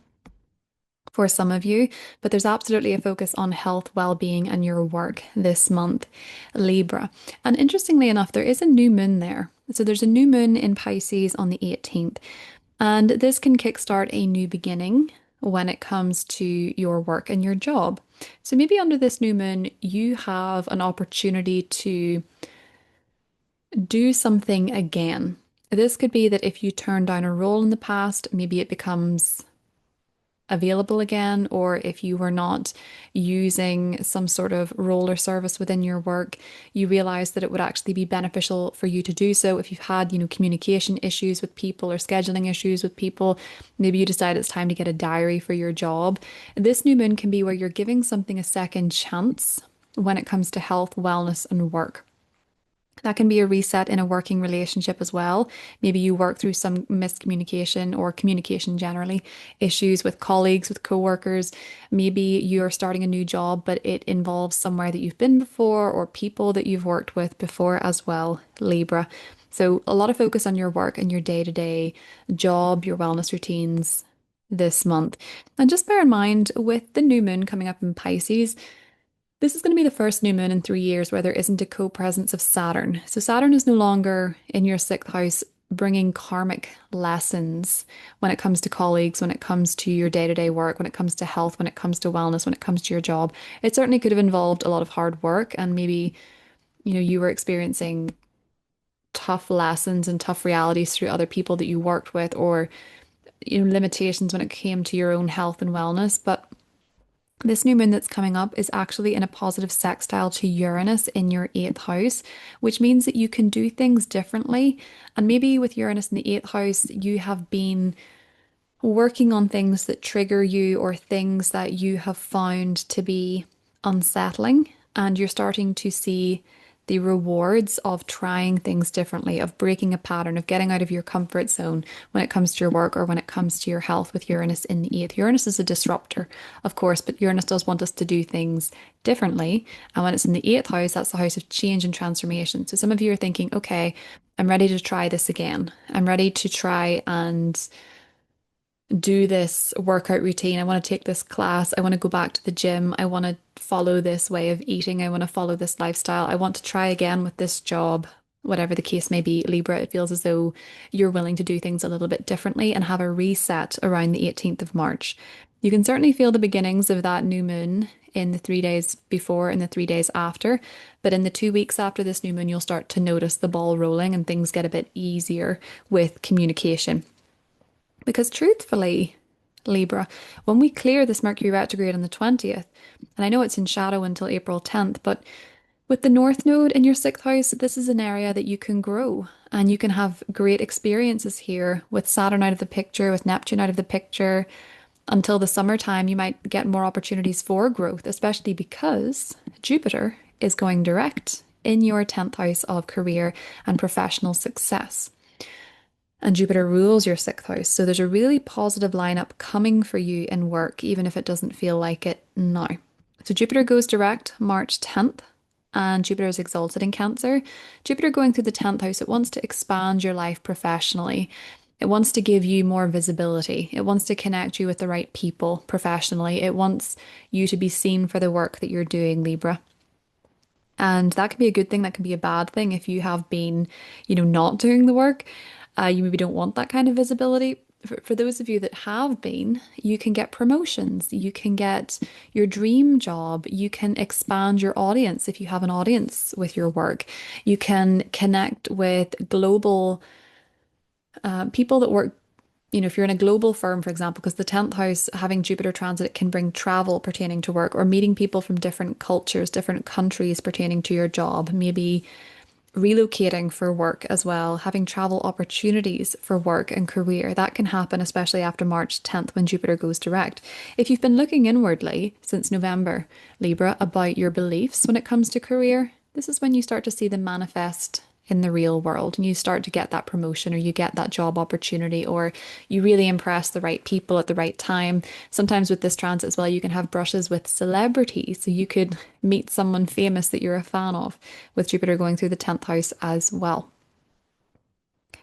for some of you, but there's absolutely a focus on health, well-being, and your work this month, Libra. And interestingly enough, there is a new moon there. So there's a new moon in Pisces on the 18th, and this can kickstart a new beginning when it comes to your work and your job. So maybe under this new moon, you have an opportunity to do something again. This could be that if you turned down a role in the past, maybe it becomes available again, or if you were not using some sort of role or service within your work, you realize that it would actually be beneficial for you to do so. If you've had, communication issues with people or scheduling issues with people, maybe you decide it's time to get a diary for your job. This new moon can be where you're giving something a second chance when it comes to health, wellness, and work. That can be a reset in a working relationship as well. Maybe you work through some miscommunication or communication generally, issues with colleagues, with coworkers. Maybe you're starting a new job, but it involves somewhere that you've been before or people that you've worked with before as well, Libra. So a lot of focus on your work and your day-to-day job, your wellness routines this month. And just bear in mind with the new moon coming up in Pisces, this is going to be the first new moon in 3 years where there isn't a co-presence of Saturn. So Saturn is no longer in your sixth house bringing karmic lessons when it comes to colleagues, when it comes to your day-to-day work, when it comes to health, when it comes to wellness, when it comes to your job. It certainly could have involved a lot of hard work, and maybe, you were experiencing tough lessons and tough realities through other people that you worked with, or, limitations when it came to your own health and wellness. But this new moon that's coming up is actually in a positive sextile to Uranus in your eighth house, which means that you can do things differently. And maybe with Uranus in the eighth house, you have been working on things that trigger you, or things that you have found to be unsettling, and you're starting to see the rewards of trying things differently, of breaking a pattern, of getting out of your comfort zone when it comes to your work or when it comes to your health with Uranus in the eighth. Uranus is a disruptor, of course, but Uranus does want us to do things differently. And when it's in the eighth house, that's the house of change and transformation. So some of you are thinking, okay, I'm ready to try this again. I'm ready to try and do this workout routine. I want to take this class. I want to go back to the gym. I want to follow this way of eating. I want to follow this lifestyle. I want to try again with this job, whatever the case may be. Libra, it feels as though you're willing to do things a little bit differently and have a reset around the 18th of March. You can certainly feel the beginnings of that new moon in the 3 days before and the 3 days after. But in the 2 weeks after this new moon, you'll start to notice the ball rolling and things get a bit easier with communication. Because truthfully, Libra, when we clear this Mercury retrograde on the 20th, and I know it's in shadow until April 10th, but with the North Node in your sixth house, this is an area that you can grow and you can have great experiences here with Saturn out of the picture, with Neptune out of the picture. Until the summertime, you might get more opportunities for growth, especially because Jupiter is going direct in your 10th house of career and professional success. And Jupiter rules your sixth house. So there's a really positive lineup coming for you in work, even if it doesn't feel like it now. So Jupiter goes direct March 10th, and Jupiter is exalted in Cancer. Jupiter going through the 10th house, it wants to expand your life professionally. It wants to give you more visibility. It wants to connect you with the right people professionally. It wants you to be seen for the work that you're doing, Libra. And that can be a good thing, that can be a bad thing if you have been, not doing the work. You maybe don't want that kind of visibility. For those of you that have been, you can get promotions, you can get your dream job, you can expand your audience if you have an audience with your work. You can connect with global people that work, if you're in a global firm, for example, because the 10th house having Jupiter transit, it can bring travel pertaining to work or meeting people from different cultures, different countries pertaining to your job, maybe relocating for work as well, having travel opportunities for work and career. That can happen, especially after March 10th when Jupiter goes direct. If you've been looking inwardly since November, Libra, about your beliefs when it comes to career, this is when you start to see them manifest in the real world and you start to get that promotion or you get that job opportunity or you really impress the right people at the right time. Sometimes with this transit as well, you can have brushes with celebrities. So you could meet someone famous that you're a fan of with Jupiter going through the 10th house as well.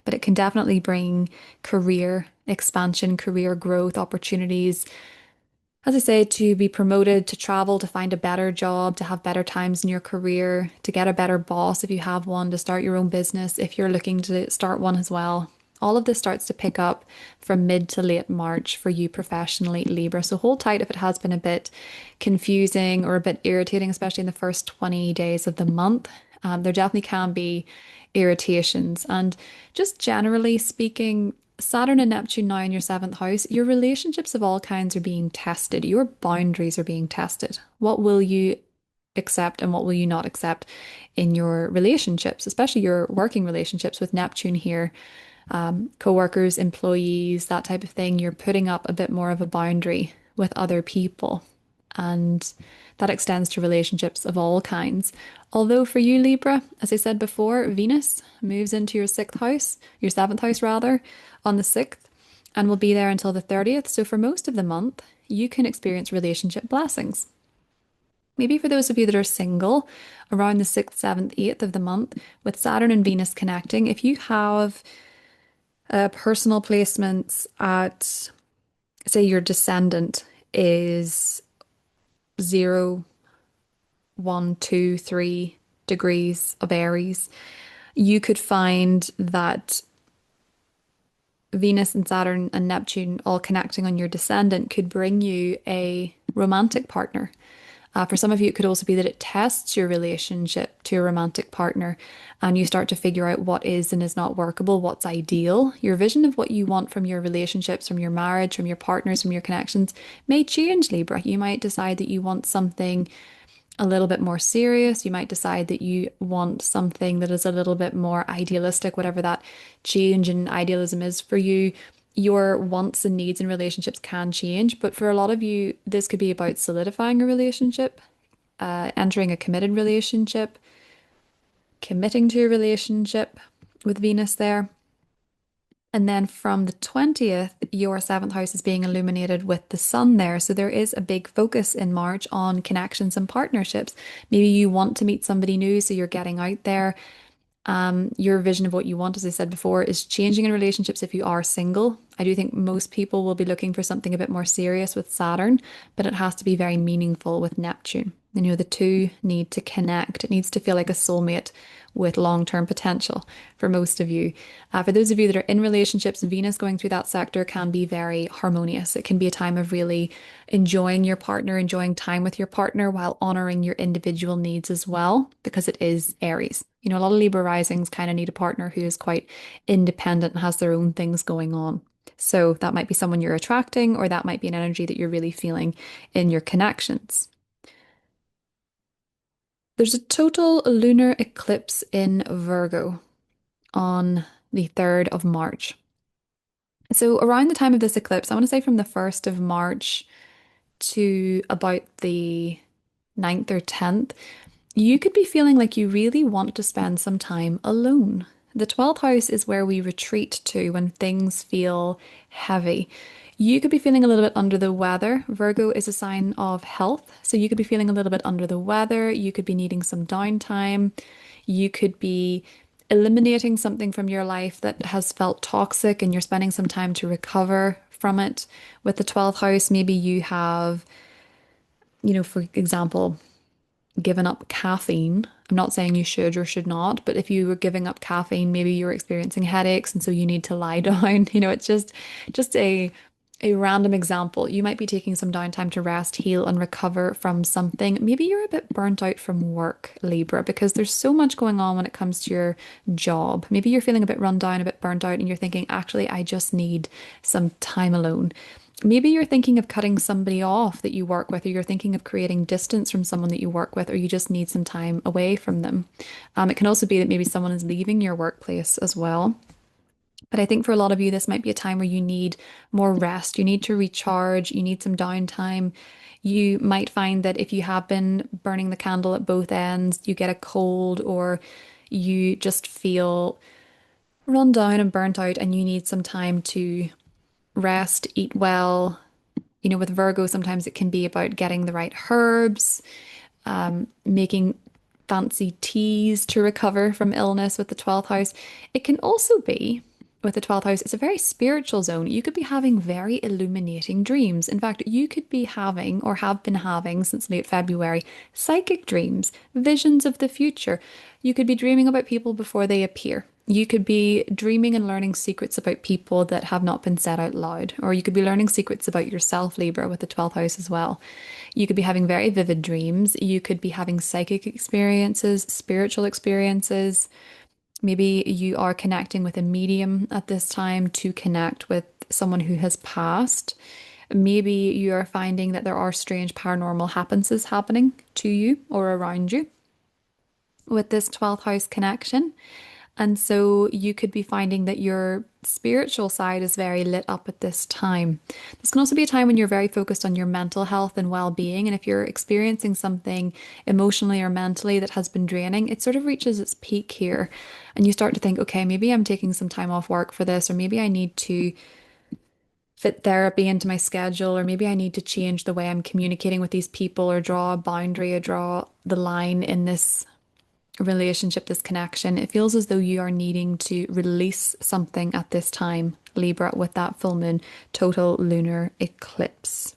But it can definitely bring career expansion, career growth opportunities. As I say, to be promoted, to travel, to find a better job, to have better times in your career, to get a better boss if you have one, to start your own business if you're looking to start one as well. All of this starts to pick up from mid to late March for you professionally, Libra. So hold tight if it has been a bit confusing or a bit irritating, especially in the first 20 days of the month. There definitely can be irritations. And just generally speaking, Saturn and Neptune now in your seventh house, your relationships of all kinds are being tested. Your boundaries are being tested. What will you accept and what will you not accept in your relationships, especially your working relationships with Neptune here, co-workers, employees, that type of thing. You're putting up a bit more of a boundary with other people. And that extends to relationships of all kinds. Although for you, Libra, as I said before, Venus moves into your sixth house, your seventh house rather, on the 6th, and will be there until the 30th. So for most of the month, you can experience relationship blessings. Maybe for those of you that are single, around the 6th, 7th, 8th of the month, with Saturn and Venus connecting, if you have personal placements at, say, your descendant is 0, 1, 2, 3 degrees of Aries, you could find that Venus and Saturn and Neptune all connecting on your descendant could bring you a romantic partner. For some of you, it could also be that it tests your relationship to a romantic partner and you start to figure out what is and is not workable, what's ideal. Your vision of what you want from your relationships, from your marriage, from your partners, from your connections may change, Libra. You might decide that you want something a little bit more serious. You might decide that you want something that is a little bit more idealistic, whatever that change in idealism is for you. Your wants and needs in relationships can change, but for a lot of you, this could be about solidifying a relationship, entering a committed relationship, committing to a relationship with Venus there. And then from the 20th, your seventh house is being illuminated with the sun there. So there is a big focus in March on connections and partnerships. Maybe you want to meet somebody new, so you're getting out there. Your vision of what you want, as I said before, is changing in relationships if you are single. I do think most people will be looking for something a bit more serious with Saturn, but it has to be very meaningful with Neptune. The two need to connect. It needs to feel like a soulmate with long-term potential for most of you. For those of you that are in relationships, Venus going through that sector can be very harmonious. It can be a time of really enjoying your partner, enjoying time with your partner while honoring your individual needs as well, because it is Aries. A lot of Libra risings kind of need a partner who is quite independent and has their own things going on. So that might be someone you're attracting, or that might be an energy that you're really feeling in your connections. There's a total lunar eclipse in Virgo on the 3rd of March. So around the time of this eclipse, I want to say from the 1st of March to about the 9th or 10th, you could be feeling like you really want to spend some time alone. The 12th house is where we retreat to when things feel heavy. You could be feeling a little bit under the weather. Virgo is a sign of health, so you could be feeling a little bit under the weather. You could be needing some downtime. You could be eliminating something from your life that has felt toxic and you're spending some time to recover from it. With the 12th house, maybe you have, for example, given up caffeine. I'm not saying you should or should not, but if you were giving up caffeine, maybe you're experiencing headaches and so you need to lie down. It's just a random example. You might be taking some downtime to rest, heal, and recover from something. Maybe you're a bit burnt out from work, Libra, because there's so much going on when it comes to your job. Maybe you're feeling a bit run down, a bit burnt out, and you're thinking, actually, I just need some time alone. Maybe you're thinking of cutting somebody off that you work with, or you're thinking of creating distance from someone that you work with, or you just need some time away from them. It can also be that maybe someone is leaving your workplace as well. But I think for a lot of you, this might be a time where you need more rest. You need to recharge. You need some downtime. You might find that if you have been burning the candle at both ends, you get a cold, or you just feel run down and burnt out and you need some time to rest, eat well. With Virgo, sometimes it can be about getting the right herbs, making fancy teas to recover from illness with the 12th house. It can also be with the 12th house, it's a very spiritual zone. You could be having very illuminating dreams. In fact, you could be having or have been having since late February psychic dreams, visions of the future. You could be dreaming about people before they appear. You could be dreaming and learning secrets about people that have not been said out loud, or you could be learning secrets about yourself, Libra, with the 12th house as well. You could be having very vivid dreams. You could be having psychic experiences, spiritual experiences. Maybe you are connecting with a medium at this time to connect with someone who has passed. Maybe you are finding that there are strange paranormal happening to you or around you with this 12th house connection. And so you could be finding that your spiritual side is very lit up at this time. This can also be a time when you're very focused on your mental health and well-being. And if you're experiencing something emotionally or mentally that has been draining, it sort of reaches its peak here. And you start to think, okay, maybe I'm taking some time off work for this, or maybe I need to fit therapy into my schedule, or maybe I need to change the way I'm communicating with these people, or draw a boundary, or draw the line in this relationship, this connection. It feels as though you are needing to release something at this time, Libra, with that full moon total lunar eclipse.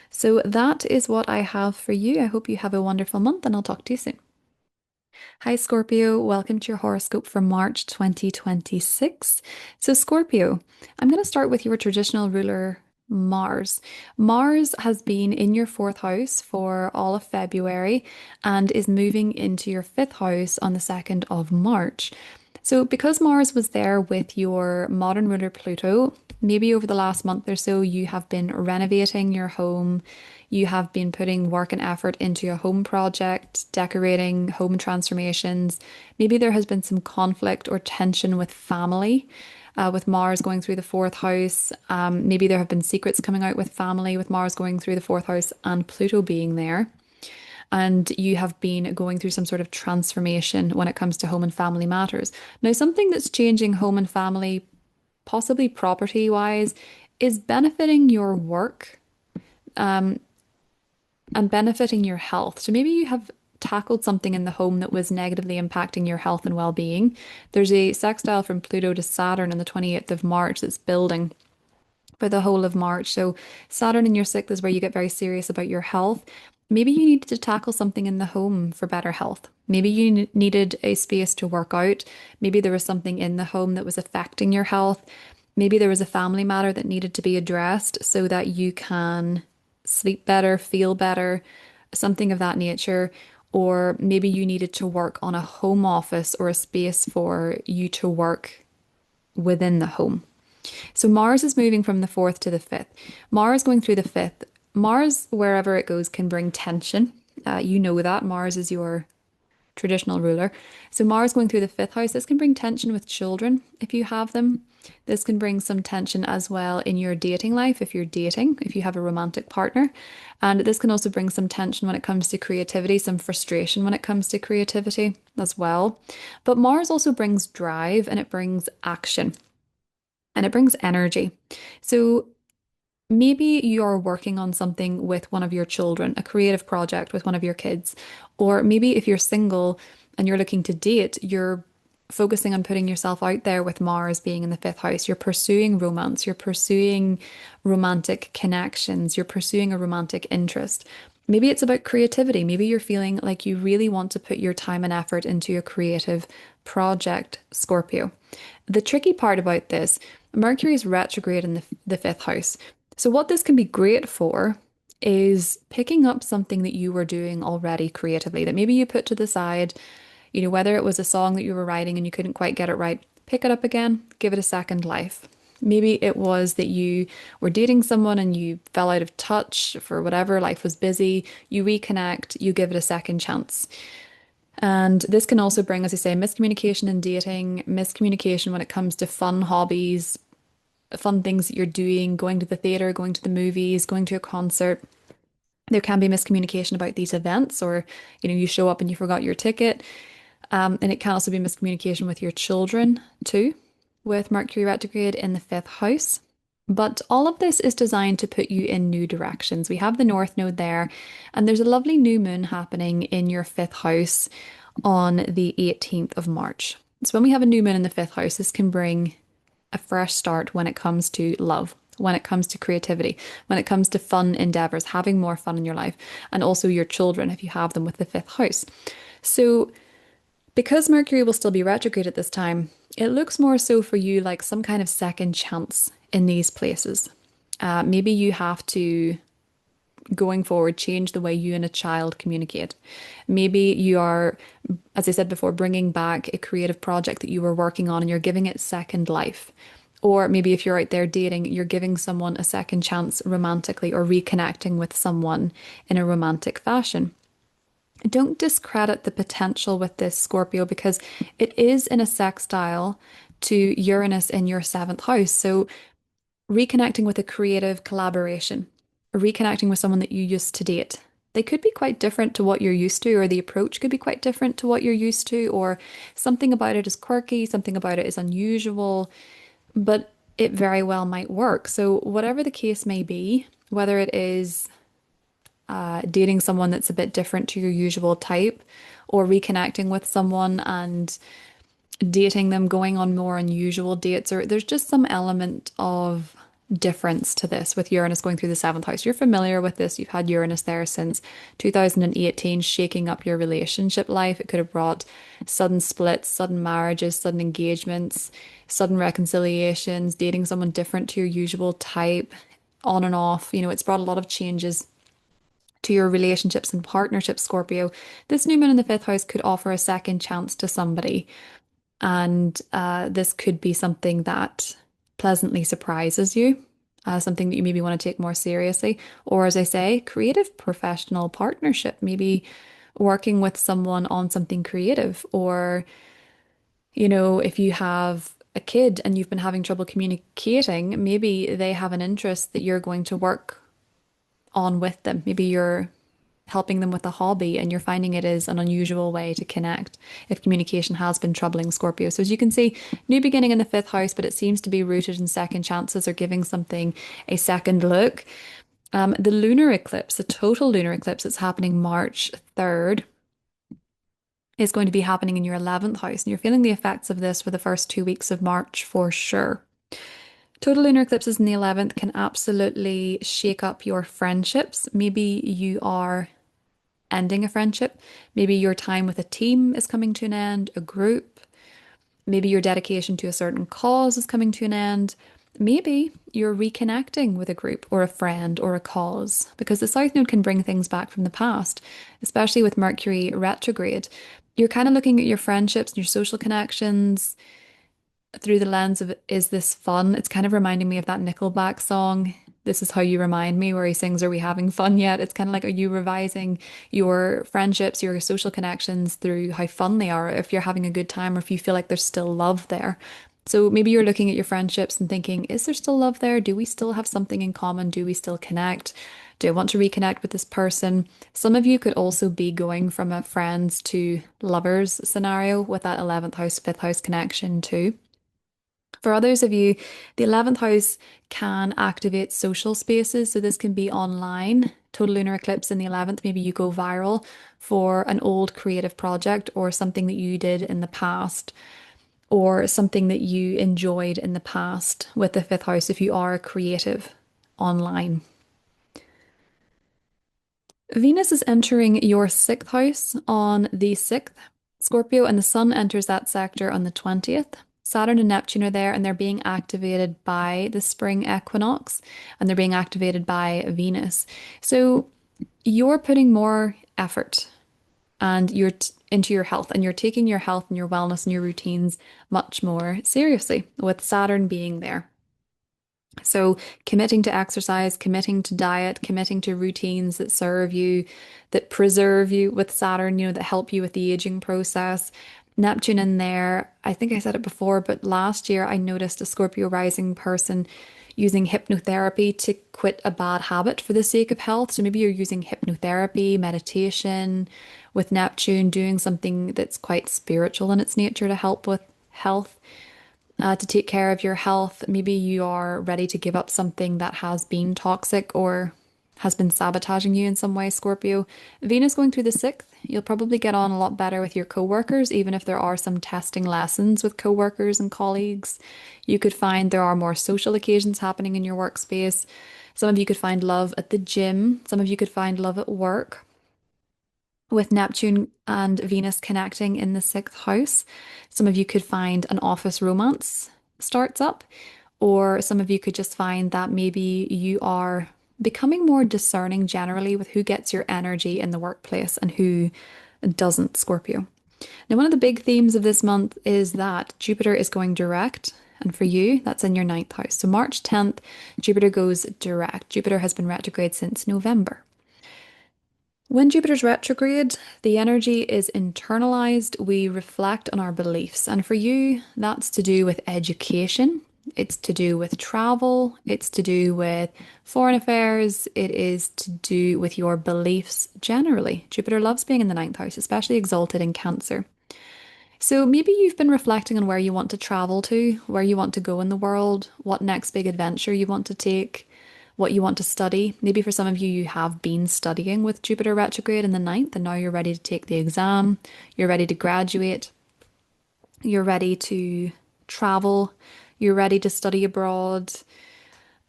So that is what I have for you. I hope you have a wonderful month, and I'll talk to you soon. Hi, Scorpio. Welcome to your horoscope for March 2026. So, Scorpio, I'm going to start with your traditional ruler, Mars. Mars has been in your fourth house for all of February and is moving into your fifth house on the 2nd of March. So, because Mars was there with your modern ruler Pluto, maybe over the last month or so, you have been renovating your home. You have been putting work and effort into a home project, decorating, home transformations. Maybe there has been some conflict or tension with family, with Mars going through the fourth house. Maybe there have been secrets coming out with family with Mars going through the fourth house and Pluto being there. And you have been going through some sort of transformation when it comes to home and family matters. Now, something that's changing home and family, possibly property wise, is benefiting your work and benefiting your health. So maybe you have tackled something in the home that was negatively impacting your health and well-being. There's a sextile from Pluto to Saturn on the 28th of March that's building for the whole of March. So Saturn in your sixth is where you get very serious about your health. Maybe you needed to tackle something in the home for better health. Maybe you needed a space to work out. Maybe there was something in the home that was affecting your health. Maybe there was a family matter that needed to be addressed so that you can sleep better, feel better, something of that nature. Or maybe you needed to work on a home office or a space for you to work within the home. So Mars is moving from the fourth to the fifth. Mars going through the fifth. Mars, wherever it goes, can bring tension. You know that. Mars is your traditional ruler. So Mars going through the fifth house, this can bring tension with children if you have them. This can bring some tension as well in your dating life if you're dating, if you have a romantic partner. And this can also bring some tension when it comes to creativity, some frustration when it comes to creativity as well. But Mars also brings drive and it brings action and it brings energy. So maybe you're working on something with one of your children, a creative project with one of your kids. Or maybe if you're single and you're looking to date, you're focusing on putting yourself out there with Mars being in the fifth house. You're pursuing romance, you're pursuing romantic connections, you're pursuing a romantic interest. Maybe it's about creativity. Maybe you're feeling like you really want to put your time and effort into a creative project, Scorpio. The tricky part about this, Mercury is retrograde in the fifth house. So, what this can be great for is picking up something that you were doing already creatively that maybe you put to the side, whether it was a song that you were writing and you couldn't quite get it right, pick it up again, give it a second life. Maybe it was that you were dating someone and you fell out of touch for whatever, life was busy, you reconnect, you give it a second chance. And this can also bring, as I say, miscommunication in dating, miscommunication when it comes to fun hobbies, fun things that you're doing, going to the theater, going to the movies, going to a concert. There can be miscommunication about these events, or you show up and you forgot your ticket. And it can also be miscommunication with your children too, with Mercury retrograde in the fifth house. But all of this is designed to put you in new directions. We have the North Node there, and there's a lovely new moon happening in your fifth house on the 18th of March. So when we have a new moon in the fifth house, this can bring a fresh start when it comes to love, when it comes to creativity, when it comes to fun endeavors, having more fun in your life, and also your children if you have them with the fifth house. So because Mercury will still be retrograde at this time, it looks more so for you like some kind of second chance in these places. Maybe you have to, going forward, change the way you and a child communicate. Maybe you are, as I said before, bringing back a creative project that you were working on and you're giving it second life. Or maybe if you're out there dating, you're giving someone a second chance romantically or reconnecting with someone in a romantic fashion. Don't discredit the potential with this, Scorpio, because it is in a sextile to Uranus in your seventh house. So reconnecting with a creative collaboration, reconnecting with someone that you used to date. They could be quite different to what you're used to, or the approach could be quite different to what you're used to, or something about it is quirky, something about it is unusual, but it very well might work. So, whatever the case may be, whether it is dating someone that's a bit different to your usual type, or reconnecting with someone and dating them, going on more unusual dates, or there's just some element of difference to this with Uranus going through the seventh house. You're familiar with this. You've had Uranus there since 2018, shaking up your relationship life. It could have brought sudden splits, sudden marriages, sudden engagements, sudden reconciliations, dating someone different to your usual type, on and off. It's brought a lot of changes to your relationships and partnerships, Scorpio. This new moon in the fifth house could offer a second chance to somebody. And this could be something that pleasantly surprises you, something that you maybe want to take more seriously. Or, as I say, creative professional partnership, maybe working with someone on something creative. Or, if you have a kid and you've been having trouble communicating, maybe they have an interest that you're going to work on with them. Maybe you're helping them with a hobby and you're finding it is an unusual way to connect if communication has been troubling Scorpio. So as you can see, new beginning in the fifth house, but it seems to be rooted in second chances or giving something a second look. The lunar eclipse, the total lunar eclipse that's happening March 3rd, is going to be happening in your 11th house. And you're feeling the effects of this for the first 2 weeks of March for sure. Total lunar eclipses in the 11th can absolutely shake up your friendships. Maybe you are ending a friendship. Maybe your time with a team is coming to an end, a group. Maybe your dedication to a certain cause is coming to an end. Maybe you're reconnecting with a group or a friend or a cause because the South Node can bring things back from the past, especially with Mercury retrograde. You're kind of looking at your friendships and your social connections through the lens of, is this fun? It's kind of reminding me of that Nickelback song, This Is How You Remind Me, where he sings, Are we having fun yet? It's kind of like, are you revising your friendships, your social connections through how fun they are, if you're having a good time or if you feel like there's still love there. So maybe you're looking at your friendships and thinking, is there still love there? Do we still have something in common? Do we still connect? Do I want to reconnect with this person? Some of you could also be going from a friends to lovers scenario with that 11th house, 5th house connection too. For others of you, the 11th house can activate social spaces. So this can be online, total lunar eclipse in the 11th. Maybe you go viral for an old creative project or something that you did in the past or something that you enjoyed in the past with the 5th house if you are a creative online. Venus is entering your 6th house on the 6th, Scorpio, and the Sun enters that sector on the 20th. Saturn and Neptune are there and they're being activated by the spring equinox and they're being activated by Venus. So you're putting more effort and you're into your health and you're taking your health and your wellness and your routines much more seriously with Saturn being there. So committing to exercise, committing to diet, committing to routines that serve you, that preserve you with Saturn, that help you with the aging process. Neptune in there, I think I said it before, but last year I noticed a Scorpio rising person using hypnotherapy to quit a bad habit for the sake of health. So maybe you're using hypnotherapy, meditation with Neptune, doing something that's quite spiritual in its nature to help with health. To take care of your health. Maybe you are ready to give up something that has been toxic or has been sabotaging you in some way, Scorpio. Venus going through the 6th, you'll probably get on a lot better with your coworkers, even if there are some testing lessons with coworkers and colleagues. You could find there are more social occasions happening in your workspace. Some of you could find love at the gym. Some of you could find love at work. With Neptune and Venus connecting in the 6th house, some of you could find an office romance starts up, or some of you could just find that maybe you are becoming more discerning generally with who gets your energy in the workplace and who doesn't, Scorpio. Now, one of the big themes of this month is that Jupiter is going direct. And for you, that's in your 9th house. So March 10th, Jupiter goes direct. Jupiter has been retrograde since November. When Jupiter's retrograde, the energy is internalized. We reflect on our beliefs. And for you, that's to do with education. It's to do with travel. It's to do with foreign affairs. It is to do with your beliefs generally. Jupiter loves being in the 9th house, especially exalted in Cancer. So maybe you've been reflecting on where you want to travel to, where you want to go in the world, what next big adventure you want to take, what you want to study. Maybe for some of you, you have been studying with Jupiter retrograde in the 9th and now you're ready to take the exam, you're ready to graduate, you're ready to travel, you're ready to study abroad,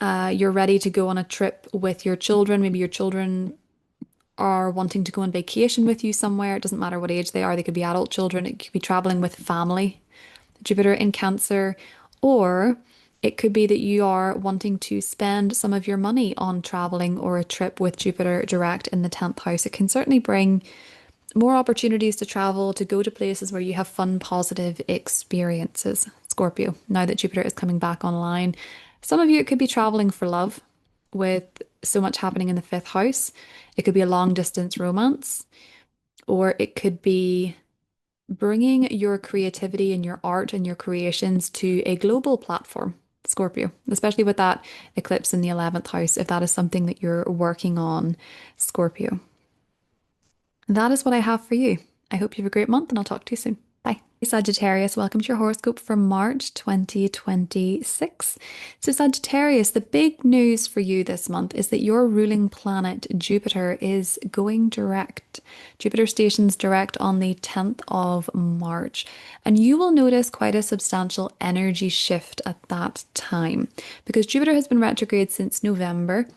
you're ready to go on a trip with your children. Maybe your children are wanting to go on vacation with you somewhere. It doesn't matter what age they are. They could be adult children. It could be traveling with family. Jupiter in Cancer. Or it could be that you are wanting to spend some of your money on traveling or a trip with Jupiter direct in the 10th house. It can certainly bring more opportunities to travel, to go to places where you have fun, positive experiences, Scorpio, now that Jupiter is coming back online. Some of you, it could be traveling for love with so much happening in the 5th house. It could be a long distance romance, or it could be bringing your creativity and your art and your creations to a global platform, Scorpio, especially with that eclipse in the 11th house, if that is something that you're working on, Scorpio. That is what I have for you. I hope you have a great month and I'll talk to you soon. Bye. Sagittarius, welcome to your horoscope for March 2026. So Sagittarius, the big news for you this month is that your ruling planet Jupiter is going direct. Jupiter stations direct on the 10th of March, and you will notice quite a substantial energy shift at that time because Jupiter has been retrograde since November.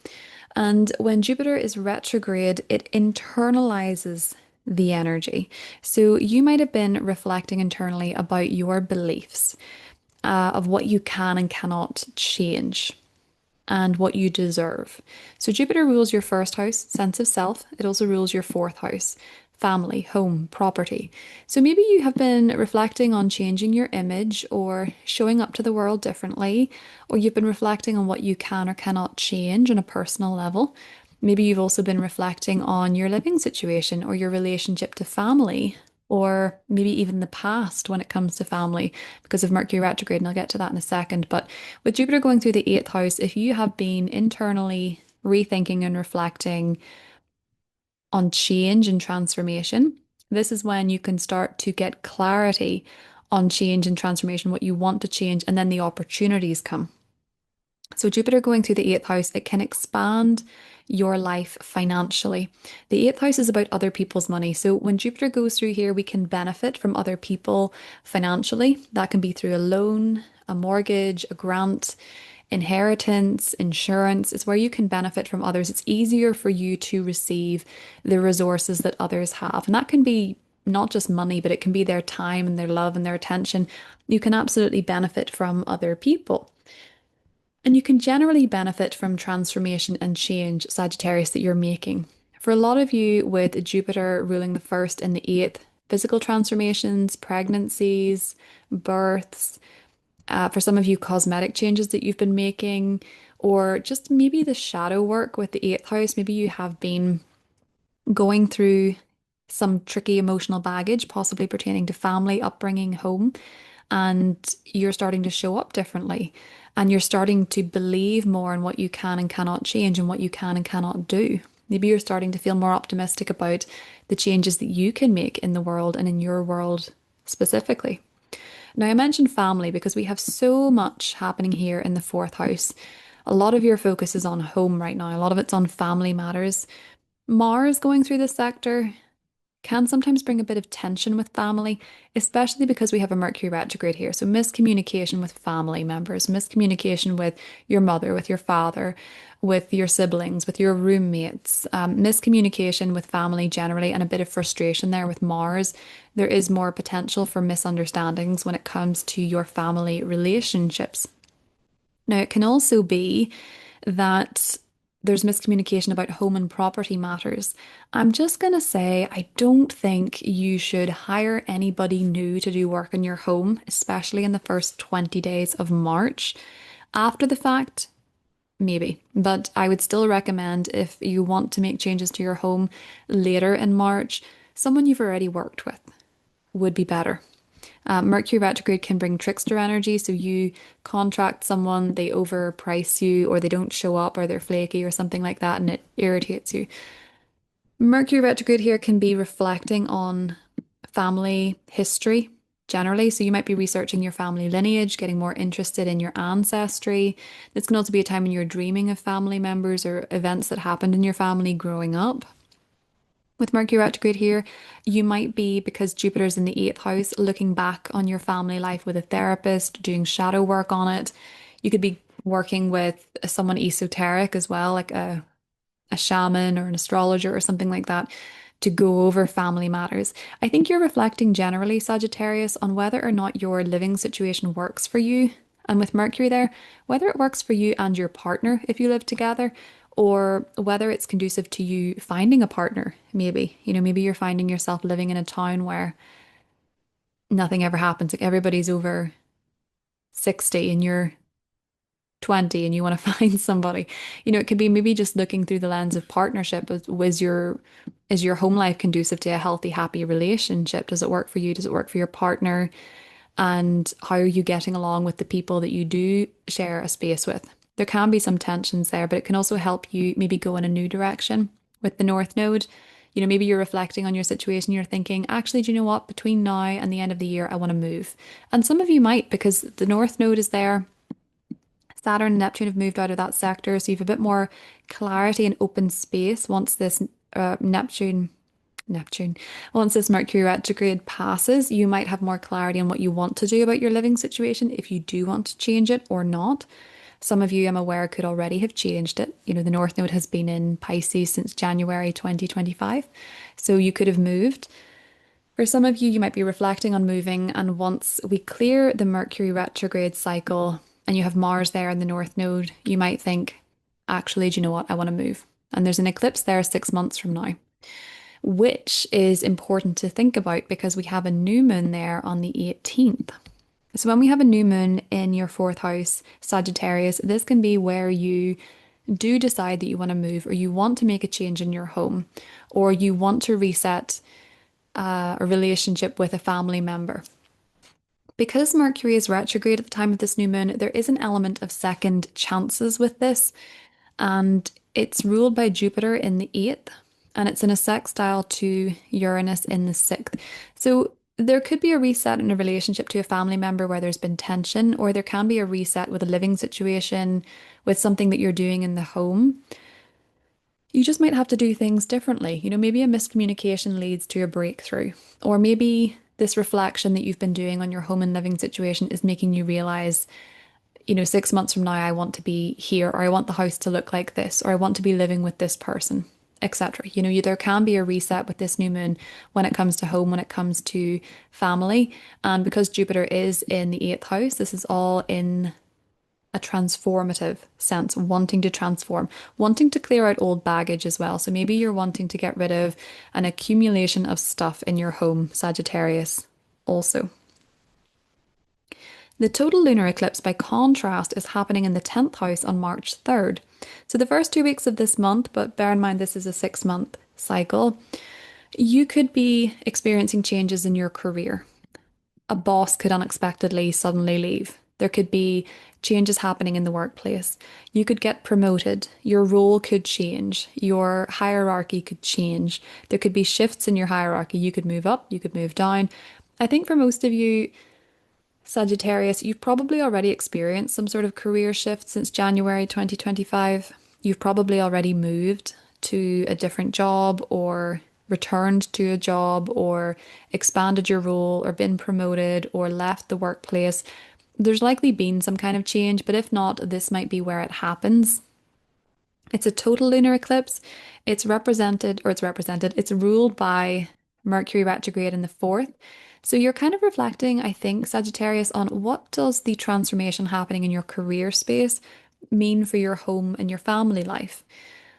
And when Jupiter is retrograde, it internalizes the energy. So you might have been reflecting internally about your beliefs, of what you can and cannot change and what you deserve. So Jupiter rules your first house, sense of self. It also rules your fourth house, family, home, property. So maybe you have been reflecting on changing your image or showing up to the world differently, or you've been reflecting on what you can or cannot change on a personal level. Maybe you've also been reflecting on your living situation or your relationship to family, or maybe even the past when it comes to family because of Mercury retrograde. And I'll get to that in a second. But with Jupiter going through the eighth house, if you have been internally rethinking and reflecting on change and transformation, this is when you can start to get clarity on change and transformation, what you want to change, and then the opportunities come. So, Jupiter going through the eighth house, it can expand your life financially. The eighth house is about other people's money. So, when Jupiter goes through here, we can benefit from other people financially. That can be through a loan, a mortgage, a grant, inheritance, insurance. It's where you can benefit from others. It's easier for you to receive the resources that others have. And that can be not just money, but it can be their time and their love and their attention. You can absolutely benefit from other people. And you can generally benefit from transformation and change, Sagittarius, that you're making. For a lot of you, with Jupiter ruling the first and the eighth, physical transformations, pregnancies, births, for some of you, cosmetic changes that you've been making, or just maybe the shadow work with the eighth house. Maybe you have been going through some tricky emotional baggage, possibly pertaining to family, upbringing, home, and you're starting to show up differently. And you're starting to believe more in what you can and cannot change and what you can and cannot do. Maybe you're starting to feel more optimistic about the changes that you can make in the world and in your world specifically. Now, I mentioned family because we have so much happening here in the fourth house. A lot of your focus is on home right now, a lot of it's on family matters. Mars going through this sector can sometimes bring a bit of tension with family, especially because we have a Mercury retrograde here. So, miscommunication with family members, miscommunication with your mother, with your father, with your siblings, with your roommates, miscommunication with family generally, and a bit of frustration there with Mars. There is more potential for misunderstandings when it comes to your family relationships. Now, it can also be that there's miscommunication about home and property matters. I'm just going to say, I don't think you should hire anybody new to do work on your home, especially in the first 20 days of March. After the fact, maybe, but I would still recommend if you want to make changes to your home later in March, someone you've already worked with would be better. Mercury retrograde can bring trickster energy. So you contract someone, they overprice you, or they don't show up, or they're flaky, or something like that, and it irritates you. Mercury retrograde here can be reflecting on family history generally. So you might be researching your family lineage, getting more interested in your ancestry. This can also be a time when you're dreaming of family members or events that happened in your family growing up. With Mercury retrograde here, you might be, because Jupiter's in the eighth house, looking back on your family life with a therapist, doing shadow work on it. You could be working with someone esoteric as well, like a shaman or an astrologer or something like that, to go over family matters. I think you're reflecting generally, Sagittarius, on whether or not your living situation works for you. And with Mercury there, whether it works for you and your partner if you live together, or whether it's conducive to you finding a partner, maybe. Maybe you're finding yourself living in a town where nothing ever happens. Like everybody's over 60 and you're 20 and you want to find somebody. It could be maybe just looking through the lens of partnership. Is your home life conducive to a healthy, happy relationship? Does it work for you? Does it work for your partner? And how are you getting along with the people that you do share a space with? There can be some tensions there, but it can also help you maybe go in a new direction with the North Node. Maybe you're reflecting on your situation. You're thinking, actually, do you know what? Between now and the end of the year, I want to move. And some of you might, because the North Node is there. Saturn and Neptune have moved out of that sector. So you have a bit more clarity and open space once this Neptune. Once this Mercury retrograde passes, you might have more clarity on what you want to do about your living situation, if you do want to change it or not. Some of you, I'm aware, could already have changed it. The North Node has been in Pisces since January 2025. So you could have moved. For some of you, you might be reflecting on moving. And once we clear the Mercury retrograde cycle and you have Mars there in the North Node, you might think, actually, do you know what? I want to move. And there's an eclipse there 6 months from now, which is important to think about because we have a new moon there on the 18th. So when we have a new moon in your fourth house, Sagittarius, this can be where you do decide that you want to move or you want to make a change in your home or you want to reset a relationship with a family member. Because Mercury is retrograde at the time of this new moon, there is an element of second chances with this, and it's ruled by Jupiter in the 8th, and it's in a sextile to Uranus in the 6th. So there could be a reset in a relationship to a family member where there's been tension, or there can be a reset with a living situation, with something that you're doing in the home. You just might have to do things differently. Maybe a miscommunication leads to a breakthrough, or maybe this reflection that you've been doing on your home and living situation is making you realize, 6 months from now, I want to be here, or I want the house to look like this, or I want to be living with this person, etc. There can be a reset with this new moon when it comes to home, when it comes to family. And because Jupiter is in the 8th house, this is all in a transformative sense, wanting to transform, wanting to clear out old baggage as well. So maybe you're wanting to get rid of an accumulation of stuff in your home, Sagittarius, also. The total lunar eclipse, by contrast, is happening in the 10th house on March 3rd. So the first 2 weeks of this month, but bear in mind this is a 6-month cycle, you could be experiencing changes in your career. A boss could unexpectedly suddenly leave. There could be changes happening in the workplace. You could get promoted. Your role could change. Your hierarchy could change. There could be shifts in your hierarchy. You could move up, you could move down. I think for most of you, Sagittarius, you've probably already experienced some sort of career shift since January 2025. You've probably already moved to a different job or returned to a job or expanded your role or been promoted or left the workplace. There's likely been some kind of change, but if not, this might be where it happens. It's a total lunar eclipse. It's ruled by Mercury retrograde in the 4th. So you're kind of reflecting, I think, Sagittarius, on what does the transformation happening in your career space mean for your home and your family life?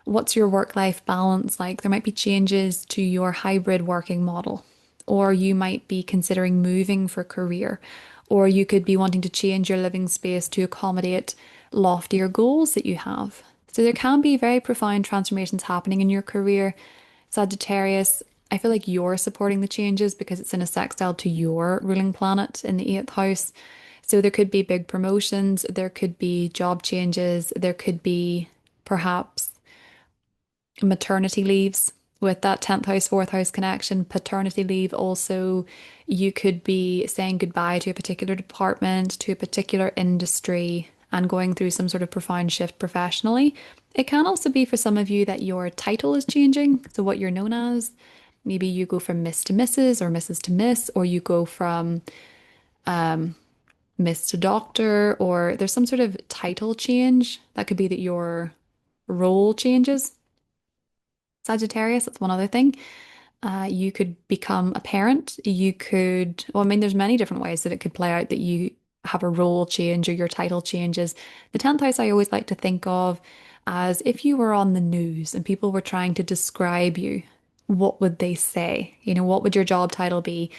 What's your work-life balance like? There might be changes to your hybrid working model, or you might be considering moving for career, or you could be wanting to change your living space to accommodate loftier goals that you have. So there can be very profound transformations happening in your career, Sagittarius. I feel like you're supporting the changes because it's in a sextile to your ruling planet in the 8th house. So there could be big promotions, there could be job changes, there could be perhaps maternity leaves with that 10th house, 4th house connection, paternity leave also. You could be saying goodbye to a particular department, to a particular industry, and going through some sort of profound shift professionally. It can also be for some of you that your title is changing. So what you're known as, maybe you go from Miss to Mrs. or Mrs. to Miss, or you go from Miss to Doctor, or there's some sort of title change. That could be that your role changes. Sagittarius, that's one other thing. You could become a parent. You could, well, I mean, there's many different ways that it could play out that you have a role change or your title changes. The 10th house I always like to think of as if you were on the news and people were trying to describe you, what would they say? What would your job title be?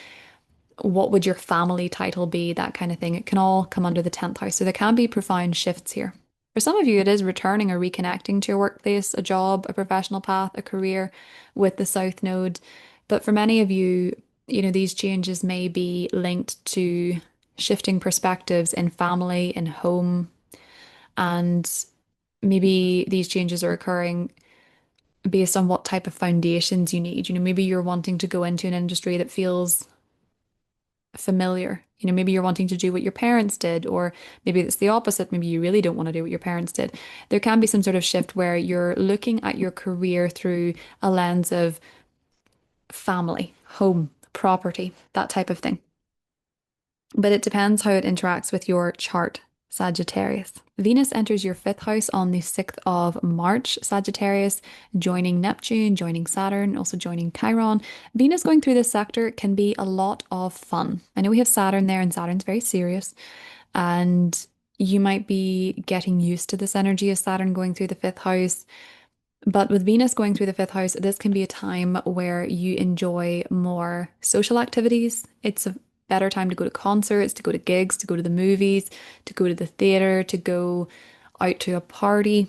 What would your family title be? That kind of thing. It can all come under the 10th house. So there can be profound shifts here. For some of you, it is returning or reconnecting to your workplace, a job, a professional path, a career with the South Node. But for many of you, these changes may be linked to shifting perspectives in family, in home, and maybe these changes are occurring based on what type of foundations you need. Maybe you're wanting to go into an industry that feels familiar. Maybe you're wanting to do what your parents did, or maybe it's the opposite. Maybe you really don't want to do what your parents did. There can be some sort of shift where you're looking at your career through a lens of family, home, property, that type of thing. But it depends how it interacts with your chart, Sagittarius. Venus enters your fifth house on the 6th of March, Sagittarius, joining Neptune, joining Saturn, also joining Chiron. Venus going through this sector can be a lot of fun. I know we have Saturn there, and Saturn's very serious, and you might be getting used to this energy of Saturn going through the fifth house. But with Venus going through the fifth house, this can be a time where you enjoy more social activities. It's a better time to go to concerts, to go to gigs, to go to the movies, to go to the theater, to go out to a party.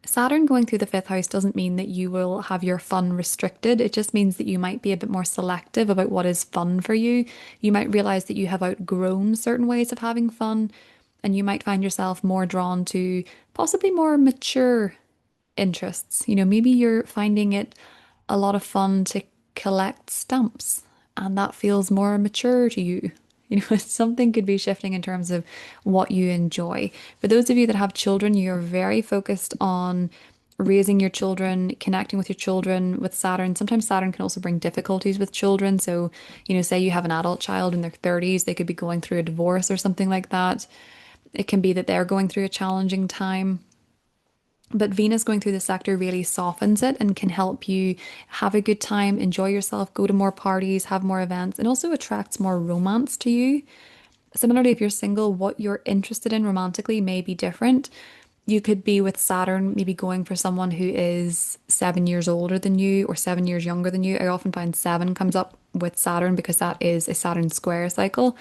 Saturn going through the fifth house doesn't mean that you will have your fun restricted. It just means that you might be a bit more selective about what is fun for you. You might realize that you have outgrown certain ways of having fun, and you might find yourself more drawn to possibly more mature interests. Maybe you're finding it a lot of fun to collect stamps and that feels more mature to you. Something could be shifting in terms of what you enjoy. For those of you that have children, you're very focused on raising your children, connecting with your children with Saturn. Sometimes Saturn can also bring difficulties with children. So, say you have an adult child in their 30s, they could be going through a divorce or something like that. It can be that they're going through a challenging time. But Venus going through the sector really softens it and can help you have a good time, enjoy yourself, go to more parties, have more events, and also attracts more romance to you. Similarly, if you're single, what you're interested in romantically may be different. You could be with Saturn, maybe going for someone who is 7 years older than you or 7 years younger than you. I often find seven comes up with Saturn because that is a Saturn square cycle.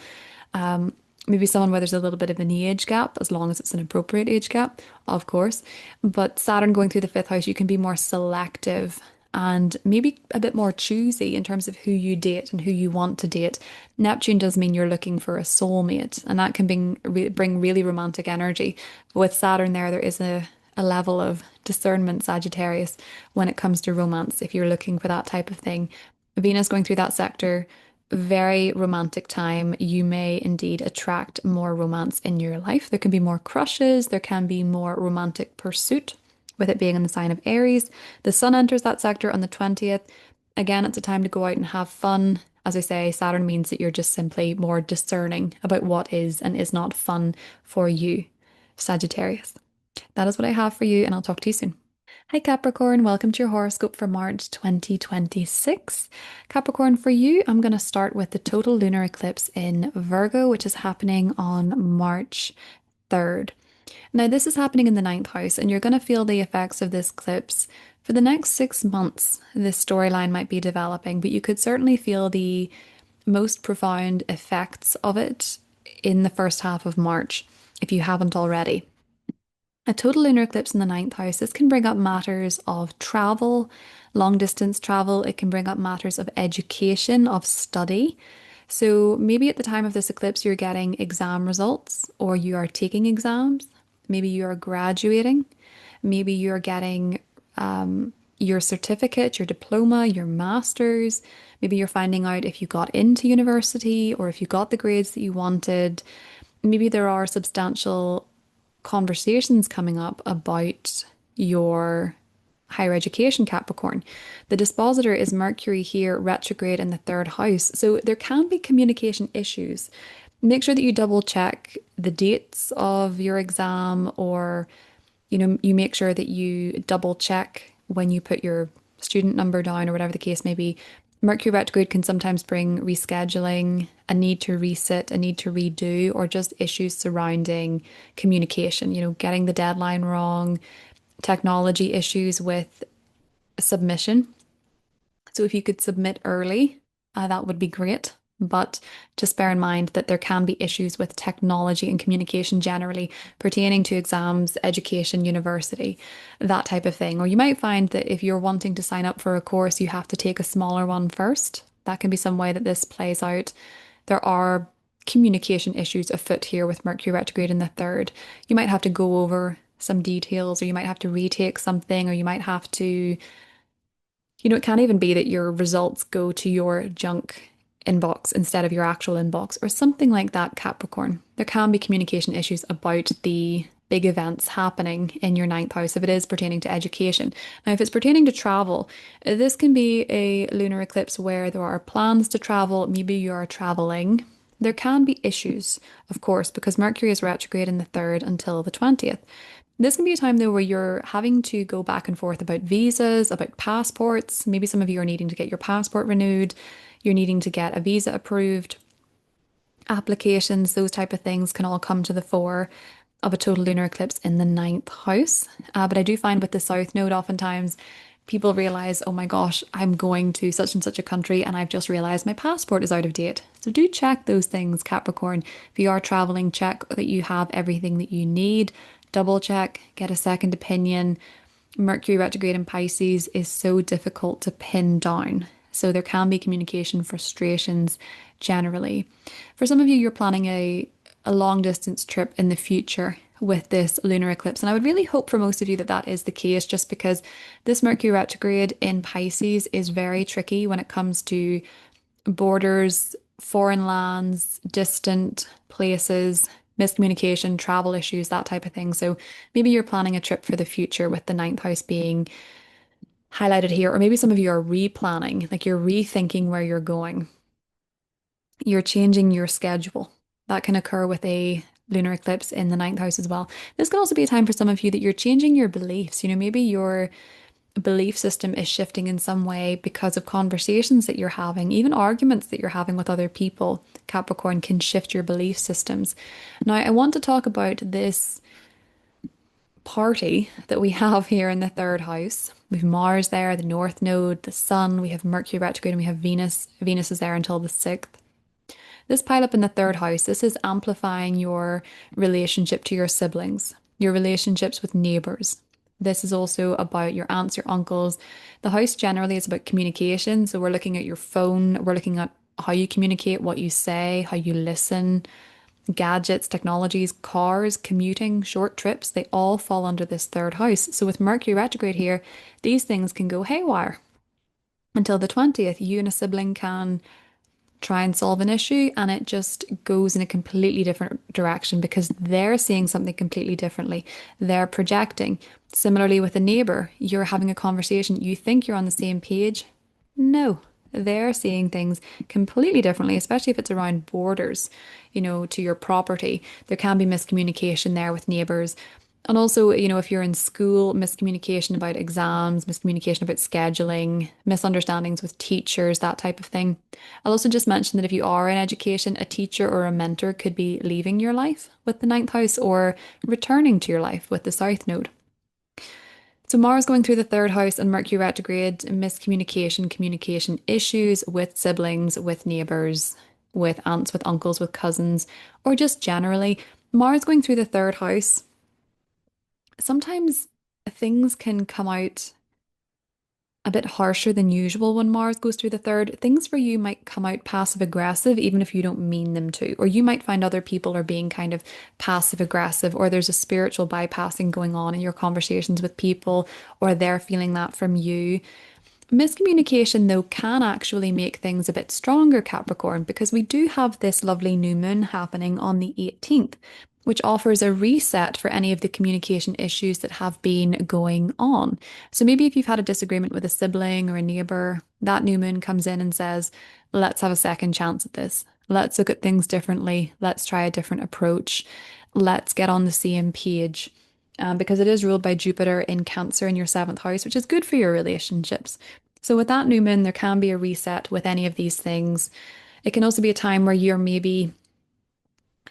Maybe someone where there's a little bit of an age gap, as long as it's an appropriate age gap, of course. But Saturn going through the fifth house, you can be more selective and maybe a bit more choosy in terms of who you date and who you want to date. Neptune does mean you're looking for a soulmate, and that can bring really romantic energy. But with Saturn there is a level of discernment, Sagittarius, when it comes to romance, if you're looking for that type of thing. Venus going through that sector, very romantic time. You may indeed attract more romance in your life. There can be more crushes, there can be more romantic pursuit with it being in the sign of Aries. The sun enters that sector on the 20th. Again, it's a time to go out and have fun. As I say, Saturn means that you're just simply more discerning about what is and is not fun for you, Sagittarius. That is what I have for you, and I'll talk to you soon. Hi Capricorn, welcome to your horoscope for March 2026. Capricorn, for you, I'm going to start with the total lunar eclipse in Virgo, which is happening on March 3rd. Now, this is happening in the ninth house, and you're going to feel the effects of this eclipse for the next 6 months. This storyline might be developing, but you could certainly feel the most profound effects of it in the first half of March, if you haven't already. A total lunar eclipse in the ninth house, this can bring up matters of travel, long distance travel. It can bring up matters of education, of study. So maybe at the time of this eclipse, you're getting exam results or you are taking exams. Maybe you are graduating. Maybe you're getting your certificate, your diploma, your master's. Maybe you're finding out if you got into university or if you got the grades that you wanted. Maybe there are substantial conversations coming up about your higher education, Capricorn. The dispositor is Mercury here, retrograde in the third house. So there can be communication issues. Make sure that you double check the dates of your exam, or, you make sure that you double check when you put your student number down or whatever the case may be. Mercury retrograde can sometimes bring rescheduling, a need to resit, a need to redo, or just issues surrounding communication, getting the deadline wrong, technology issues with submission. So if you could submit early, that would be great. But just bear in mind that there can be issues with technology and communication generally pertaining to exams, education, university, that type of thing. Or you might find that if you're wanting to sign up for a course, you have to take a smaller one first. That can be some way that this plays out. There are communication issues afoot here with Mercury retrograde in the third. You might have to go over some details, or you might have to retake something, or you might have to, it can even be that your results go to your junk inbox instead of your actual inbox or something like that, Capricorn. There can be communication issues about the big events happening in your ninth house if it is pertaining to education. Now, if it's pertaining to travel, this can be a lunar eclipse where there are plans to travel. Maybe you are traveling. There can be issues, of course, because Mercury is retrograde in the 3rd until the 20th. This can be a time though where you're having to go back and forth about visas, about passports. Maybe some of you are needing to get your passport renewed, you're needing to get a visa approved. Applications, those type of things can all come to the fore of a total lunar eclipse in the 9th house. But I do find with the South Node, oftentimes people realize, oh my gosh, I'm going to such and such a country and I've just realized my passport is out of date. So do check those things, Capricorn. If you are traveling, check that you have everything that you need. Double check, get a second opinion. Mercury retrograde in Pisces is so difficult to pin down. So there can be communication frustrations generally. For some of you, you're planning a long distance trip in the future with this lunar eclipse. And I would really hope for most of you that that is the case, just because this Mercury retrograde in Pisces is very tricky when it comes to borders, foreign lands, distant places, miscommunication, travel issues, that type of thing. So maybe you're planning a trip for the future with the 9th house being highlighted here, or maybe some of you are replanning, like you're rethinking where you're going. You're changing your schedule. That can occur with a lunar eclipse in the 9th house as well. This can also be a time for some of you that you're changing your beliefs. Maybe your belief system is shifting in some way because of conversations that you're having, even arguments that you're having with other people. Capricorn can shift your belief systems. Now, I want to talk about this party that we have here in the 3rd house. We have Mars there, the North Node, the Sun, we have Mercury retrograde, and we have Venus. Venus is there until the 6th. This pile up in the 3rd house, this is amplifying your relationship to your siblings, your relationships with neighbors. This is also about your aunts, your uncles. The house generally is about communication. So we're looking at your phone, we're looking at how you communicate, what you say, how you listen, gadgets, technologies, cars, commuting, short trips, they all fall under this 3rd house. So with Mercury retrograde here, these things can go haywire. Until the 20th, you and a sibling can try and solve an issue and it just goes in a completely different direction because they're seeing something completely differently. They're projecting. Similarly with a neighbor, you're having a conversation, you think you're on the same page. No, they're seeing things completely differently, especially if it's around borders, to your property. There can be miscommunication there with neighbors. And also, if you're in school, miscommunication about exams, miscommunication about scheduling, misunderstandings with teachers, that type of thing. I'll also just mention that if you are in education, a teacher or a mentor could be leaving your life with the 9th house or returning to your life with the South Node. So Mars going through the 3rd house and Mercury retrograde, miscommunication, communication issues with siblings, with neighbors, with aunts, with uncles, with cousins, or just generally. Mars going through the 3rd house, sometimes things can come out a bit harsher than usual when Mars goes through the 3rd. Things for you might come out passive aggressive, even if you don't mean them to. Or you might find other people are being kind of passive aggressive, or there's a spiritual bypassing going on in your conversations with people, or they're feeling that from you. Miscommunication, though, can actually make things a bit stronger, Capricorn, because we do have this lovely new moon happening on the 18th, which offers a reset for any of the communication issues that have been going on. So maybe if you've had a disagreement with a sibling or a neighbor, that new moon comes in and says, let's have a second chance at this. Let's look at things differently. Let's try a different approach. Let's get on the same page. Because it is ruled by Jupiter in Cancer in your 7th house, which is good for your relationships. So with that new moon, there can be a reset with any of these things. It can also be a time where you're maybe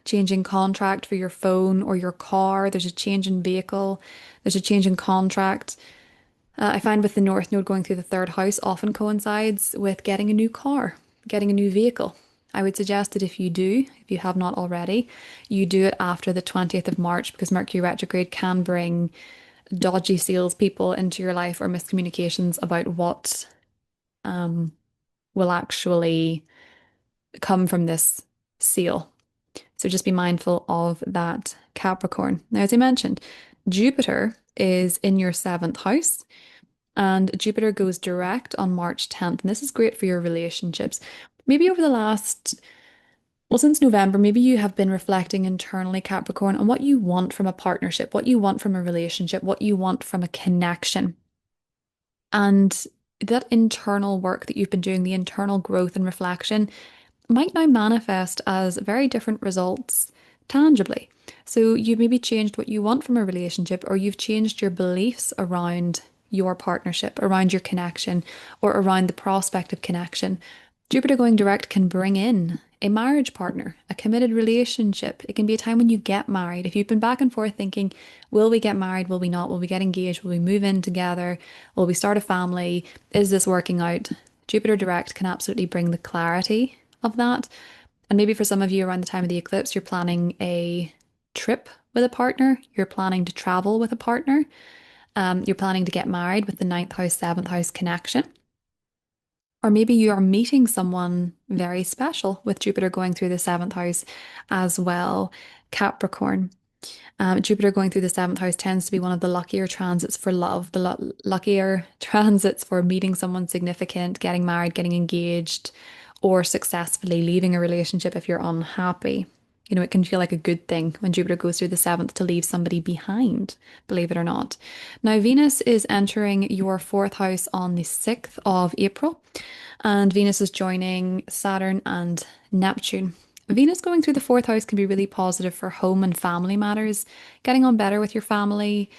changing contract for your phone or your car. There's a change in vehicle. There's a change in contract. I find with the North Node going through the 3rd house often coincides with getting a new car, getting a new vehicle. I would suggest that if you have not already, you do it after the 20th of March because Mercury retrograde can bring dodgy salespeople into your life or miscommunications about what will actually come from this sale. So just be mindful of that, Capricorn. Now, as I mentioned, Jupiter is in your 7th house and Jupiter goes direct on March 10th. And this is great for your relationships. Maybe over the last, since November, maybe you have been reflecting internally, Capricorn, on what you want from a partnership, what you want from a relationship, what you want from a connection. And that internal work that you've been doing, the internal growth and reflection, might now manifest as very different results tangibly. So you've maybe changed what you want from a relationship, or you've changed your beliefs around your partnership, around your connection, or around the prospect of connection. Jupiter going direct can bring in a marriage partner, a committed relationship. It can be a time when you get married. If you've been back and forth thinking, will we get married? Will we not? Will we get engaged? Will we move in together? Will we start a family? Is this working out? Jupiter direct can absolutely bring the clarity of that. And maybe for some of you around the time of the eclipse, you're planning a trip with a partner, you're planning to travel with a partner, you're planning to get married with the ninth house, seventh house connection. Or maybe you are meeting someone very special with Jupiter going through the seventh house as well. Capricorn. Jupiter going through the seventh house tends to be one of the luckier transits for love, the luckier transits for meeting someone significant, getting married, getting engaged, or successfully leaving a relationship if you're unhappy. You know, it can feel like a good thing when Jupiter goes through the seventh to leave somebody behind, believe it or not. Now, Venus is entering your fourth house on the 6th of April, and Venus is joining Saturn and Neptune. Venus going through the fourth house can be really positive for home and family matters, getting on better with your family,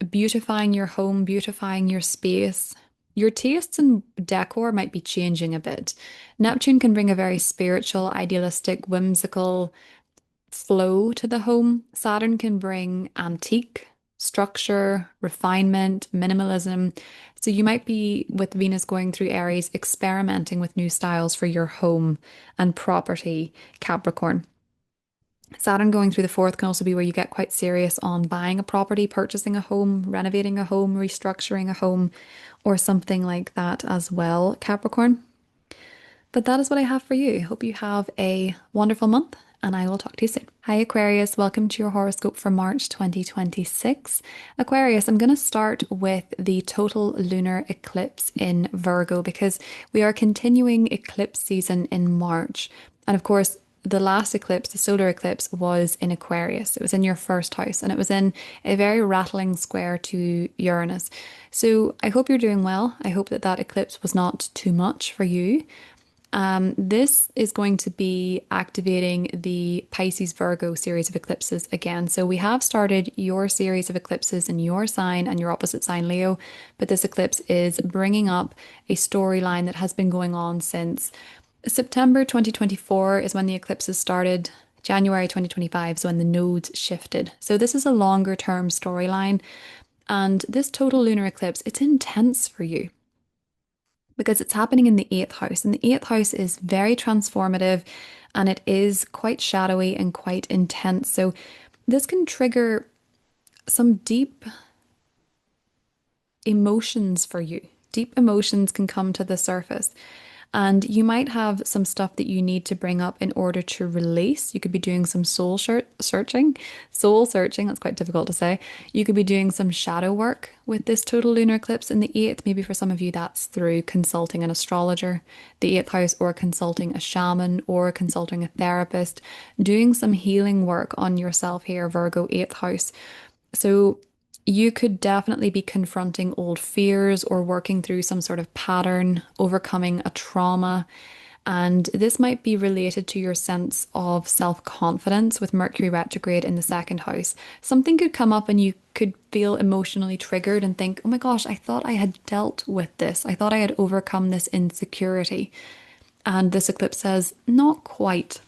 beautifying your home, beautifying your space. Your tastes in decor might be changing a bit. Neptune can bring a very spiritual, idealistic, whimsical flow to the home. Saturn can bring antique, structure, refinement, minimalism. So you might be, with Venus going through Aries, experimenting with new styles for your home and property, Capricorn. Saturn going through the fourth can also be where you get quite serious on buying a property, purchasing a home, renovating a home, restructuring a home, or something like that as well, Capricorn. But that is what I have for you. Hope you have a wonderful month, and I will talk to you soon. Hi, Aquarius. Welcome to your horoscope for March 2026. Aquarius, I'm going to start with the total lunar eclipse in Virgo because we are continuing eclipse season in March. And of course, the last eclipse, the solar eclipse, was in Aquarius. It was in your first house and it was in a very rattling square to Uranus. So I hope you're doing well. I hope that that eclipse was not too much for you. This is going to be activating the Pisces Virgo series of eclipses again. So we have started your series of eclipses in your sign and your opposite sign, Leo, but this eclipse is bringing up a storyline that has been going on since September 2024 is when the eclipses started. January 2025 is when the nodes shifted. So this is a longer term storyline. And this total lunar eclipse, it's intense for you because it's happening in the eighth house. And the eighth house is very transformative and it is quite shadowy and quite intense. So this can trigger some deep emotions for you. Deep emotions can come to the surface. And you might have some stuff that you need to bring up in order to release. You could be doing some soul searching. That's quite difficult to say. You could be doing some shadow work with this total lunar eclipse in the eighth. Maybe for some of you, that's through consulting an astrologer, the eighth house, or consulting a shaman, or consulting a therapist, doing some healing work on yourself here, Virgo, eighth house. So you could definitely be confronting old fears or working through some sort of pattern, overcoming a trauma. And this might be related to your sense of self-confidence with Mercury retrograde in the second house. Something could come up and you could feel emotionally triggered and think, oh my gosh, I thought I had dealt with this. I thought I had overcome this insecurity. And this eclipse says, not quite.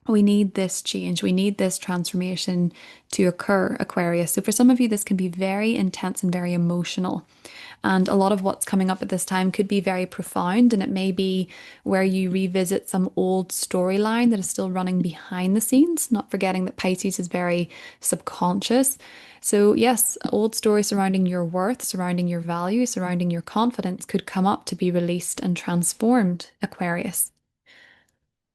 We need this change. We need this transformation to occur, Aquarius. So for some of you, this can be very intense and very emotional. And a lot of what's coming up at this time could be very profound. And it may be where you revisit some old storyline that is still running behind the scenes, not forgetting that Pisces is very subconscious. So yes, old stories surrounding your worth, surrounding your value, surrounding your confidence could come up to be released and transformed, Aquarius.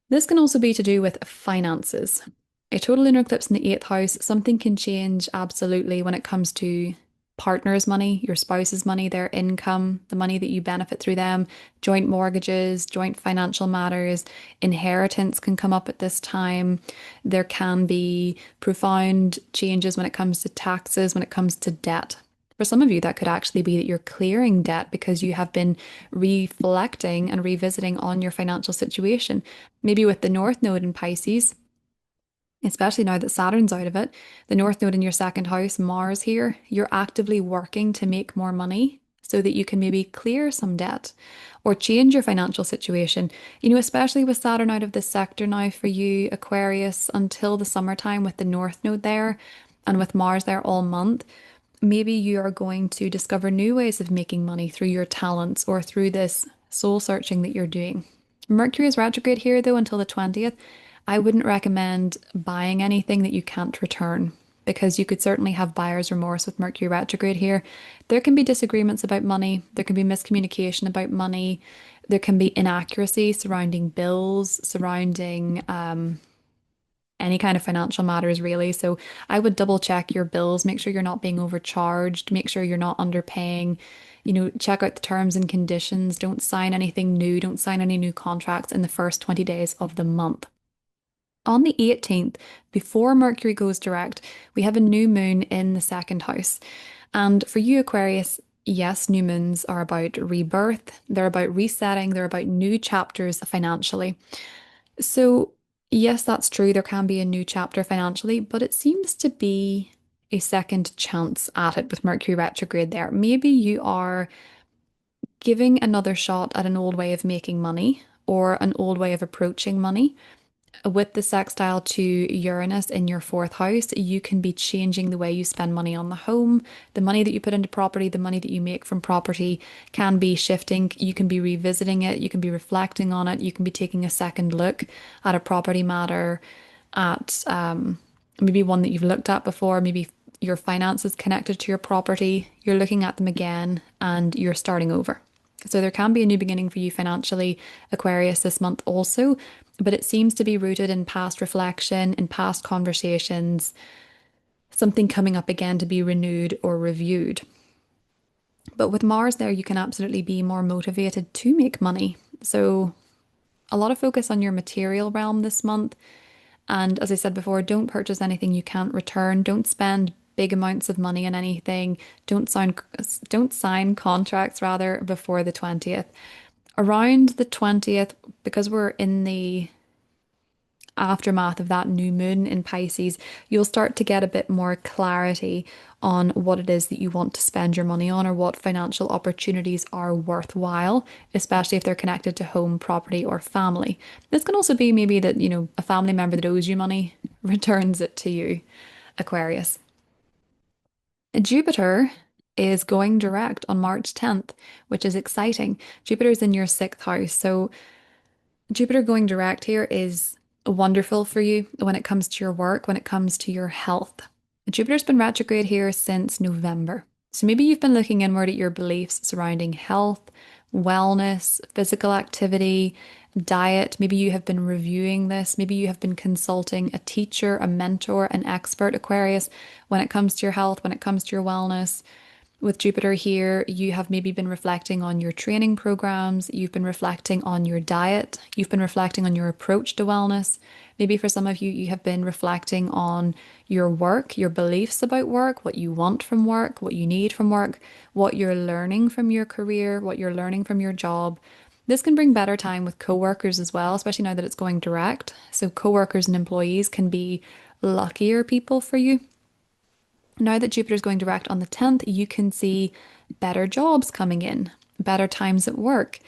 This can also be to do with finances. A total lunar eclipse in the eighth house, something can change absolutely when it comes to partner's money, your spouse's money, their income, the money that you benefit through them, joint mortgages, joint financial matters, inheritance can come up at this time. There can be profound changes when it comes to taxes, when it comes to debt. For some of you, that could actually be that you're clearing debt because you have been reflecting and revisiting on your financial situation. Maybe with the North Node in Pisces, especially now that Saturn's out of it, the North Node in your second house, Mars here, you're actively working to make more money so that you can maybe clear some debt or change your financial situation. Especially with Saturn out of this sector now for you, Aquarius, until the summertime with the North Node there and with Mars there all month. Maybe you are going to discover new ways of making money through your talents or through this soul searching that you're doing. Mercury is retrograde here though until the 20th. I wouldn't recommend buying anything that you can't return because you could certainly have buyer's remorse with Mercury retrograde here. There can be disagreements about money, there can be miscommunication about money, there can be inaccuracy surrounding bills, surrounding any kind of financial matters, really. So I would double check your bills, make sure you're not being overcharged, make sure you're not underpaying. Check out the terms and conditions. Don't sign anything new, don't sign any new contracts in the first 20 days of the month. On the 18th, before Mercury goes direct, we have a new moon in the second house. And for you, Aquarius, yes, new moons are about rebirth, they're about resetting, they're about new chapters financially. So, yes, that's true. There can be a new chapter financially, but it seems to be a second chance at it with Mercury retrograde there. Maybe you are giving another shot at an old way of making money or an old way of approaching money. With the sextile to Uranus in your fourth house, you can be changing the way you spend money on the home. The money that you put into property, the money that you make from property can be shifting. You can be revisiting it. You can be reflecting on it. You can be taking a second look at a property matter, at maybe one that you've looked at before. Maybe your finances connected to your property. You're looking at them again and you're starting over. So there can be a new beginning for you financially, Aquarius, this month also, but it seems to be rooted in past reflection, in past conversations, something coming up again to be renewed or reviewed. But with Mars there, you can absolutely be more motivated to make money. So a lot of focus on your material realm this month. And as I said before, don't purchase anything you can't return. Don't spend big amounts of money on anything. Don't sign contracts rather before the 20th. Around the 20th, because we're in the aftermath of that new moon in Pisces, you'll start to get a bit more clarity on what it is that you want to spend your money on or what financial opportunities are worthwhile, especially if they're connected to home, property, or family. This can also be maybe that, a family member that owes you money returns it to you, Aquarius. Jupiter is going direct on March 10th, which is exciting. Jupiter's in your sixth house. So Jupiter going direct here is wonderful for you when it comes to your work, when it comes to your health. Jupiter's been retrograde here since November. So maybe you've been looking inward at your beliefs surrounding health, wellness, physical activity, diet. Maybe you have been reviewing this. Maybe you have been consulting a teacher, a mentor, an expert, Aquarius, when it comes to your health, when it comes to your wellness. With Jupiter here, you have maybe been reflecting on your training programs, you've been reflecting on your diet, you've been reflecting on your approach to wellness. Maybe for some of you, you have been reflecting on your work, your beliefs about work, what you want from work, what you need from work, what you're learning from your career, what you're learning from your job. This can bring better time with coworkers as well, especially now that it's going direct. So coworkers and employees can be luckier people for you. Now that Jupiter's going direct on the 10th, you can see better jobs coming in, better times at work,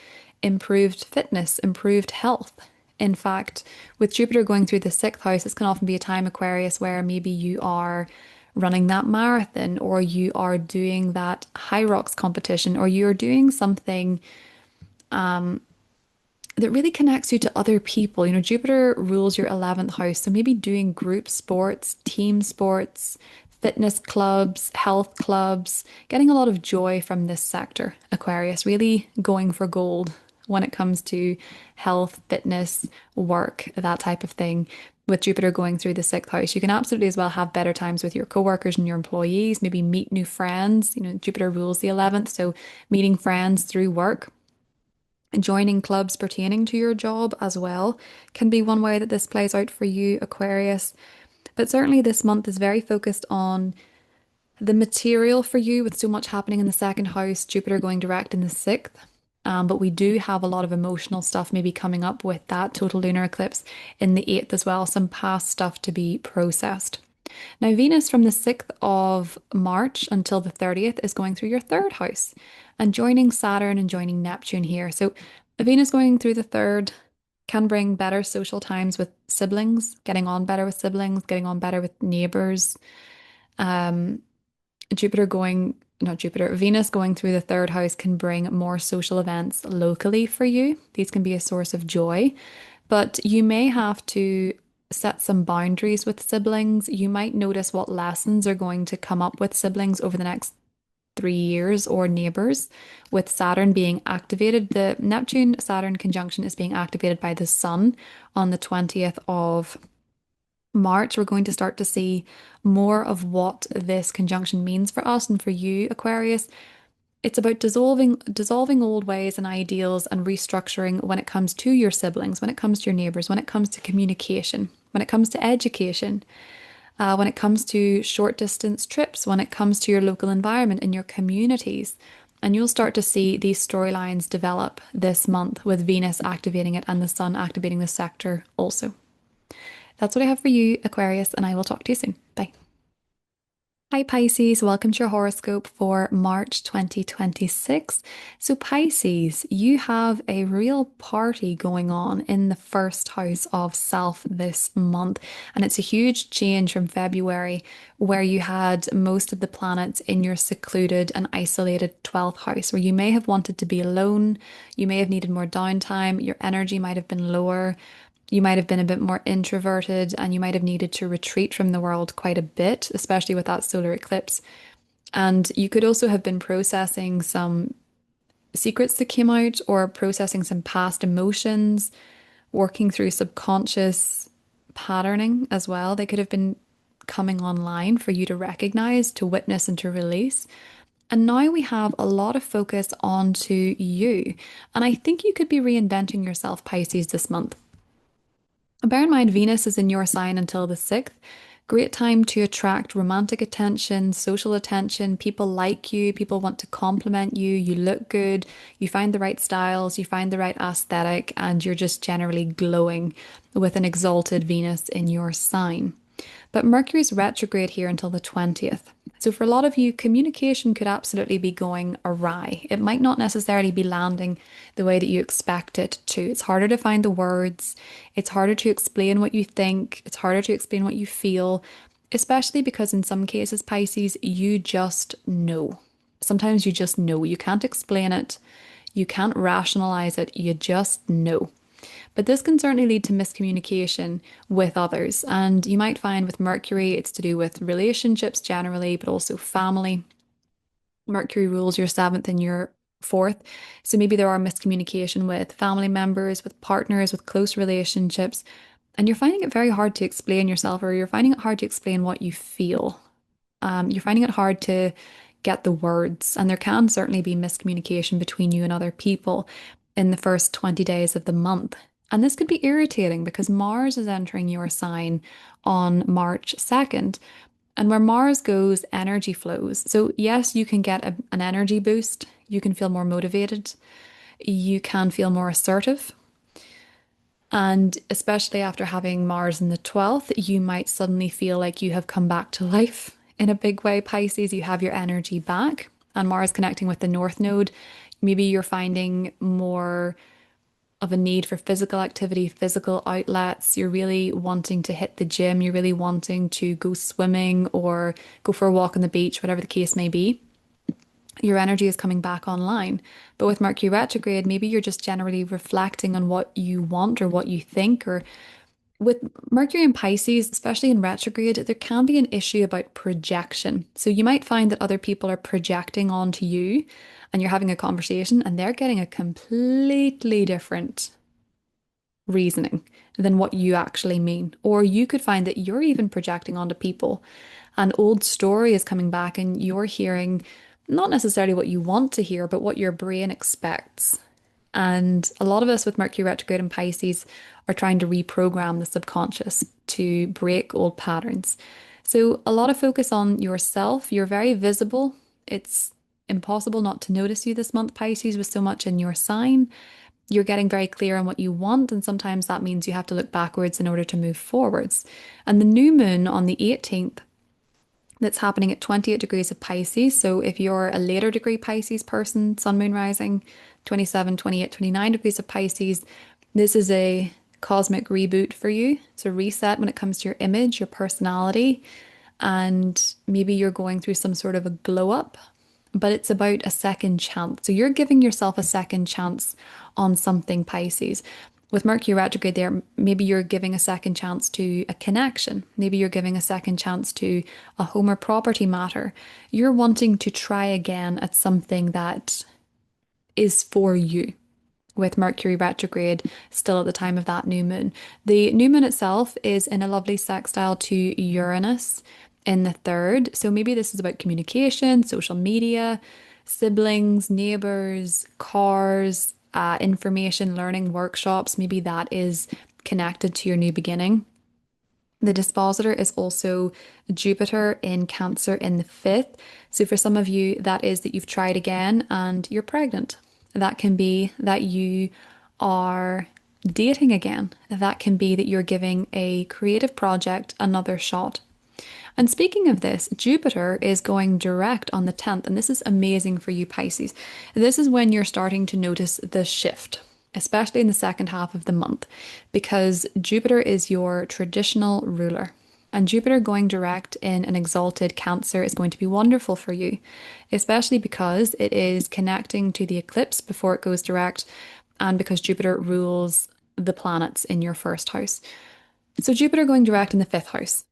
improved fitness, improved health. In fact, with Jupiter going through the sixth house, this can often be a time, Aquarius, where maybe you are running that marathon or you are doing that high rocks competition or you're doing something that really connects you to other people. Jupiter rules your 11th house. So maybe doing group sports, team sports, fitness clubs, health clubs, getting a lot of joy from this sector, Aquarius, really going for gold when it comes to health, fitness, work, that type of thing. With Jupiter going through the sixth house, you can absolutely as well have better times with your coworkers and your employees, maybe meet new friends. Jupiter rules the 11th, so meeting friends through work. Joining clubs pertaining to your job as well can be one way that this plays out for you, Aquarius. But certainly this month is very focused on The material for you with so much happening in the second house, Jupiter going direct in the sixth. But we do have a lot of emotional stuff maybe coming up with that total lunar eclipse in the eighth as well, some past stuff to be processed. Now, Venus from the 6th of March until the 30th is going through your third house and joining Saturn and joining Neptune here. So, Venus going through the third can bring better social times with siblings, getting on better with siblings, getting on better with neighbors. Um, Jupiter going, not Jupiter, Venus going through the third house can bring more social events locally for you. These can be a source of joy, but you may have to set some boundaries with siblings. You might notice what lessons are going to come up with siblings over the next 3 years or neighbors with Saturn being activated. The Neptune Saturn conjunction is being activated by the Sun on the 20th of March. We're going to start to see more of what this conjunction means for us and for you, Aquarius. It's about dissolving old ways and ideals and restructuring when it comes to your siblings, when it comes to your neighbors, when it comes to communication, when it comes to education, when it comes to short distance trips, when it comes to your local environment and your communities. And you'll start to see these storylines develop this month with Venus activating it and the Sun activating the sector also. That's what I have for you, Aquarius, and I will talk to you soon. Bye. Hi Pisces, welcome to your horoscope for March 2026. So Pisces, you have a real party going on in the first house of self this month, and it's a huge change from February where you had most of the planets in your secluded and isolated 12th house where you may have wanted to be alone, you may have needed more downtime, your energy might have been lower. You might have been a bit more introverted and you might have needed to retreat from the world quite a bit, especially with that solar eclipse. And you could also have been processing some secrets that came out or processing some past emotions, working through subconscious patterning as well. They could have been coming online for you to recognize, to witness, and to release. And now we have a lot of focus onto you. And I think you could be reinventing yourself, Pisces, this month. Bear in mind, Venus is in your sign until the 6th. Great time to attract romantic attention, social attention. People like you, people want to compliment you, you look good, you find the right styles, you find the right aesthetic, and you're just generally glowing with an exalted Venus in your sign. But Mercury's retrograde here until the 20th. So for a lot of you, communication could absolutely be going awry. It might not necessarily be landing the way that you expect it to. It's harder to find the words. It's harder to explain what you think. It's harder to explain what you feel, especially because in some cases, Pisces, you just know. Sometimes you just know. You can't explain it. You can't rationalize it. You just know. But this can certainly lead to miscommunication with others. And you might find with Mercury, it's to do with relationships generally, but also family. Mercury rules your seventh and your fourth. So maybe there are miscommunication with family members, with partners, with close relationships. And you're finding it very hard to explain yourself, or you're finding it hard to explain what you feel. You're finding it hard to get the words, and there can certainly be miscommunication between you and other people in the first 20 days of the month. And this could be irritating because Mars is entering your sign on March 2nd. And where Mars goes, energy flows. So, yes, you can get an energy boost. You can feel more motivated. You can feel more assertive. And especially after having Mars in the 12th, you might suddenly feel like you have come back to life in a big way, Pisces. You have your energy back. And Mars connecting with the North Node, maybe you're finding more of a need for physical activity, physical outlets. You're really wanting to hit the gym. You're really wanting to go swimming or go for a walk on the beach, whatever the case may be. Your energy is coming back online. But with Mercury retrograde, maybe you're just generally reflecting on what you want or what you think. Or with Mercury and Pisces, especially in retrograde, there can be an issue about projection. So you might find that other people are projecting onto you and you're having a conversation and they're getting a completely different reasoning than what you actually mean. Or you could find that you're even projecting onto people. An old story is coming back and you're hearing not necessarily what you want to hear, but what your brain expects. And a lot of us with Mercury retrograde and Pisces are trying to reprogram the subconscious to break old patterns. So a lot of focus on yourself. You're very visible. It's impossible not to notice you this month, Pisces, with so much in your sign. You're getting very clear on what you want, and sometimes that means you have to look backwards in order to move forwards. And the new moon on the 18th, that's happening at 28 degrees of Pisces. So if you're a later degree Pisces person, sun, moon, rising, 27, 28, 29 degrees of Pisces, this is a cosmic reboot for you. It's a reset when it comes to your image, your personality, and maybe you're going through some sort of a glow up, but it's about a second chance. So you're giving yourself a second chance on something, Pisces. With Mercury retrograde there, maybe you're giving a second chance to a connection. Maybe you're giving a second chance to a home or property matter. You're wanting to try again at something that is for you. With Mercury retrograde still at the time of that new moon. The new moon itself is in a lovely sextile to Uranus in the third. So maybe this is about communication, social media, siblings, neighbors, cars, information, learning, workshops. Maybe that is connected to your new beginning. The dispositor is also Jupiter in Cancer in the fifth. So for some of you, that is that you've tried again and you're pregnant. That can be that you are dating again. That can be that you're giving a creative project another shot. And speaking of this, Jupiter is going direct on the 10th, and this is amazing for you, Pisces. This is when you're starting to notice the shift, especially in the second half of the month, because Jupiter is your traditional ruler. And Jupiter going direct in an exalted Cancer is going to be wonderful for you, especially because it is connecting to the eclipse before it goes direct, and because Jupiter rules the planets in your first house. So, Jupiter going direct in the fifth house.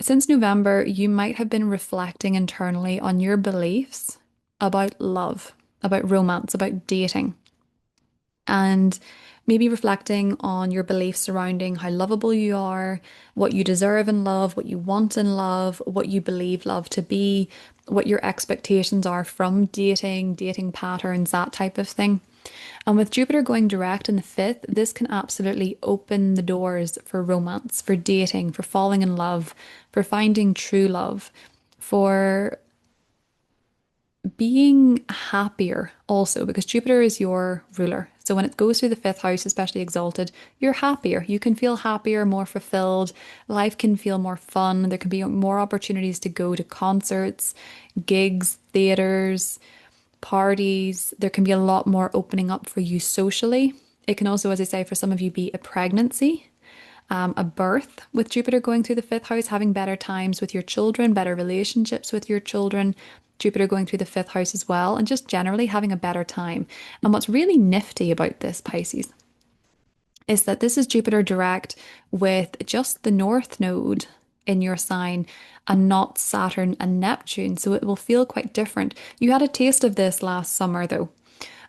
Since November, you might have been reflecting internally on your beliefs about love, about romance, about dating, and maybe reflecting on your beliefs surrounding how lovable you are, what you deserve in love, what you want in love, what you believe love to be, what your expectations are from dating, dating patterns, that type of thing. And with Jupiter going direct in the fifth, this can absolutely open the doors for romance, for dating, for falling in love, for finding true love, for being happier also, because Jupiter is your ruler. So when it goes through the fifth house, especially exalted, you're happier. You can feel happier, more fulfilled. Life can feel more fun. There can be more opportunities to go to concerts, gigs, theaters, parties. There can be a lot more opening up for you socially. It can also, as I say, for some of you be a pregnancy, a birth with Jupiter going through the fifth house, having better times with your children, better relationships with your children, Jupiter going through the fifth house as well, and just generally having a better time. And what's really nifty about this, Pisces, is that this is Jupiter direct with just the North Node in your sign and not Saturn and Neptune. So it will feel quite different. You had a taste of this last summer though.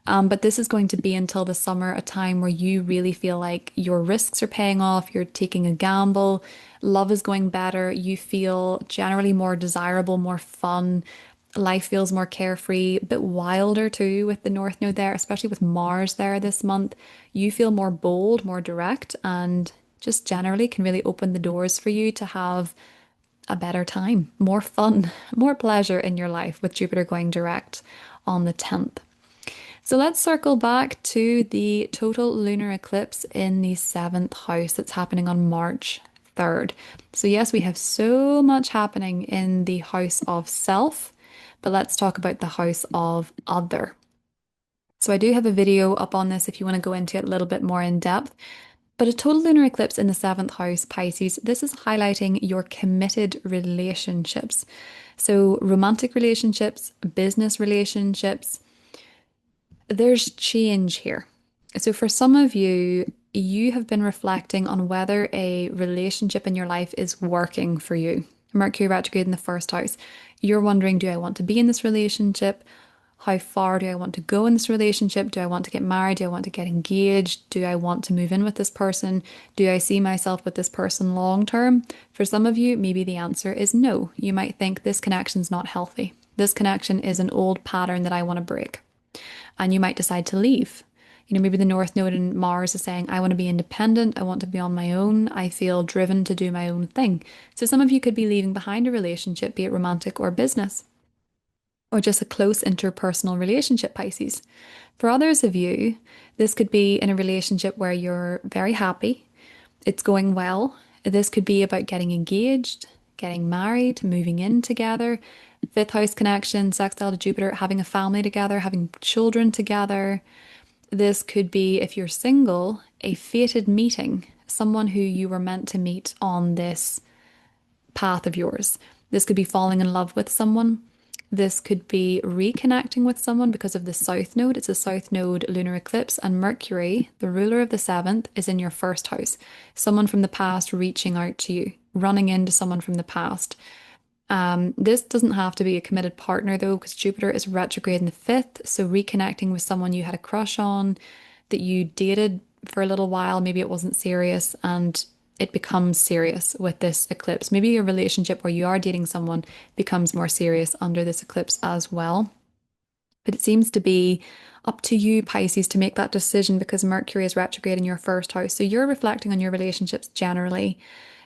But this is going to be until the summer, a time where you really feel like your risks are paying off, you're taking a gamble, love is going better, you feel generally more desirable, more fun, life feels more carefree, a bit wilder too with the North Node there, especially with Mars there this month. You feel more bold, more direct, and just generally can really open the doors for you to have a better time, more fun, more pleasure in your life with Jupiter going direct on the 10th. So let's circle back to the total lunar eclipse in the seventh house that's happening on March 3rd. So yes, we have so much happening in the house of self, but let's talk about the house of other. So I do have a video up on this if you want to go into it a little bit more in depth. But a total lunar eclipse in the seventh house, Pisces, this is highlighting your committed relationships. So romantic relationships, business relationships, there's change here. So for some of you, you have been reflecting on whether a relationship in your life is working for you. Mercury retrograde in the first house. You're wondering, do I want to be in this relationship? How far do I want to go in this relationship? Do I want to get married? Do I want to get engaged? Do I want to move in with this person? Do I see myself with this person long term? For some of you, maybe the answer is no. You might think this connection's not healthy. This connection is an old pattern that I want to break. And you might decide to leave. Maybe the North Node in Mars is saying, I want to be independent. I want to be on my own. I feel driven to do my own thing. So some of you could be leaving behind a relationship, be it romantic or business, or just a close interpersonal relationship, Pisces. For others of you, this could be in a relationship where you're very happy, it's going well. This could be about getting engaged, getting married, moving in together, fifth house connection, sextile to Jupiter, having a family together, having children together. This could be, if you're single, a fated meeting, someone who you were meant to meet on this path of yours. This could be falling in love with someone. This could be reconnecting with someone because of the South Node. It's a South Node lunar eclipse, and Mercury, the ruler of the seventh, is in your first house. Someone from the past reaching out to you, running into someone from the past. This doesn't have to be a committed partner though, because Jupiter is retrograde in the fifth. So reconnecting with someone you had a crush on, that you dated for a little while, maybe it wasn't serious, and it becomes serious with this eclipse. Maybe a relationship where you are dating someone becomes more serious under this eclipse as well. But it seems to be up to you, Pisces, to make that decision because Mercury is retrograde in your first house. So you're reflecting on your relationships generally,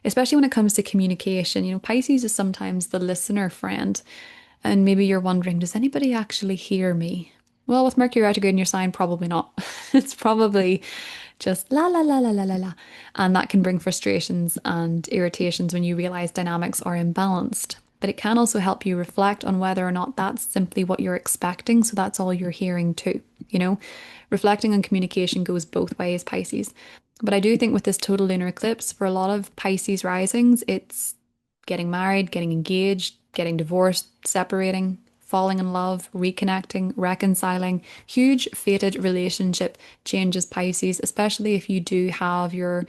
especially when it comes to communication. Pisces is sometimes the listener friend. And maybe you're wondering, does anybody actually hear me? Well, with Mercury retrograde in your sign, probably not. It's probably just la la la la la la la. And that can bring frustrations and irritations when you realize dynamics are imbalanced. But it can also help you reflect on whether or not that's simply what you're expecting. So that's all you're hearing too. Reflecting on communication goes both ways, Pisces. But I do think with this total lunar eclipse, for a lot of Pisces risings, it's getting married, getting engaged, getting divorced, separating, falling in love, reconnecting, reconciling. Huge fated relationship changes, Pisces, especially if you do have your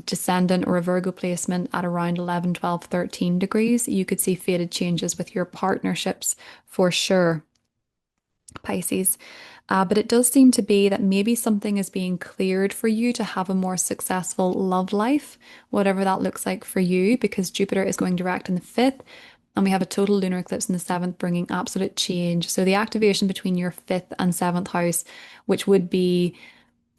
descendant or a Virgo placement at around 11, 12, 13 degrees. You could see fated changes with your partnerships for sure, Pisces. But it does seem to be that maybe something is being cleared for you to have a more successful love life, whatever that looks like for you, because Jupiter is going direct in the fifth. And we have a total lunar eclipse in the seventh, bringing absolute change. So the activation between your fifth and seventh house, which would be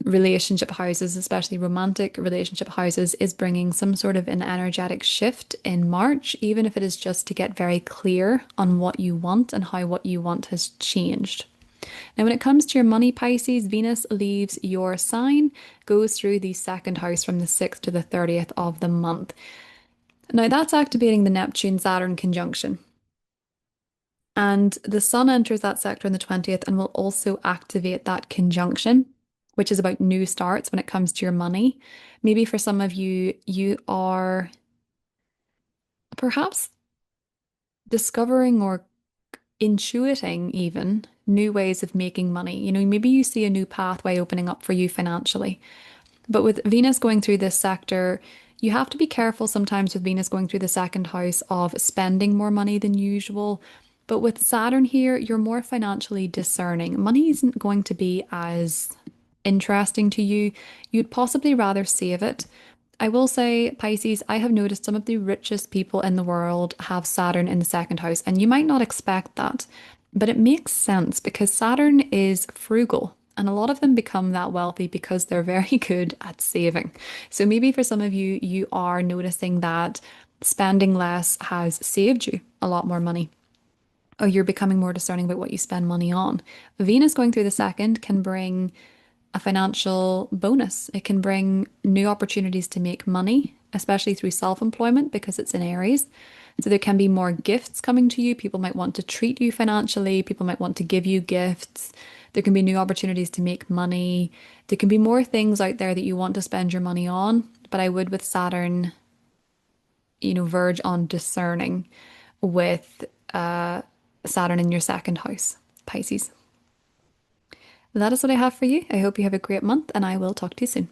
relationship houses, especially romantic relationship houses, is bringing some sort of an energetic shift in March, even if it is just to get very clear on what you want and how what you want has changed. Now, when it comes to your money, Pisces, Venus leaves your sign, goes through the second house from the 6th to the 30th of the month. Now, that's activating the Neptune-Saturn conjunction. And the Sun enters that sector on the 20th and will also activate that conjunction, which is about new starts when it comes to your money. Maybe for some of you, you are perhaps discovering or intuiting even new ways of making money. Maybe you see a new pathway opening up for you financially. But with Venus going through this sector, you have to be careful sometimes with Venus going through the second house of spending more money than usual. But with Saturn here, you're more financially discerning. Money isn't going to be as interesting to you. You'd possibly rather save it. I will say, Pisces, I have noticed some of the richest people in the world have Saturn in the second house, and you might not expect that, but it makes sense because Saturn is frugal. And a lot of them become that wealthy because they're very good at saving. So maybe for some of you, you are noticing that spending less has saved you a lot more money, or you're becoming more discerning about what you spend money on. Venus going through the second can bring a financial bonus. It can bring new opportunities to make money, especially through self-employment because it's in Aries. So there can be more gifts coming to you. People might want to treat you financially. People might want to give you gifts. There can be new opportunities to make money. There can be more things out there that you want to spend your money on. But I would with Saturn, verge on discerning with Saturn in your second house, Pisces. That is what I have for you. I hope you have a great month and I will talk to you soon.